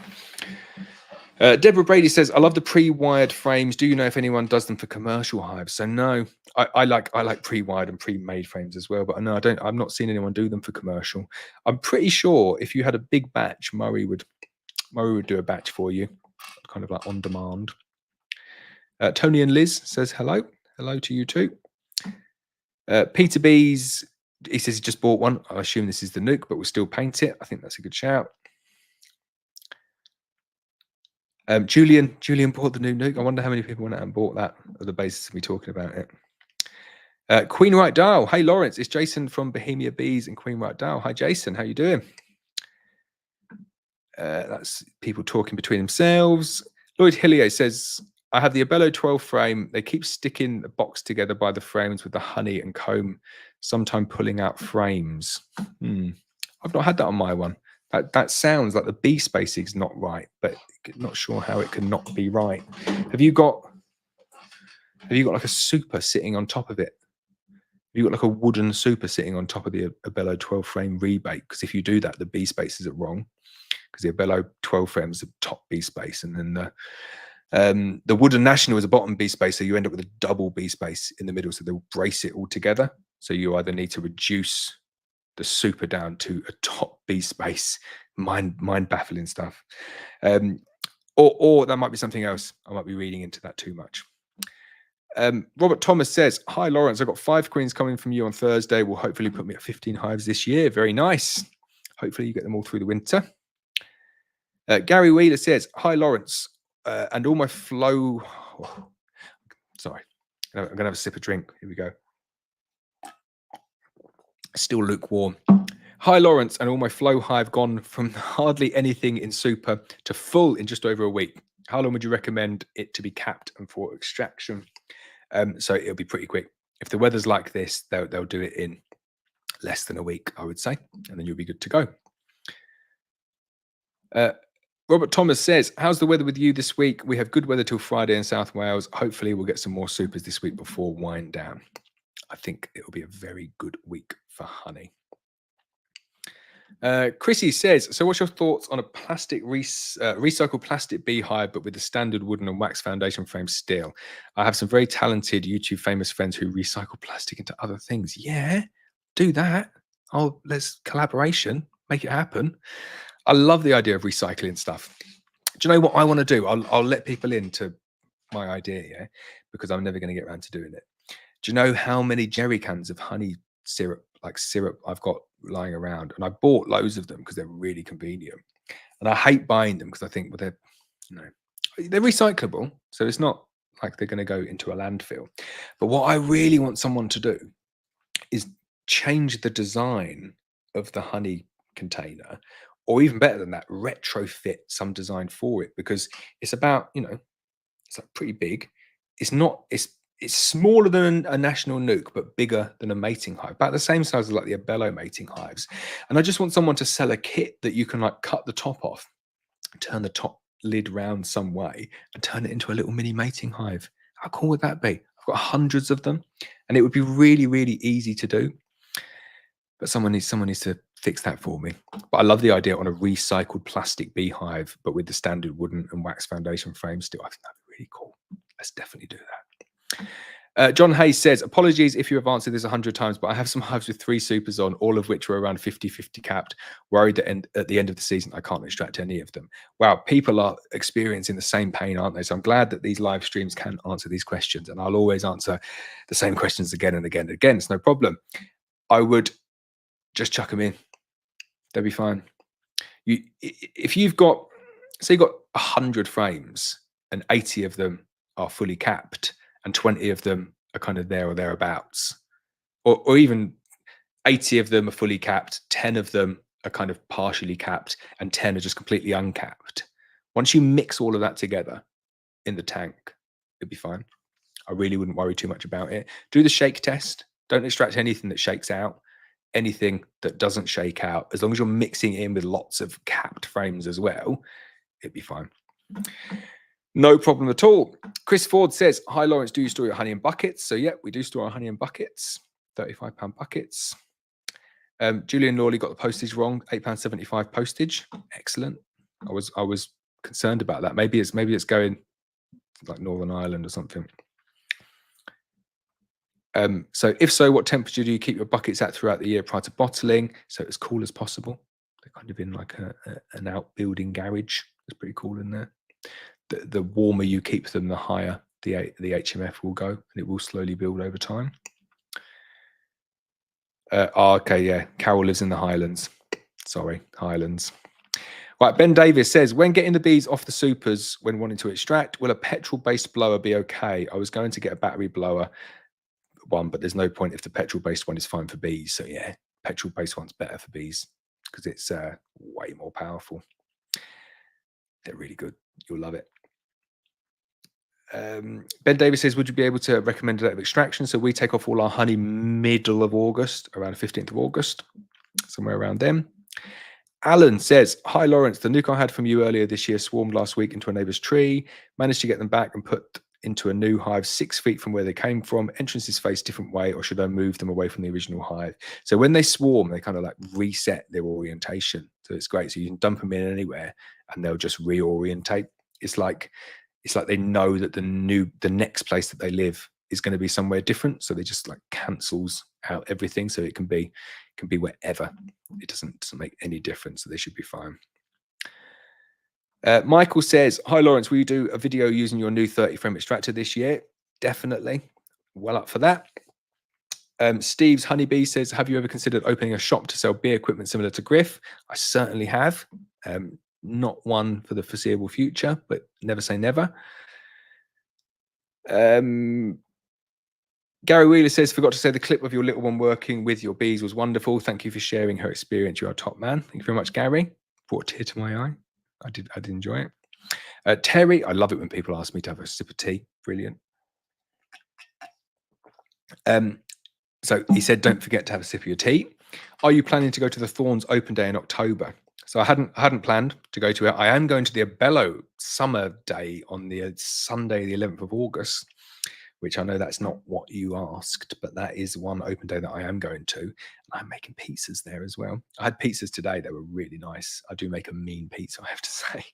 Deborah Brady says, I love the pre-wired frames. Do you know if anyone does them for commercial hives? So no, I like pre-wired and pre-made frames as well, but no, I've not seen anyone do them for commercial. I'm pretty sure if you had a big batch, Murray would do a batch for you, kind of like on demand. Tony and Liz says hello to you too. Peter B's, he says he just bought one. I assume this is the nuc, but we'll still paint it. I think that's a good shout. Julian bought the new nuc. I wonder how many people went out and bought that on the basis of me talking about it. Queen Right Dial. Hey Laurence, it's Jason from Bohemia Bees and Queen Right Dial. Hi Jason, how you doing? That's people talking between themselves. Lloyd Hillier says, I have the Abell 12 frame. They keep sticking the box together by the frames with the honey and comb, sometime pulling out frames. I've not had that on my one. That sounds like the bee spacing is not right, but not sure how it can not be right. Have you got like a super sitting on top of it? Have you got like a wooden super sitting on top of the Abell 12 frame rebate? Because if you do that, the bee spaces are wrong. Because the Abell 12 frame is the top bee space, and then the wooden national is a bottom bee space, so you end up with a double bee space in the middle. So they'll brace it all together. So you either need to reduce the super down to a top bee space, mind baffling stuff, or that might be something else. I might be reading into that too much. Robert Thomas says, hi, Laurence. I've got 5 queens coming from you on Thursday. Will hopefully put me at 15 hives this year. Very nice. Hopefully you get them all through the winter. Gary Wheeler says, hi, Laurence. And all my flow... Oh, sorry. I'm going to have a sip of drink. Here we go. Still lukewarm. Hi, Laurence, and all my flow hive gone from hardly anything in super to full in just over a week. How long would you recommend it to be capped and for extraction? So it'll be pretty quick. If the weather's like this, they'll do it in less than a week, I would say, and then you'll be good to go. Robert Thomas says, how's the weather with you this week? We have good weather till Friday in South Wales. Hopefully we'll get some more supers this week before wind down. I think it'll be a very good week for honey. Chrissy says, so what's your thoughts on a recycled plastic beehive, but with the standard wooden and wax foundation frame still? I have some very talented YouTube famous friends who recycle plastic into other things. Yeah, do that. Let's collaboration, make it happen. I love the idea of recycling stuff. Do you know what I want to do? I'll let people into my idea, yeah, because I'm never going to get around to doing it. Do you know how many jerry cans of honey syrup, like syrup, I've got lying around? And I bought loads of them because they're really convenient. And I hate buying them because I think, well, they're recyclable, so it's not like they're going to go into a landfill. But what I really want someone to do is change the design of the honey container, or even better than that, retrofit some design for it, because it's about, it's like pretty big. It's smaller than a national nuke, but bigger than a mating hive, about the same size as like the Abell mating hives. And I just want someone to sell a kit that you can like cut the top off, turn the top lid round some way, and turn it into a little mini mating hive. How cool would that be? I've got hundreds of them, and it would be really, really easy to do. But someone needs to fix that for me. But I love the idea on a recycled plastic beehive, but with the standard wooden and wax foundation frame still. I think that'd be really cool. Let's definitely do that. John Hayes says, apologies if you have answered this 100 times, but I have some hives with 3 supers on, all of which were around 50-50 capped. Worried that at the end of the season, I can't extract any of them. Wow, people are experiencing the same pain, aren't they? So I'm glad that these live streams can answer these questions, and I'll always answer the same questions again and again and again. It's no problem. I would just chuck them in. They'll be fine. If you've got, say you've got 100 frames and 80 of them are fully capped and 20 of them are kind of there or thereabouts, or even 80 of them are fully capped, 10 of them are kind of partially capped, and 10 are just completely uncapped. Once you mix all of that together in the tank, it'll be fine. I really wouldn't worry too much about it. Do the shake test. Don't extract anything that shakes out. Anything that doesn't shake out, as long as you're mixing in with lots of capped frames as well, it'd be fine. No problem at all. Chris Ford says, hi, Laurence, do you store your honey in buckets? So, yeah, we do store our honey in buckets, £35 buckets. Julian Lawley got the postage wrong, £8.75 postage. Excellent. I was concerned about that. Maybe it's going like Northern Ireland or something. So if so, what temperature do you keep your buckets at throughout the year prior to bottling? So as cool as possible. They're kind of in like an outbuilding garage. It's pretty cool in there. The warmer you keep them, the higher the HMF will go, and it will slowly build over time. Okay, yeah. Carol lives in the Highlands. Sorry, Highlands. Right, Ben Davis says, when getting the bees off the supers when wanting to extract, will a petrol-based blower be okay? I was going to get a battery blower one, but there's no point if the petrol-based one is fine for bees. So yeah, petrol-based one's better for bees because it's way more powerful. They're really good. You'll love it. Ben Davis says, would you be able to recommend a date of extraction? So we take off all our honey middle of August, around the 15th of August, somewhere around then. Alan says, hi, Laurence. The nuke I had from you earlier this year swarmed last week into a neighbour's tree. Managed to get them back and put into a new hive 6 feet from where they came from. Entrances face different way, or should I move them away from the original hive? So when they swarm, they kind of like reset their orientation. So it's great. So you can dump them in anywhere and they'll just reorientate. It's like they know that the next place that they live is going to be somewhere different. So they just like cancels out everything. So it can be wherever. It doesn't make any difference. So they should be fine. Michael says, hi, Laurence, will you do a video using your new 30 frame extractor this year? definitely. Well up for that. Steve's Honeybee says, have you ever considered opening a shop to sell bee equipment similar to Griff? I certainly have. Not one for the foreseeable future, but never say never. Gary Wheeler says, forgot to say the clip of your little one working with your bees was wonderful. Thank you for sharing her experience. You are a top man. Thank you very much, Gary. Brought a tear to my eye. I did enjoy it. Terry, I love it when people ask me to have a sip of tea. Brilliant. So he said, don't forget to have a sip of your tea. Are you planning to go to the Thorns open day in October? So I hadn't planned to go to it. I am going to the Abell summer day on the Sunday, the 11th of August, which I know that's not what you asked, but that is one open day that I am going to. And I'm making pizzas there as well. I had pizzas today. They were really nice. I do make a mean pizza, I have to say.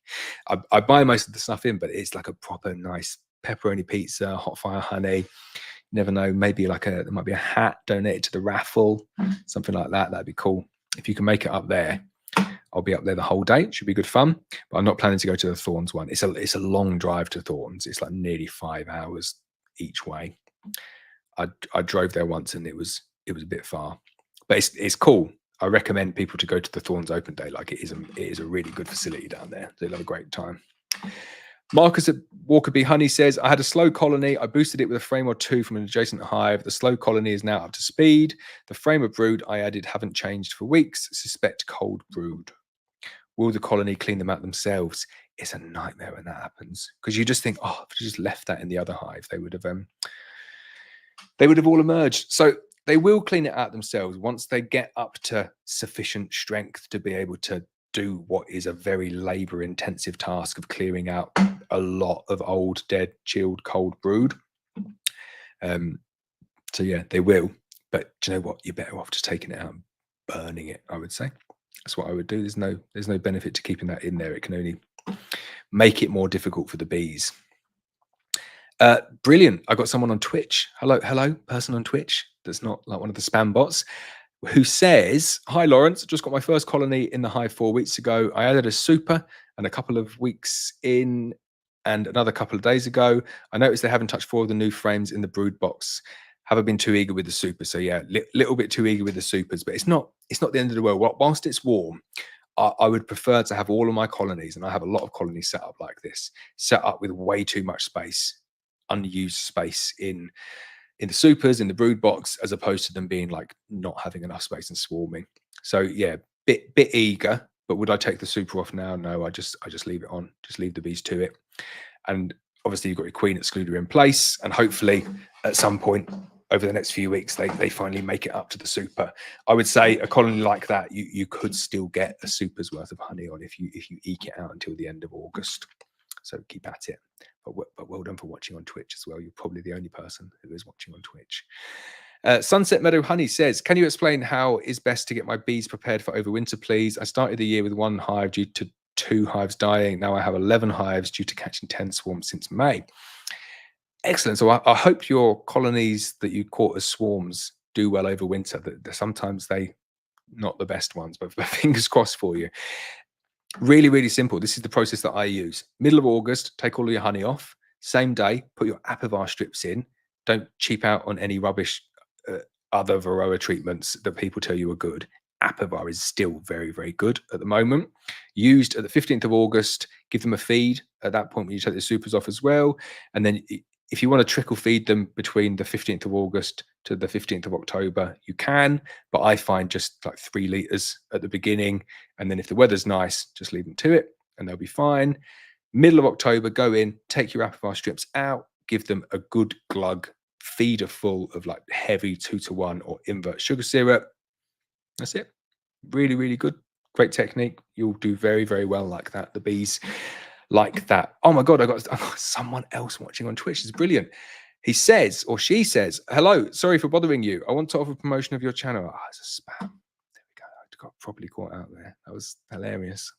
I buy most of the stuff in, but it's like a proper nice pepperoni pizza, hot fire honey. Never know, maybe there might be a hat donated to the raffle, something like that. That'd be cool. If you can make it up there, I'll be up there the whole day. It should be good fun. But I'm not planning to go to the Thorns one. It's a long drive to Thorns. It's like nearly 5 hours each way. I drove there once and it was a bit far, but it's cool. I recommend people to go to the Thorns open day. Like it is a really good facility down there. They'll have a great time. Marcus at Walker Bee Honey says, I had a slow colony. I boosted it with a frame or two from an adjacent hive. The slow colony is now up to speed. The frame of brood I added haven't changed for weeks. Suspect cold brood. Will the colony clean them out themselves? It's a nightmare when that happens, because you just think, oh, if I just left that in the other hive, they would have all emerged. So they will clean it out themselves once they get up to sufficient strength to be able to do what is a very labor intensive task of clearing out a lot of old, dead, chilled, cold brood. So yeah, they will. But do you know what? You're better off just taking it out and burning it, I would say. That's what I would do. There's no benefit to keeping that in there. It can only make it more difficult for the bees. Brilliant. I got someone on Twitch. Hello, person on Twitch that's not like one of the spam bots, who says, hi, Laurence, just got my first colony in the hive 4 weeks ago. I added a super and a couple of weeks in and another couple of days ago. I noticed they haven't touched 4 of the new frames in the brood box. Have I been too eager with the super? So yeah, little bit too eager with the supers, but it's not the end of the world. Whilst it's warm, I would prefer to have all of my colonies, and I have a lot of colonies set up like this, set up with way too much space, unused space in the supers, in the brood box, as opposed to them being like not having enough space and swarming. So yeah, bit eager, but would I take the super off now? No, I just leave it on, just leave the bees to it. And obviously you've got your queen excluder in place, and hopefully at some point over the next few weeks, they finally make it up to the super. I would say a colony like that, you could still get a super's worth of honey on if you eke it out until the end of August. So keep at it. But well done for watching on Twitch as well. You're probably the only person who is watching on Twitch. Sunset Meadow Honey says, can you explain how is best to get my bees prepared for overwinter, please? I started the year with 1 hive due to 2 hives dying. Now I have 11 hives due to catching 10 swarms since May. Excellent. So I hope your colonies that you caught as swarms do well over winter. Sometimes they not the best ones, but fingers crossed for you. Really, really simple. This is the process that I use. Middle of August, take all of your honey off. Same day, put your Apivar strips in. Don't cheap out on any rubbish other Varroa treatments that people tell you are good. Apivar is still very, very good at the moment. Used at the 15th of August, give them a feed. At that point, when you take the supers off as well. And then if you want to trickle feed them between the 15th of August to the 15th of October, you can, but I find just like 3 liters at the beginning. And then if the weather's nice, just leave them to it and they'll be fine. Middle of October, go in, take your Apivar strips out, give them a good glug feeder full of like heavy 2-to-1 or invert sugar syrup. That's it. Really, really good. Great technique. You'll do very, very well like that. The bees like that. Oh my God, I got someone else watching on Twitch. It's brilliant. He says, or she says, hello, sorry for bothering you. I want to offer promotion of your channel. Oh, it's a spam. There we go. I got properly caught out there. That was hilarious.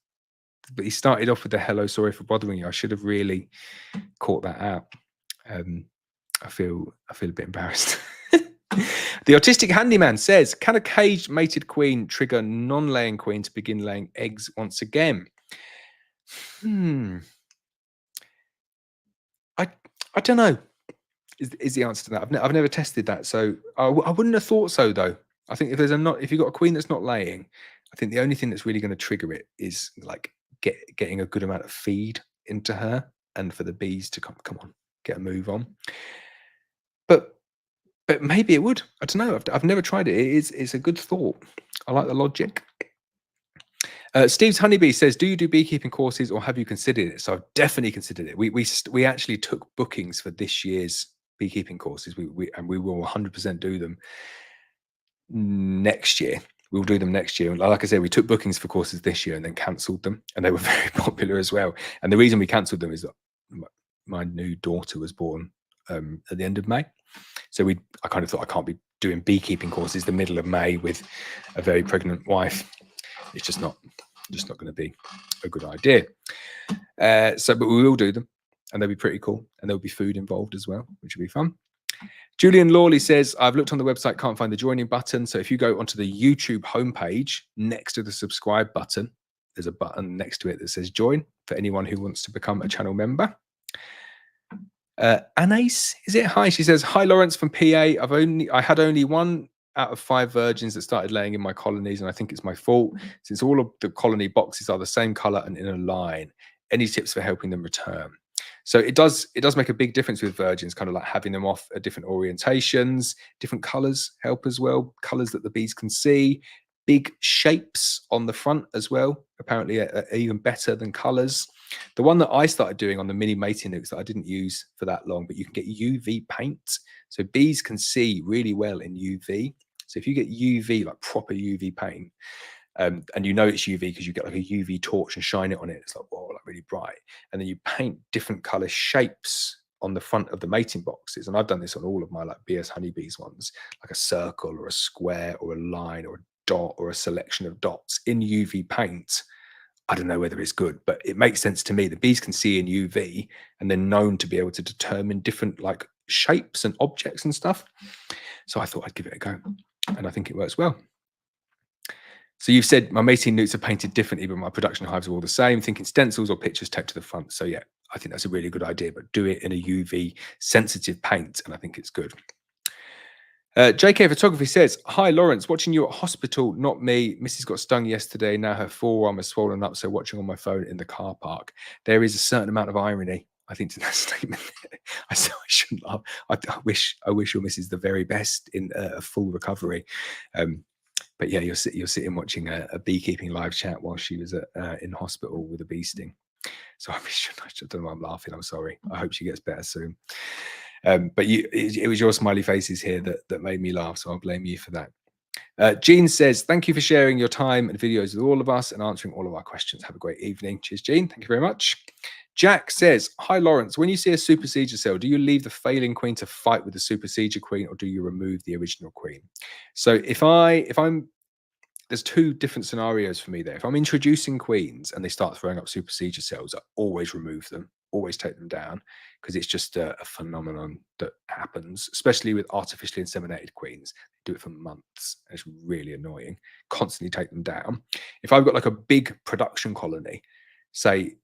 But he started off with the hello, sorry for bothering you. I should have really caught that out. I feel a bit embarrassed. The Autistic Handyman says, can a caged mated queen trigger non-laying queen to begin laying eggs once again? I don't know. is the answer to that. I've never tested that, so I wouldn't have thought so though. I think if you've got a queen that's not laying, I think the only thing that's really going to trigger it is like getting a good amount of feed into her, and for the bees to come on, get a move on. But maybe it would. I don't know. I've never tried it. It's a good thought. I like the logic. Steve's Honeybee says, do you do beekeeping courses or have you considered it? So I've definitely considered it. We actually took bookings for this year's beekeeping courses. We will 100% do them next year. We'll do them next year. Like I said, we took bookings for courses this year and then cancelled them, and they were very popular as well. And the reason we cancelled them is that my new daughter was born at the end of May. So I kind of thought, I can't be doing beekeeping courses the middle of May with a very pregnant wife. It's just not going to be a good idea. But we will do them, and they'll be pretty cool, and there'll be food involved as well, which will be fun. Julian Lawley says, I've looked on the website, can't find the joining button. So if you go onto the YouTube homepage, next to the subscribe button, there's a button next to it that says join for anyone who wants to become a channel member. Anais, is it? Hi, she says, hi Laurence from PA. I had only 1 out of 5 virgins that started laying in my colonies, and I think it's my fault since all of the colony boxes are the same color and in a line. Any tips for helping them return? So it does make a big difference with virgins, kind of like having them off at different orientations. Different colors help as well, colors that the bees can see. Big shapes on the front as well, apparently are even better than colors. The one that I started doing on the mini mating nucs that I didn't use for that long, but you can get UV paint. So bees can see really well in UV. So if you get UV, like proper UV paint, and you know it's UV because you get like a UV torch and shine it on it, it's like, oh, like really bright. And then you paint different color shapes on the front of the mating boxes. And I've done this on all of my like BS honeybees ones, like a circle or a square or a line or a dot or a selection of dots in UV paint. I don't know whether it's good, but it makes sense to me. The bees can see in UV, and they're known to be able to determine different like shapes and objects and stuff. So I thought I'd give it a go, and I think it works well. So you've said my mating nucs are painted differently, but my production hives are all the same. Thinking stencils or pictures taped to the front. So yeah, I think that's a really good idea, but do it in a UV sensitive paint, and I think it's good. JK Photography says, hi Laurence, watching you at hospital, not me. Mrs. got stung yesterday. Now her forearm is swollen up, so watching on my phone in the car park. There is a certain amount of irony, I think, to that statement. I shouldn't laugh. I wish your missus the very best in a full recovery. But yeah, you're sitting watching a beekeeping live chat while she was in hospital with a bee sting. So I don't know why I'm laughing. I'm sorry. I hope she gets better soon. But it was your smiley faces here that made me laugh, so I'll blame you for that. Jean says, thank you for sharing your time and videos with all of us and answering all of our questions. Have a great evening. Cheers, Jean. Thank you very much. Jack says, hi, Laurence. When you see a supersedure cell, do you leave the failing queen to fight with the supersedure queen, or do you remove the original queen? So if I'm there's 2 different scenarios for me there. If I'm introducing queens and they start throwing up supersedure cells, I always remove them, always take them down, because it's just a phenomenon that happens, especially with artificially inseminated queens. They do it for months. And it's really annoying. Constantly take them down. If I've got like a big production colony, say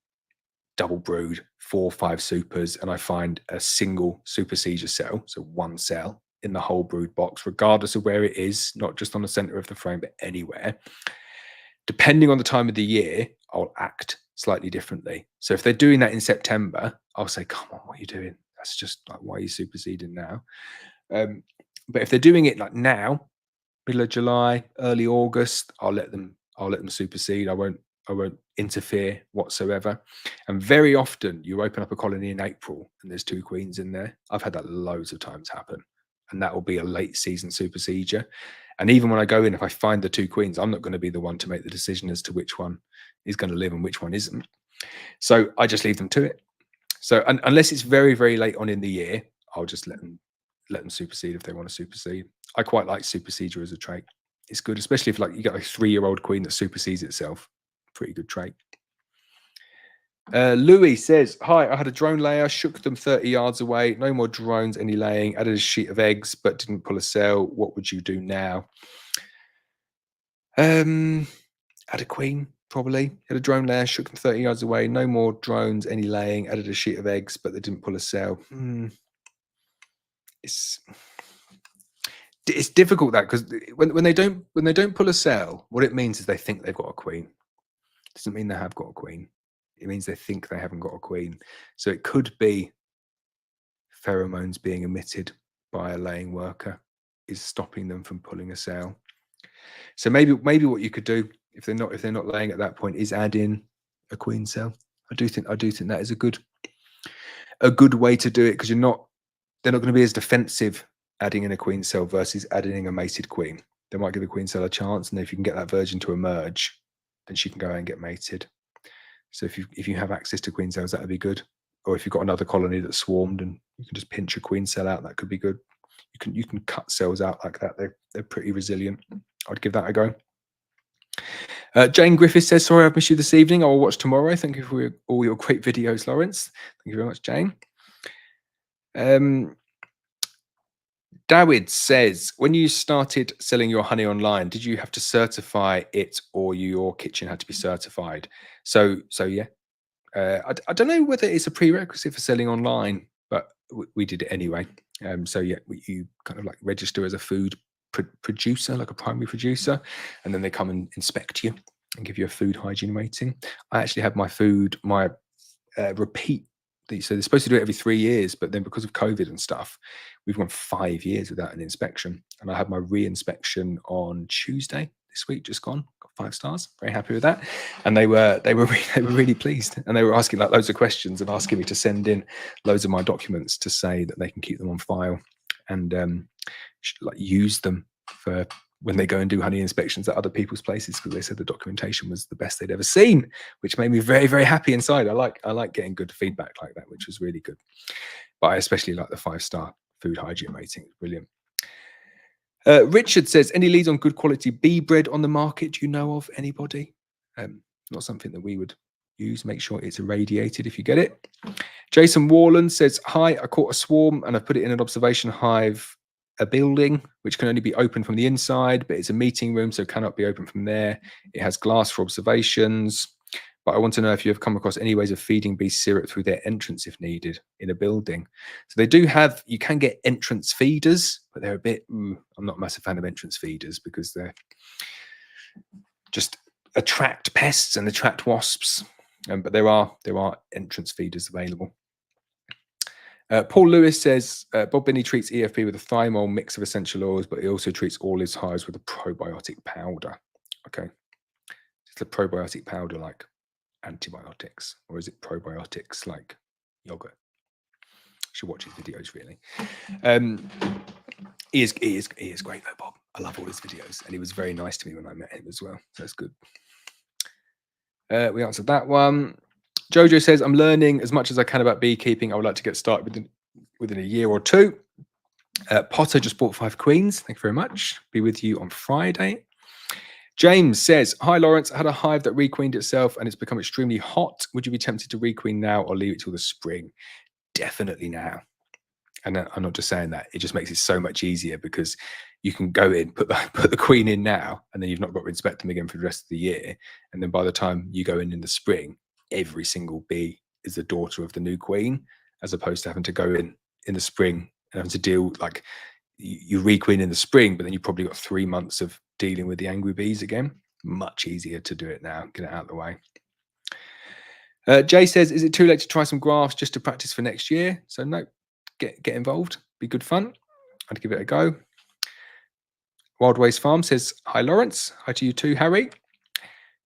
double brood, 4 or 5 supers, and I find a single supersedure cell, so 1 cell, in the whole brood box, regardless of where it is, not just on the center of the frame, but anywhere. Depending on the time of the year, I'll act slightly differently. So if they're doing that in September, I'll say, come on, what are you doing? That's just like, why are you superseding now? But if they're doing it like now, middle of July, early August, I'll let them supersede. I won't interfere whatsoever. And very often you open up a colony in April and there's 2 queens in there. I've had that loads of times happen. And that will be a late season supersedure. And even when I go in, if I find the 2 queens, I'm not going to be the one to make the decision as to which one is going to live and which one isn't. So I just leave them to it. So unless it's very, very late on in the year, I'll just let them supersede if they want to supersede. I quite like supersedure as a trait. It's good, especially if like you got a 3-year-old queen that supersedes itself. Pretty good trait. Louis says, hi, I had a drone layer, shook them 30 yards away, no more drones, any laying, added a sheet of eggs, but didn't pull a cell. What would you do now? Add a queen, probably. Had a drone layer, shook them 30 yards away, no more drones, any laying, added a sheet of eggs, but they didn't pull a cell. it's difficult that because when they don't pull a cell, what it means is they think they've got a queen. Doesn't mean they have got a queen. It means they think they haven't got a queen. So it could be pheromones being emitted by a laying worker is stopping them from pulling a cell. So maybe what you could do if they're not laying at that point is add in a queen cell. I do think that is a good way to do it, because they're not going to be as defensive adding in a queen cell versus adding in a mated queen. They might give a queen cell a chance, and if you can get that virgin to emerge, then she can go out and get mated. So if you have access to queen cells, that would be good. Or if you've got another colony that's swarmed and you can just pinch a queen cell out, that could be good. You can cut cells out like that. They're pretty resilient. I'd give that a go. Jane Griffith says, sorry I've missed you this evening. I will watch tomorrow. Thank you for all your great videos, Laurence. Thank you very much, Jane. Dawid says, when you started selling your honey online, did you have to certify it, or your kitchen had to be certified? So yeah. I don't know whether it's a prerequisite for selling online, but we did it anyway. So yeah, you kind of like register as a food producer, like a primary producer, and then they come and inspect you and give you a food hygiene rating. I actually had my repeat. So they're supposed to do it every 3 years, but then because of COVID and stuff, we've gone 5 years without an inspection. And I had my re-inspection on Tuesday this week, just gone. Got 5 stars. Very happy with that. And they were really pleased. And they were asking like loads of questions and asking me to send in loads of my documents to say that they can keep them on file and like use them for when they go and do honey inspections at other people's places, because they said the documentation was the best they'd ever seen, which made me very, very happy inside. I like getting good feedback like that, which was really good. But I especially like the 5-star food hygiene rating. It's brilliant. Richard says, any leads on good quality bee bread on the market? Do you know of anybody? Not something that we would use. Make sure it's irradiated if you get it. Jason Warland says, hi, I caught a swarm and I put it in an observation hive, a building which can only be opened from the inside, but it's a meeting room, so cannot be opened from there. It has glass for observations, but I want to know if you have come across any ways of feeding bees syrup through their entrance if needed in a building. So they do have, you can get entrance feeders, but they're a bit, I'm not a massive fan of entrance feeders because they're just attract pests and attract wasps. But there are entrance feeders available. Paul Lewis says, Bob Binney treats EFP with a thymol mix of essential oils, but he also treats all his hives with a probiotic powder. Okay. Is the probiotic powder like antibiotics, or is it probiotics like yogurt? Should watch his videos, really. He is great though, Bob. I love all his videos, and he was very nice to me when I met him as well. So that's good. We answered that one. Jojo says, I'm learning as much as I can about beekeeping. I would like to get started within a year or two. Potter just bought 5 queens. Thank you very much. Be with you on Friday. James says, hi, Laurence. I had a hive that requeened itself and it's become extremely hot. Would you be tempted to requeen now or leave it till the spring? Definitely now. And I'm not just saying that. It just makes it so much easier because you can go in, put the queen in now, and then you've not got to inspect them again for the rest of the year. And then by the time you go in the spring, every single bee is the daughter of the new queen, as opposed to having to go in the spring and having to deal, like you requeen in the spring, but then you've probably got 3 months of dealing with the angry bees again. Much easier to do it now, get it out of the way. Jay says, is it too late to try some grafts just to practice for next year? So no, get involved, be good fun. I'd give it a go. Wild Waste Farm says, hi, Laurence. Hi to you too, Harry.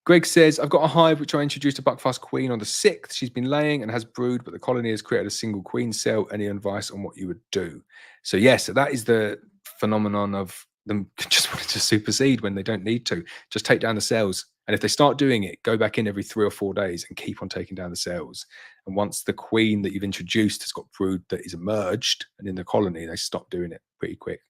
Greg says, I've got a hive which I introduced a buckfast queen on the 6th. She's been laying and has brood, but the colony has created a single queen cell. Any advice on what you would do? So yes, that is the phenomenon of them just wanting to supersede when they don't need to. Just take down the cells. And if they start doing it, go back in every 3 or 4 days and keep on taking down the cells. And once the queen that you've introduced has got brood that is emerged and in the colony, they stop doing it pretty quick.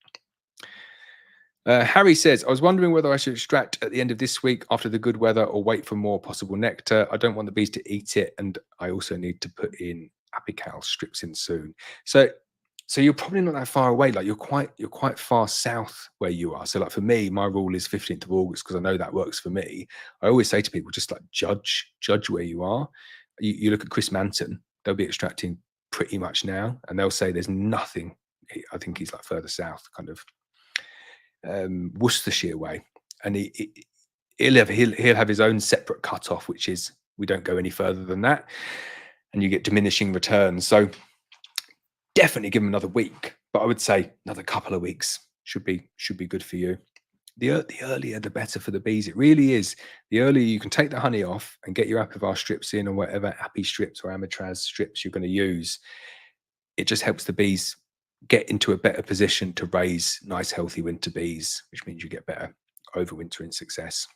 Harry says, I was wondering whether I should extract at the end of this week after the good weather or wait for more possible nectar. I don't want the bees to eat it, and I also need to put in apical strips in soon. So you're probably not that far away. Like you're quite far south where you are. So like for me, my rule is 15th of August because I know that works for me. I always say to people, just like judge where you are. You look at Chris Manton, they'll be extracting pretty much now, and they'll say there's nothing I think he's like further south, kind of Worcestershire way, and he'll have his own separate cutoff, which is we don't go any further than that, and you get diminishing returns. So definitely give him another week, but I would say another couple of weeks should be good for you. The earlier the better for the bees. It really is. The earlier you can take the honey off and get your Apivar strips in, or whatever Appy strips or Amitraz strips you're going to use, it just helps the bees get into a better position to raise nice healthy winter bees, which means you get better overwintering success.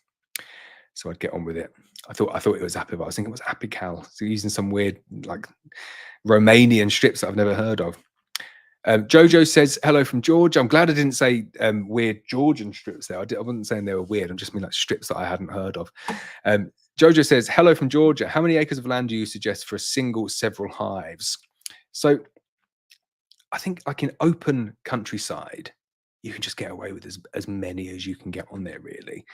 So I'd get on with it. I thought it was Apivar. I was thinking it was Apical. So using some weird like Romanian strips that I've never heard of. Jojo says hello from Georgia. I'm glad I didn't say weird Georgian strips there. I wasn't saying they were weird. I'm just mean like strips that I hadn't heard of. Jojo says hello from Georgia. How many acres of land do you suggest for a single several hives? So I think like in open countryside, you can just get away with as many as you can get on there, really.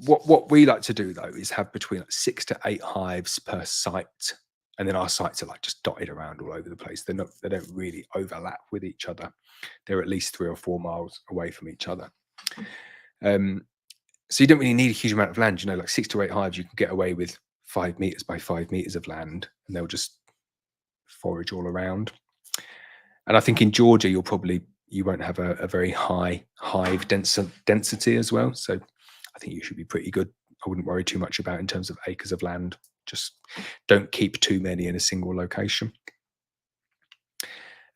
What we like to do though is have between like 6 to 8 hives per site, and then our sites are like just dotted around all over the place. They don't really overlap with each other. They're at least 3 or 4 miles away from each other. So you don't really need a huge amount of land. You know, like 6 to 8 hives, you can get away with 5 meters by 5 meters of land, and they'll just forage all around. And I think in Georgia, you won't have a very high hive density as well. So I think you should be pretty good. I wouldn't worry too much about in terms of acres of land. Just don't keep too many in a single location.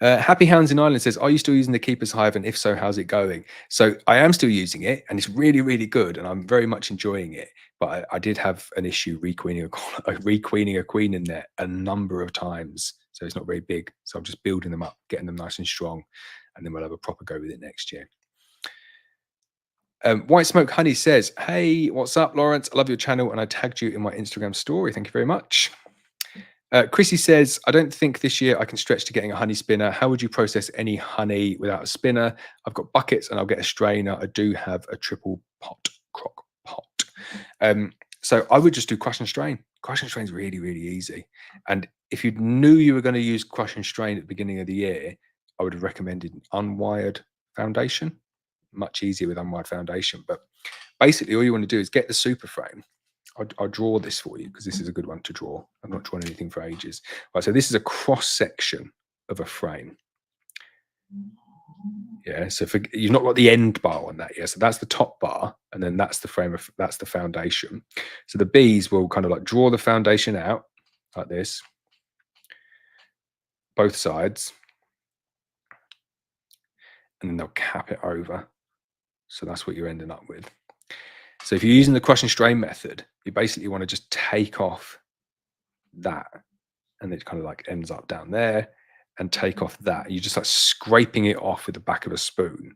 Happy Hounds in Ireland says, are you still using the Keeper's Hive? And if so, how's it going? So I am still using it, and it's really, really good, and I'm very much enjoying it. But I did have an issue requeening a queen in there a number of times. So it's not very big. So I'm just building them up, getting them nice and strong, and then we'll have a proper go with it next year. White Smoke Honey says, hey, what's up, Laurence? I love your channel, and I tagged you in my Instagram story. Thank you very much. Chrissy says, I don't think this year I can stretch to getting a honey spinner. How would you process any honey without a spinner? I've got buckets and I'll get a strainer. I do have a triple pot crock pot. So I would just do crush and strain. Crush and strain is really, really easy. And if you knew you were going to use crush and strain at the beginning of the year, I would have recommended an unwired foundation. Much easier with unwired foundation. But basically all you want to do is get the super frame. I'll draw this for you because this is a good one to draw. I've not drawn anything for ages. Right, so this is a cross section of a frame. Yeah, so you've not got the end bar on that yet. So that's the top bar, and then that's the frame of that's the foundation. So the bees will kind of like draw the foundation out like this, both sides, and then they'll cap it over. So that's what you're ending up with. So if you're using the crush and strain method, you basically want to just take off that, and it kind of like ends up down there, and take off that. You're just like scraping it off with the back of a spoon,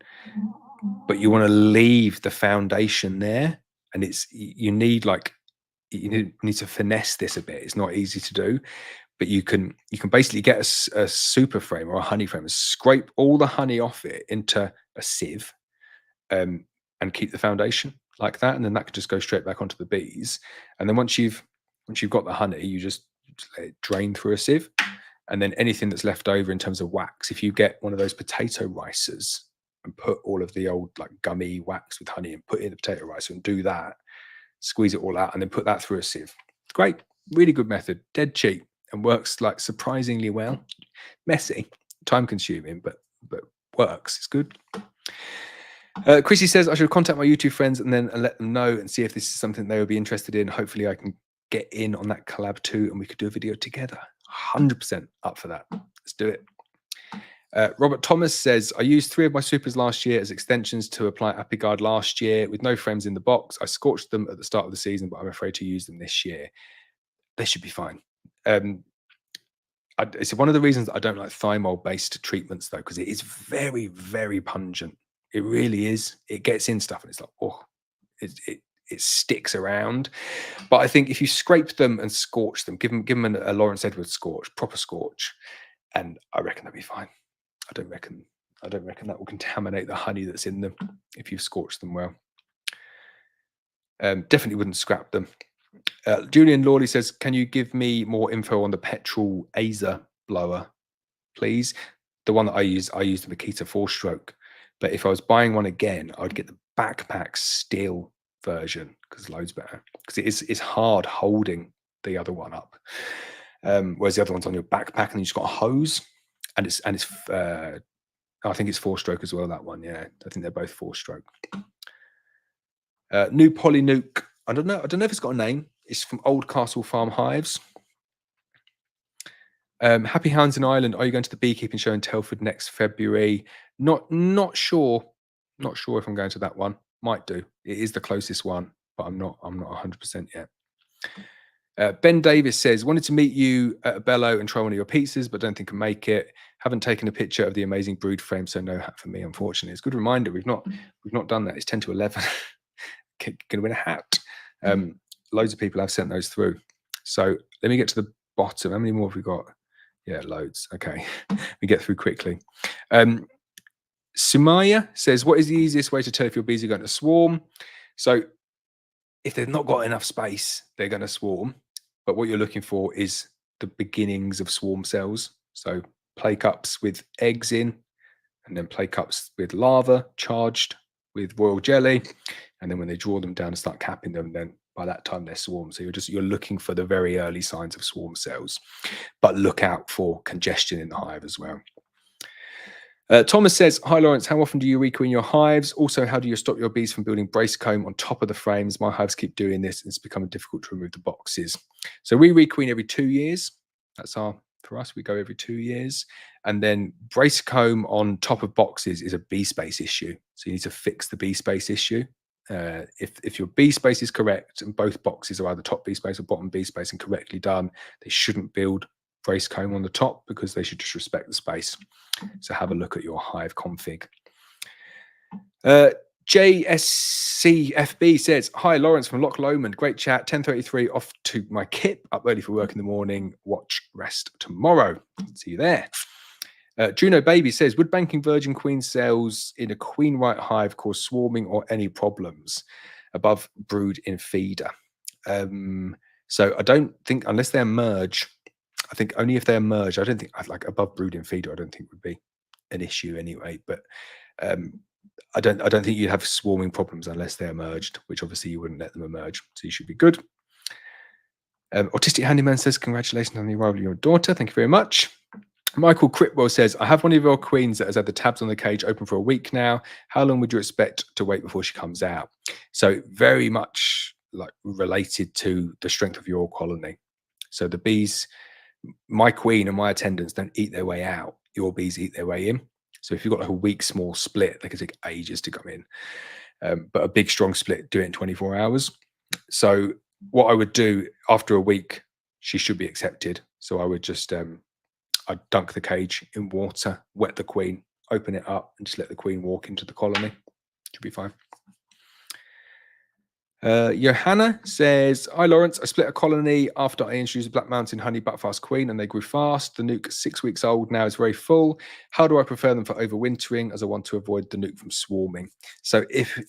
but you want to leave the foundation there. And you need to finesse this a bit. It's not easy to do, but you can basically get a super frame or a honey frame and scrape all the honey off it into a sieve, and keep the foundation like that, and then that could just go straight back onto the bees. And then once you've got the honey, you just let it drain through a sieve, and then anything that's left over in terms of wax, if you get one of those potato ricers and put all of the old like gummy wax with honey and put it in the potato ricer and do that, squeeze it all out, and then put that through a sieve. It's great, really good method, dead cheap, and works like surprisingly well. Messy, time consuming, but works. It's good. Chrissy says I should contact my YouTube friends and then let them know and see if this is something they would be interested in. Hopefully I can get in on that collab too, and we could do a video together. 100% up for that. Let's do it. Robert Thomas says, I used 3 of my supers last year as extensions to apply ApiGuard last year with no frames in the box. I scorched them at the start of the season, but I'm afraid to use them this year. They should be fine. It's one of the reasons I don't like thymol-based treatments though, because it is very, very pungent. It really is. It gets in stuff and it's like, oh, it sticks around. But I think if you scrape them and scorch them, give them a Laurence Edwards scorch, proper scorch, and I reckon they'll be fine. I don't reckon that will contaminate the honey that's in them if you scorch them well. Definitely wouldn't scrap them. Julian Lawley says, can you give me more info on the petrol Azer blower, please? the one that I use the Makita 4-stroke. But if I was buying one again, I'd get the backpack steel version because loads better. Because it's hard holding the other one up, whereas the other one's on your backpack and you just got a hose, and it's I think it's 4-stroke as well. That one, yeah, I think they're both 4-stroke. New Polynuke. I don't know if it's got a name. It's from Old Castle Farm Hives. Happy Hounds in Ireland. Are you going to the beekeeping show in Telford next February? Not sure. Not sure if I'm going to that one. Might do. It is the closest one, but I'm not 100% yet. Ben Davis says, wanted to meet you at Abell and try one of your pizzas, but don't think I make it. Haven't taken a picture of the amazing brood frame, so no hat for me, unfortunately. It's a good reminder. We've not done that. It's 10 to 11. Gonna win a hat. Loads of people have sent those through. So let me get to the bottom. How many more have we got? Yeah, loads. Okay, we get through quickly. Sumaya says, what is the easiest way to tell if your bees are going to swarm? So if they've not got enough space, they're going to swarm. But what you're looking for is the beginnings of swarm cells. So play cups with eggs in, and then play cups with larvae charged with royal jelly. And then when they draw them down and start capping them, then by that time they're swarm. So you're looking for the very early signs of swarm cells, but look out for congestion in the hive as well. Thomas says, hi Laurence, how often do you requeen your hives? Also, how do you stop your bees from building brace comb on top of the frames? My hives keep doing this. And it's becoming difficult to remove the boxes. So we requeen every 2 years. For us, we go every 2 years. And then brace comb on top of boxes is a bee space issue. So you need to fix the bee space issue. If your bee space is correct and both boxes are either top bee space or bottom bee space and correctly done, they shouldn't build brace comb on the top because they should just respect the space. So have a look at your hive config. JSCFB says, hi Laurence from Loch Lomond, great chat, 10:33 off to my kip, up early for work in the morning, watch rest tomorrow. See you there. Juno Baby says, would banking virgin queen cells in a queen right hive cause swarming or any problems above brood in feeder? So I don't think, unless they emerge, I think only if they emerge, I don't think, like above brood in feeder, I don't think would be an issue anyway. But I don't think you'd have swarming problems unless they emerged, which obviously you wouldn't let them emerge. So you should be good. Autistic Handyman says, congratulations on the arrival of your daughter. Thank you very much. Michael Critwell says, I have one of your queens that has had the tabs on the cage open for a week now. How long would you expect to wait before she comes out? So very much like related to the strength of your colony. So the bees, my queen and my attendants don't eat their way out. Your bees eat their way in. So if you've got like a weak, small split, they can take ages to come in. But a big, strong split, do it in 24 hours. So what I would do after a week, she should be accepted. So I would just, I'd dunk the cage in water, wet the queen, open it up, and just let the queen walk into the colony. Should be fine. Johanna says, hi Laurence, I split a colony after I introduced a Black Mountain Honey Buckfast Queen and they grew fast. The nuke, 6 weeks old now, is very full. How do I prepare them for overwintering as I want to avoid the nuke from swarming? So if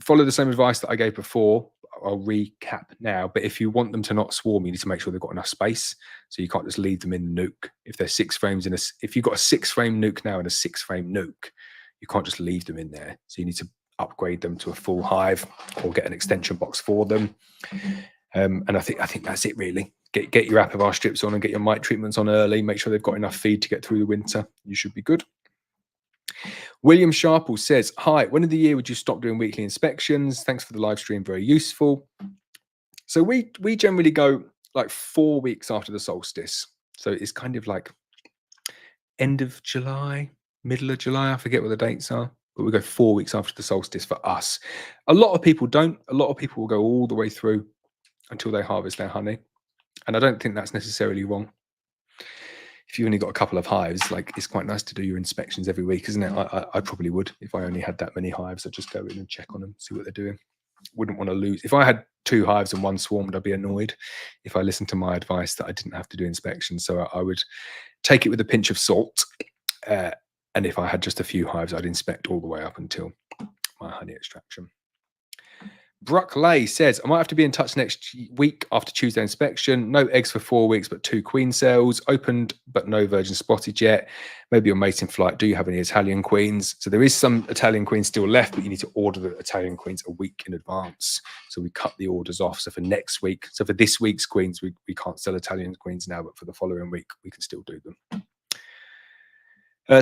follow the same advice that I gave before, I'll recap now, but if you want them to not swarm, you need to make sure they've got enough space. So you can't just leave them in the nuke. If there's 6 frames in if you've got a 6-frame nuke now and a 6-frame nuke, you can't just leave them in there. So you need to upgrade them to a full hive or get an extension box for them. And I think that's it really. Get your Apivar strips on and get your mite treatments on early. Make sure they've got enough feed to get through the winter. You should be good. William Sharple says, hi, when of the year would you stop doing weekly inspections? Thanks for the live stream, very useful. So we generally go like 4 weeks after the solstice. So it's kind of like end of July, middle of July, I forget what the dates are, but we go 4 weeks after the solstice for us. A lot of people don't. A lot of people will go all the way through until they harvest their honey. And I don't think that's necessarily wrong. If you only got a couple of hives, like it's quite nice to do your inspections every week, isn't it? I probably would. If I only had that many hives, I'd just go in and check on them, see what they're doing. Wouldn't want to lose. If I had 2 hives and one swarmed, I'd be annoyed if I listened to my advice that I didn't have to do inspections. So I would take it with a pinch of salt. And if I had just a few hives, I'd inspect all the way up until my honey extraction. Bruckley says, I might have to be in touch next week after Tuesday inspection. No eggs for 4 weeks, but 2 queen cells. Opened, but no virgin spotted yet. Maybe your mating flight. Do you have any Italian queens? So there is some Italian queens still left, but you need to order the Italian queens a week in advance. So we cut the orders off. So for next week, so for this week's queens, we can't sell Italian queens now, but for the following week, we can still do them.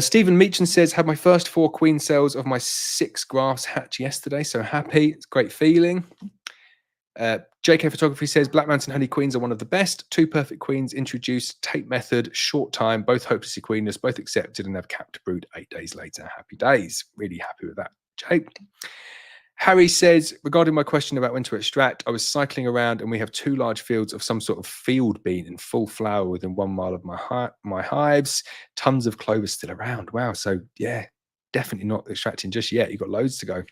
Stephen Meachin says, had my first 4 queen cells of my 6 grafts hatch yesterday. So happy. It's a great feeling. JK Photography says, Black Mountain Honey Queens are one of the best. 2 perfect queens introduced, tape method, short time, both hope to see queenness, both accepted and have capped brood 8 days later. Happy days. Really happy with that, Jake. Harry says, regarding my question about when to extract, I was cycling around and we have 2 large fields of some sort of field bean in full flower within 1 mile of my hives. Tons of clover still around. Wow. So yeah, definitely not extracting just yet. You've got loads to go.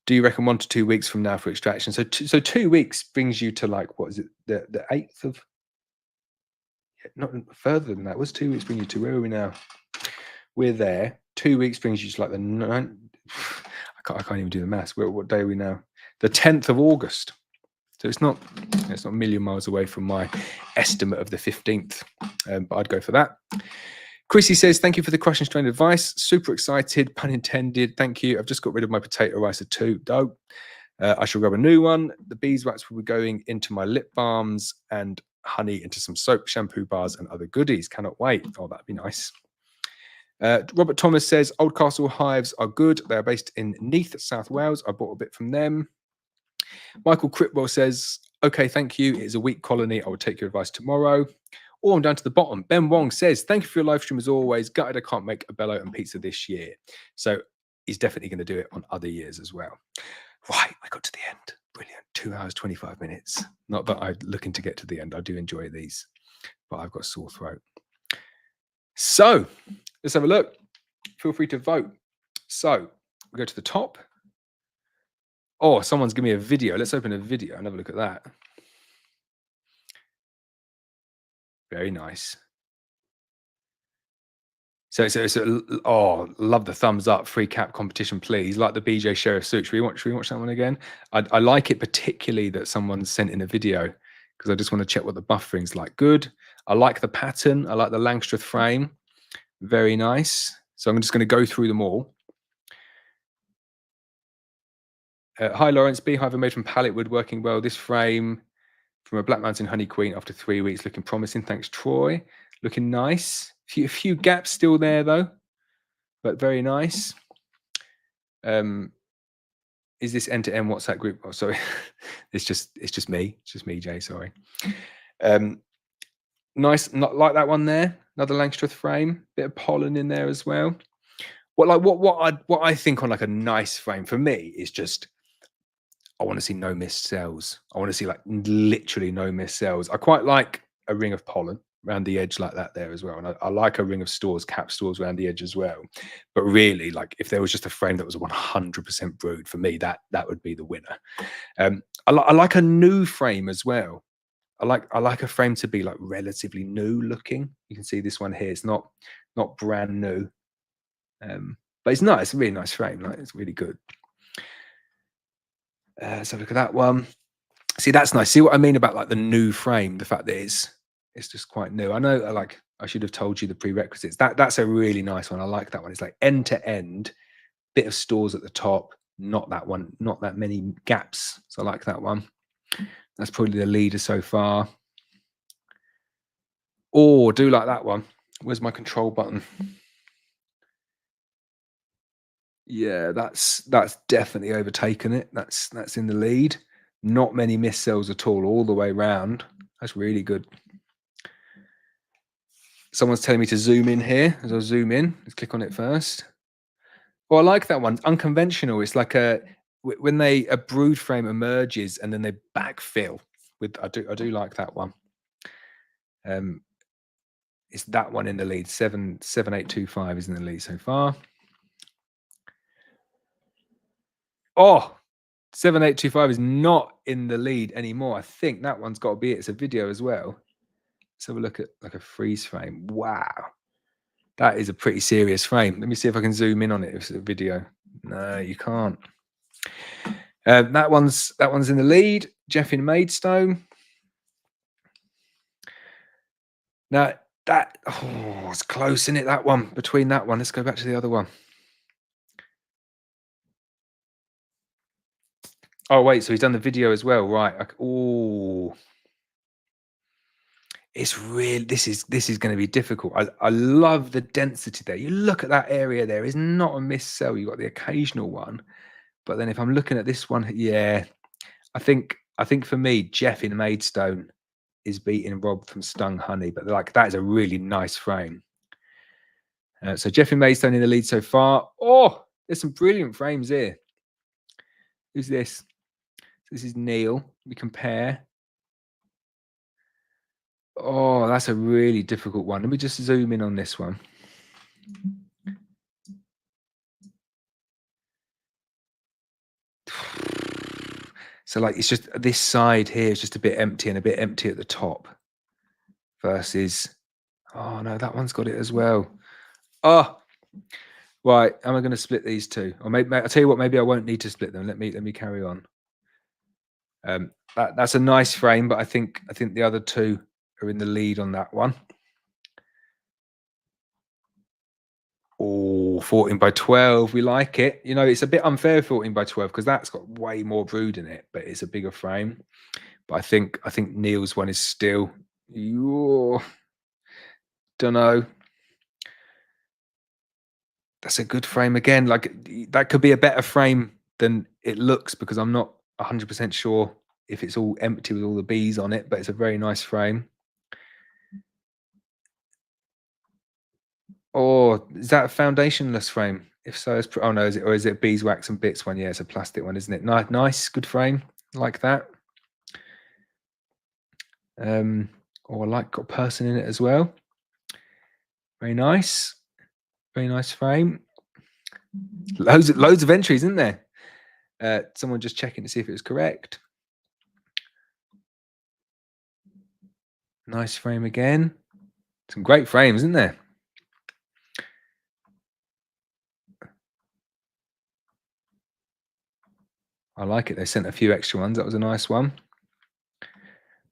Do you reckon 1 to 2 weeks from now for extraction? So 2 weeks brings you to like, what is it? The 8th of, yeah, not further than that. What's 2 weeks bring you to? Where are we now? We're there. 2 weeks brings you to like the 9th. I can't even do the maths. What day are we now? The 10th of August. So it's not a million miles away from my estimate of the 15th. But I'd go for that. Chrissy says, thank you for the crush and strain advice. Super excited, pun intended. Thank you. I've just got rid of my potato ricer too. Dope. I shall grab a new one. The beeswax will be going into my lip balms and honey into some soap, shampoo bars and other goodies. Cannot wait. Oh, that'd be nice. Robert Thomas says, Oldcastle hives are good. They are based in Neath, South Wales. I bought a bit from them. Michael Critwell says, okay, thank you. It is a weak colony. I will take your advice tomorrow. Or I'm down to the bottom. Ben Wong says, thank you for your live stream as always. Gutted I can't make a Abell and pizza this year. So he's definitely going to do it on other years as well. Right, I got to the end. Brilliant. 2 hours, 25 minutes. Not that I'm looking to get to the end. I do enjoy these, but I've got a sore throat. So let's have a look. Feel free to vote. So we go to the top. Oh, someone's giving me a video. Let's open a video and have a look at that. Very nice. So oh, love the thumbs up. Free cap competition, please. Like the BJ Sheriff suit. Should we watch that one again? I like it particularly that someone sent in a video because I just want to check what the buffering's like. Good. I like the pattern. I like the Langstroth frame. Very nice. So I'm just going to go through them all. Hi, Laurence. Beehive are made from pallet wood, working well. This frame from a Black Mountain Honey Queen after 3 weeks, looking promising. Thanks, Troy. Looking nice. A few gaps still there, though, but very nice. Is this end-to-end WhatsApp group? Oh, sorry. It's just me. It's just me, Jay. Sorry. Nice. Not like that one there. Another Langstroth frame. Bit of pollen in there as well. What I think on like a nice frame for me is just, I want to see no missed cells. I want to see like literally no missed cells. I quite like a ring of pollen around the edge like that there as well. And I like a ring of stores, cap stores around the edge as well. But really, like if there was just a frame that was 100% brood, for me, that would be the winner. I like a new frame as well. I like a frame to be like relatively new looking. You can see this one here. It's not brand new. But it's nice. It's a really nice frame. Like it's really good. So look at that one. See, that's nice. See what I mean about like the new frame, the fact that it's just quite new. I know, like, I should have told you the prerequisites. That's a really nice one. I like that one. It's like end to end, bit of stores at the top, not that one, not that many gaps. So I like that one. That's probably the leader so far. Oh, I do like that one. Where's my control button? Yeah, that's definitely overtaken it. That's in the lead. Not many missed cells at all the way around. That's really good. Someone's telling me to zoom in here. As I zoom in, let's click on it first. Oh, I like that one. It's unconventional. It's like when a brood frame emerges and then they backfill with. I do like that one. It's that one in the lead. 7825 is in the lead so far. Oh, 7825 is not in the lead anymore. I think that one's got to be it. It's a video as well. Let's have a look at like a freeze frame. Wow. That is a pretty serious frame. Let me see if I can zoom in on it. If it's a video. No, you can't. That one's in the lead. Jeff in Maidstone. Now it's close, isn't it? That one, between that one. Let's go back to the other one. Oh wait, so he's done the video as well, right? Oh, it's real. This is going to be difficult. I love the density there. You look at that area there. Is not a missed cell. You got the occasional one, but then if I'm looking at this one, yeah, I think for me, Jeff in Maidstone is beating Rob from Stung Honey, but like that is a really nice frame. So Jeff in Maidstone in the lead so far. Oh, there's some brilliant frames here. Who's this? This is Neil. We compare. Oh, that's a really difficult one. Let me just zoom in on this one. So like, it's just this side here is just a bit empty and a bit empty at the top versus, oh no, that one's got it as well. Oh, right. Am I going to split these two? Or maybe I'll tell you what, maybe I won't need to split them. Let me carry on. That's a nice frame, but I think the other two are in the lead on that one. Oh, 14 by 12. We like it. You know, it's a bit unfair 14 by 12 because that's got way more brood in it, but it's a bigger frame. But I think Neil's one is still, don't know. That's a good frame again. Like that could be a better frame than it looks because I'm not 100% sure if it's all empty with all the bees on it, but it's a very nice frame. Or is that a foundationless frame? If so, it's, oh no, is it a beeswax and bits one? Yeah, it's a plastic one, isn't it? Nice, good frame, like that. Or like got a person in it as well. Very nice frame. Loads of entries, isn't there? Someone just checking to see if it was correct. Nice frame again. Some great frames, isn't there? I like it. They sent a few extra ones. That was a nice one.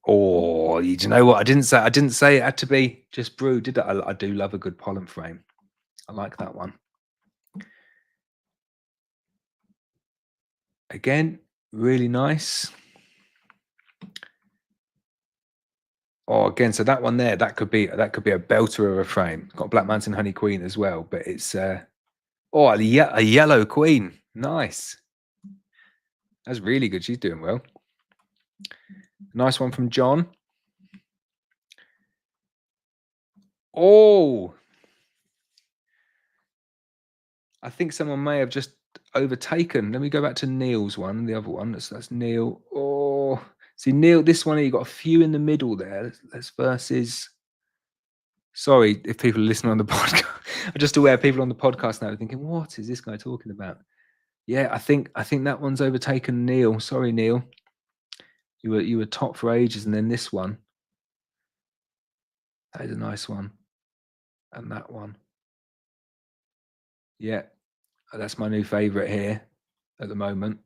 Oh, you know what? I didn't say it had to be just brood, did I? I do love a good pollen frame. I like that one. Again, really nice. Oh, again, so that one there, that could be a belter of a frame. Got Black Mountain Honey Queen as well, but it's a yellow queen. Nice. That's really good. She's doing well. Nice one from John. Oh, I think someone may have just overtaken. Let me go back to Neil's one, the other one. That's Neil. Oh, see, Neil, this one, you got a few in the middle there. That's versus. Sorry if people are listening on the podcast. I'm just aware people on the podcast now are thinking, what is this guy talking about? Yeah, I think that one's overtaken Neil. Sorry, Neil. You were top for ages, and then this one. That is a nice one. And that one. Yeah, that's my new favorite here at the moment.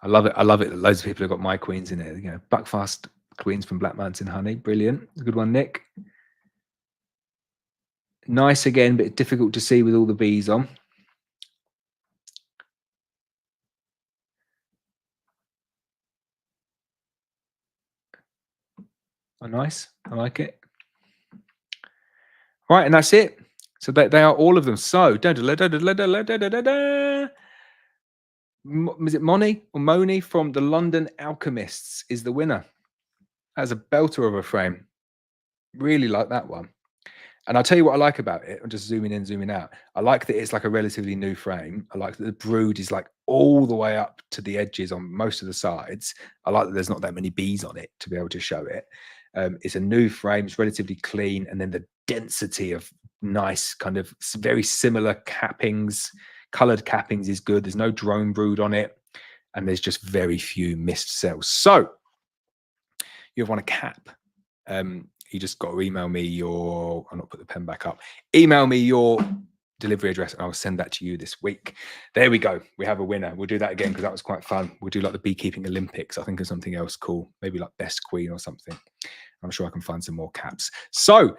I love it. That loads of people have got my queens in it. You know, Buckfast queens from Black Mountain Honey. Brilliant. Good one, Nick. Nice again, but difficult to see with all the bees on. Oh, nice. I like it. Right, and that's it. So they are all of them. So, is it Moni or Moni from the London Alchemists is the winner. That's a belter of a frame. Really like that one. And I'll tell you what I like about it. I'm just zooming in, zooming out. I like that it's like a relatively new frame. I like that the brood is like all the way up to the edges on most of the sides. I like that there's not that many bees on it to be able to show it. It's a new frame. It's relatively clean. And then the density of nice kind of very similar cappings, colored cappings is good. There's no drone brood on it. And there's just very few missed cells. So you want a cap. You just got to email me your, I'll not put the pen back up. Email me your delivery address, and I'll send that to you this week. There we go. We have a winner. We'll do that again because that was quite fun. We'll do like the beekeeping Olympics. I think of something else cool, maybe like best queen or something. I'm sure I can find some more caps. So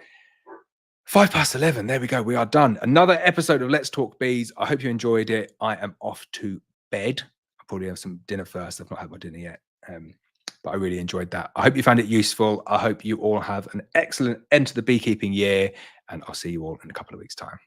11:05. There we go. We are done. Another episode of Let's Talk Bees. I hope you enjoyed it. I am off to bed. I'll probably have some dinner first. I've not had my dinner yet. But I really enjoyed that. I hope you found it useful. I hope you all have an excellent end to the beekeeping year, and I'll see you all in a couple of weeks' time.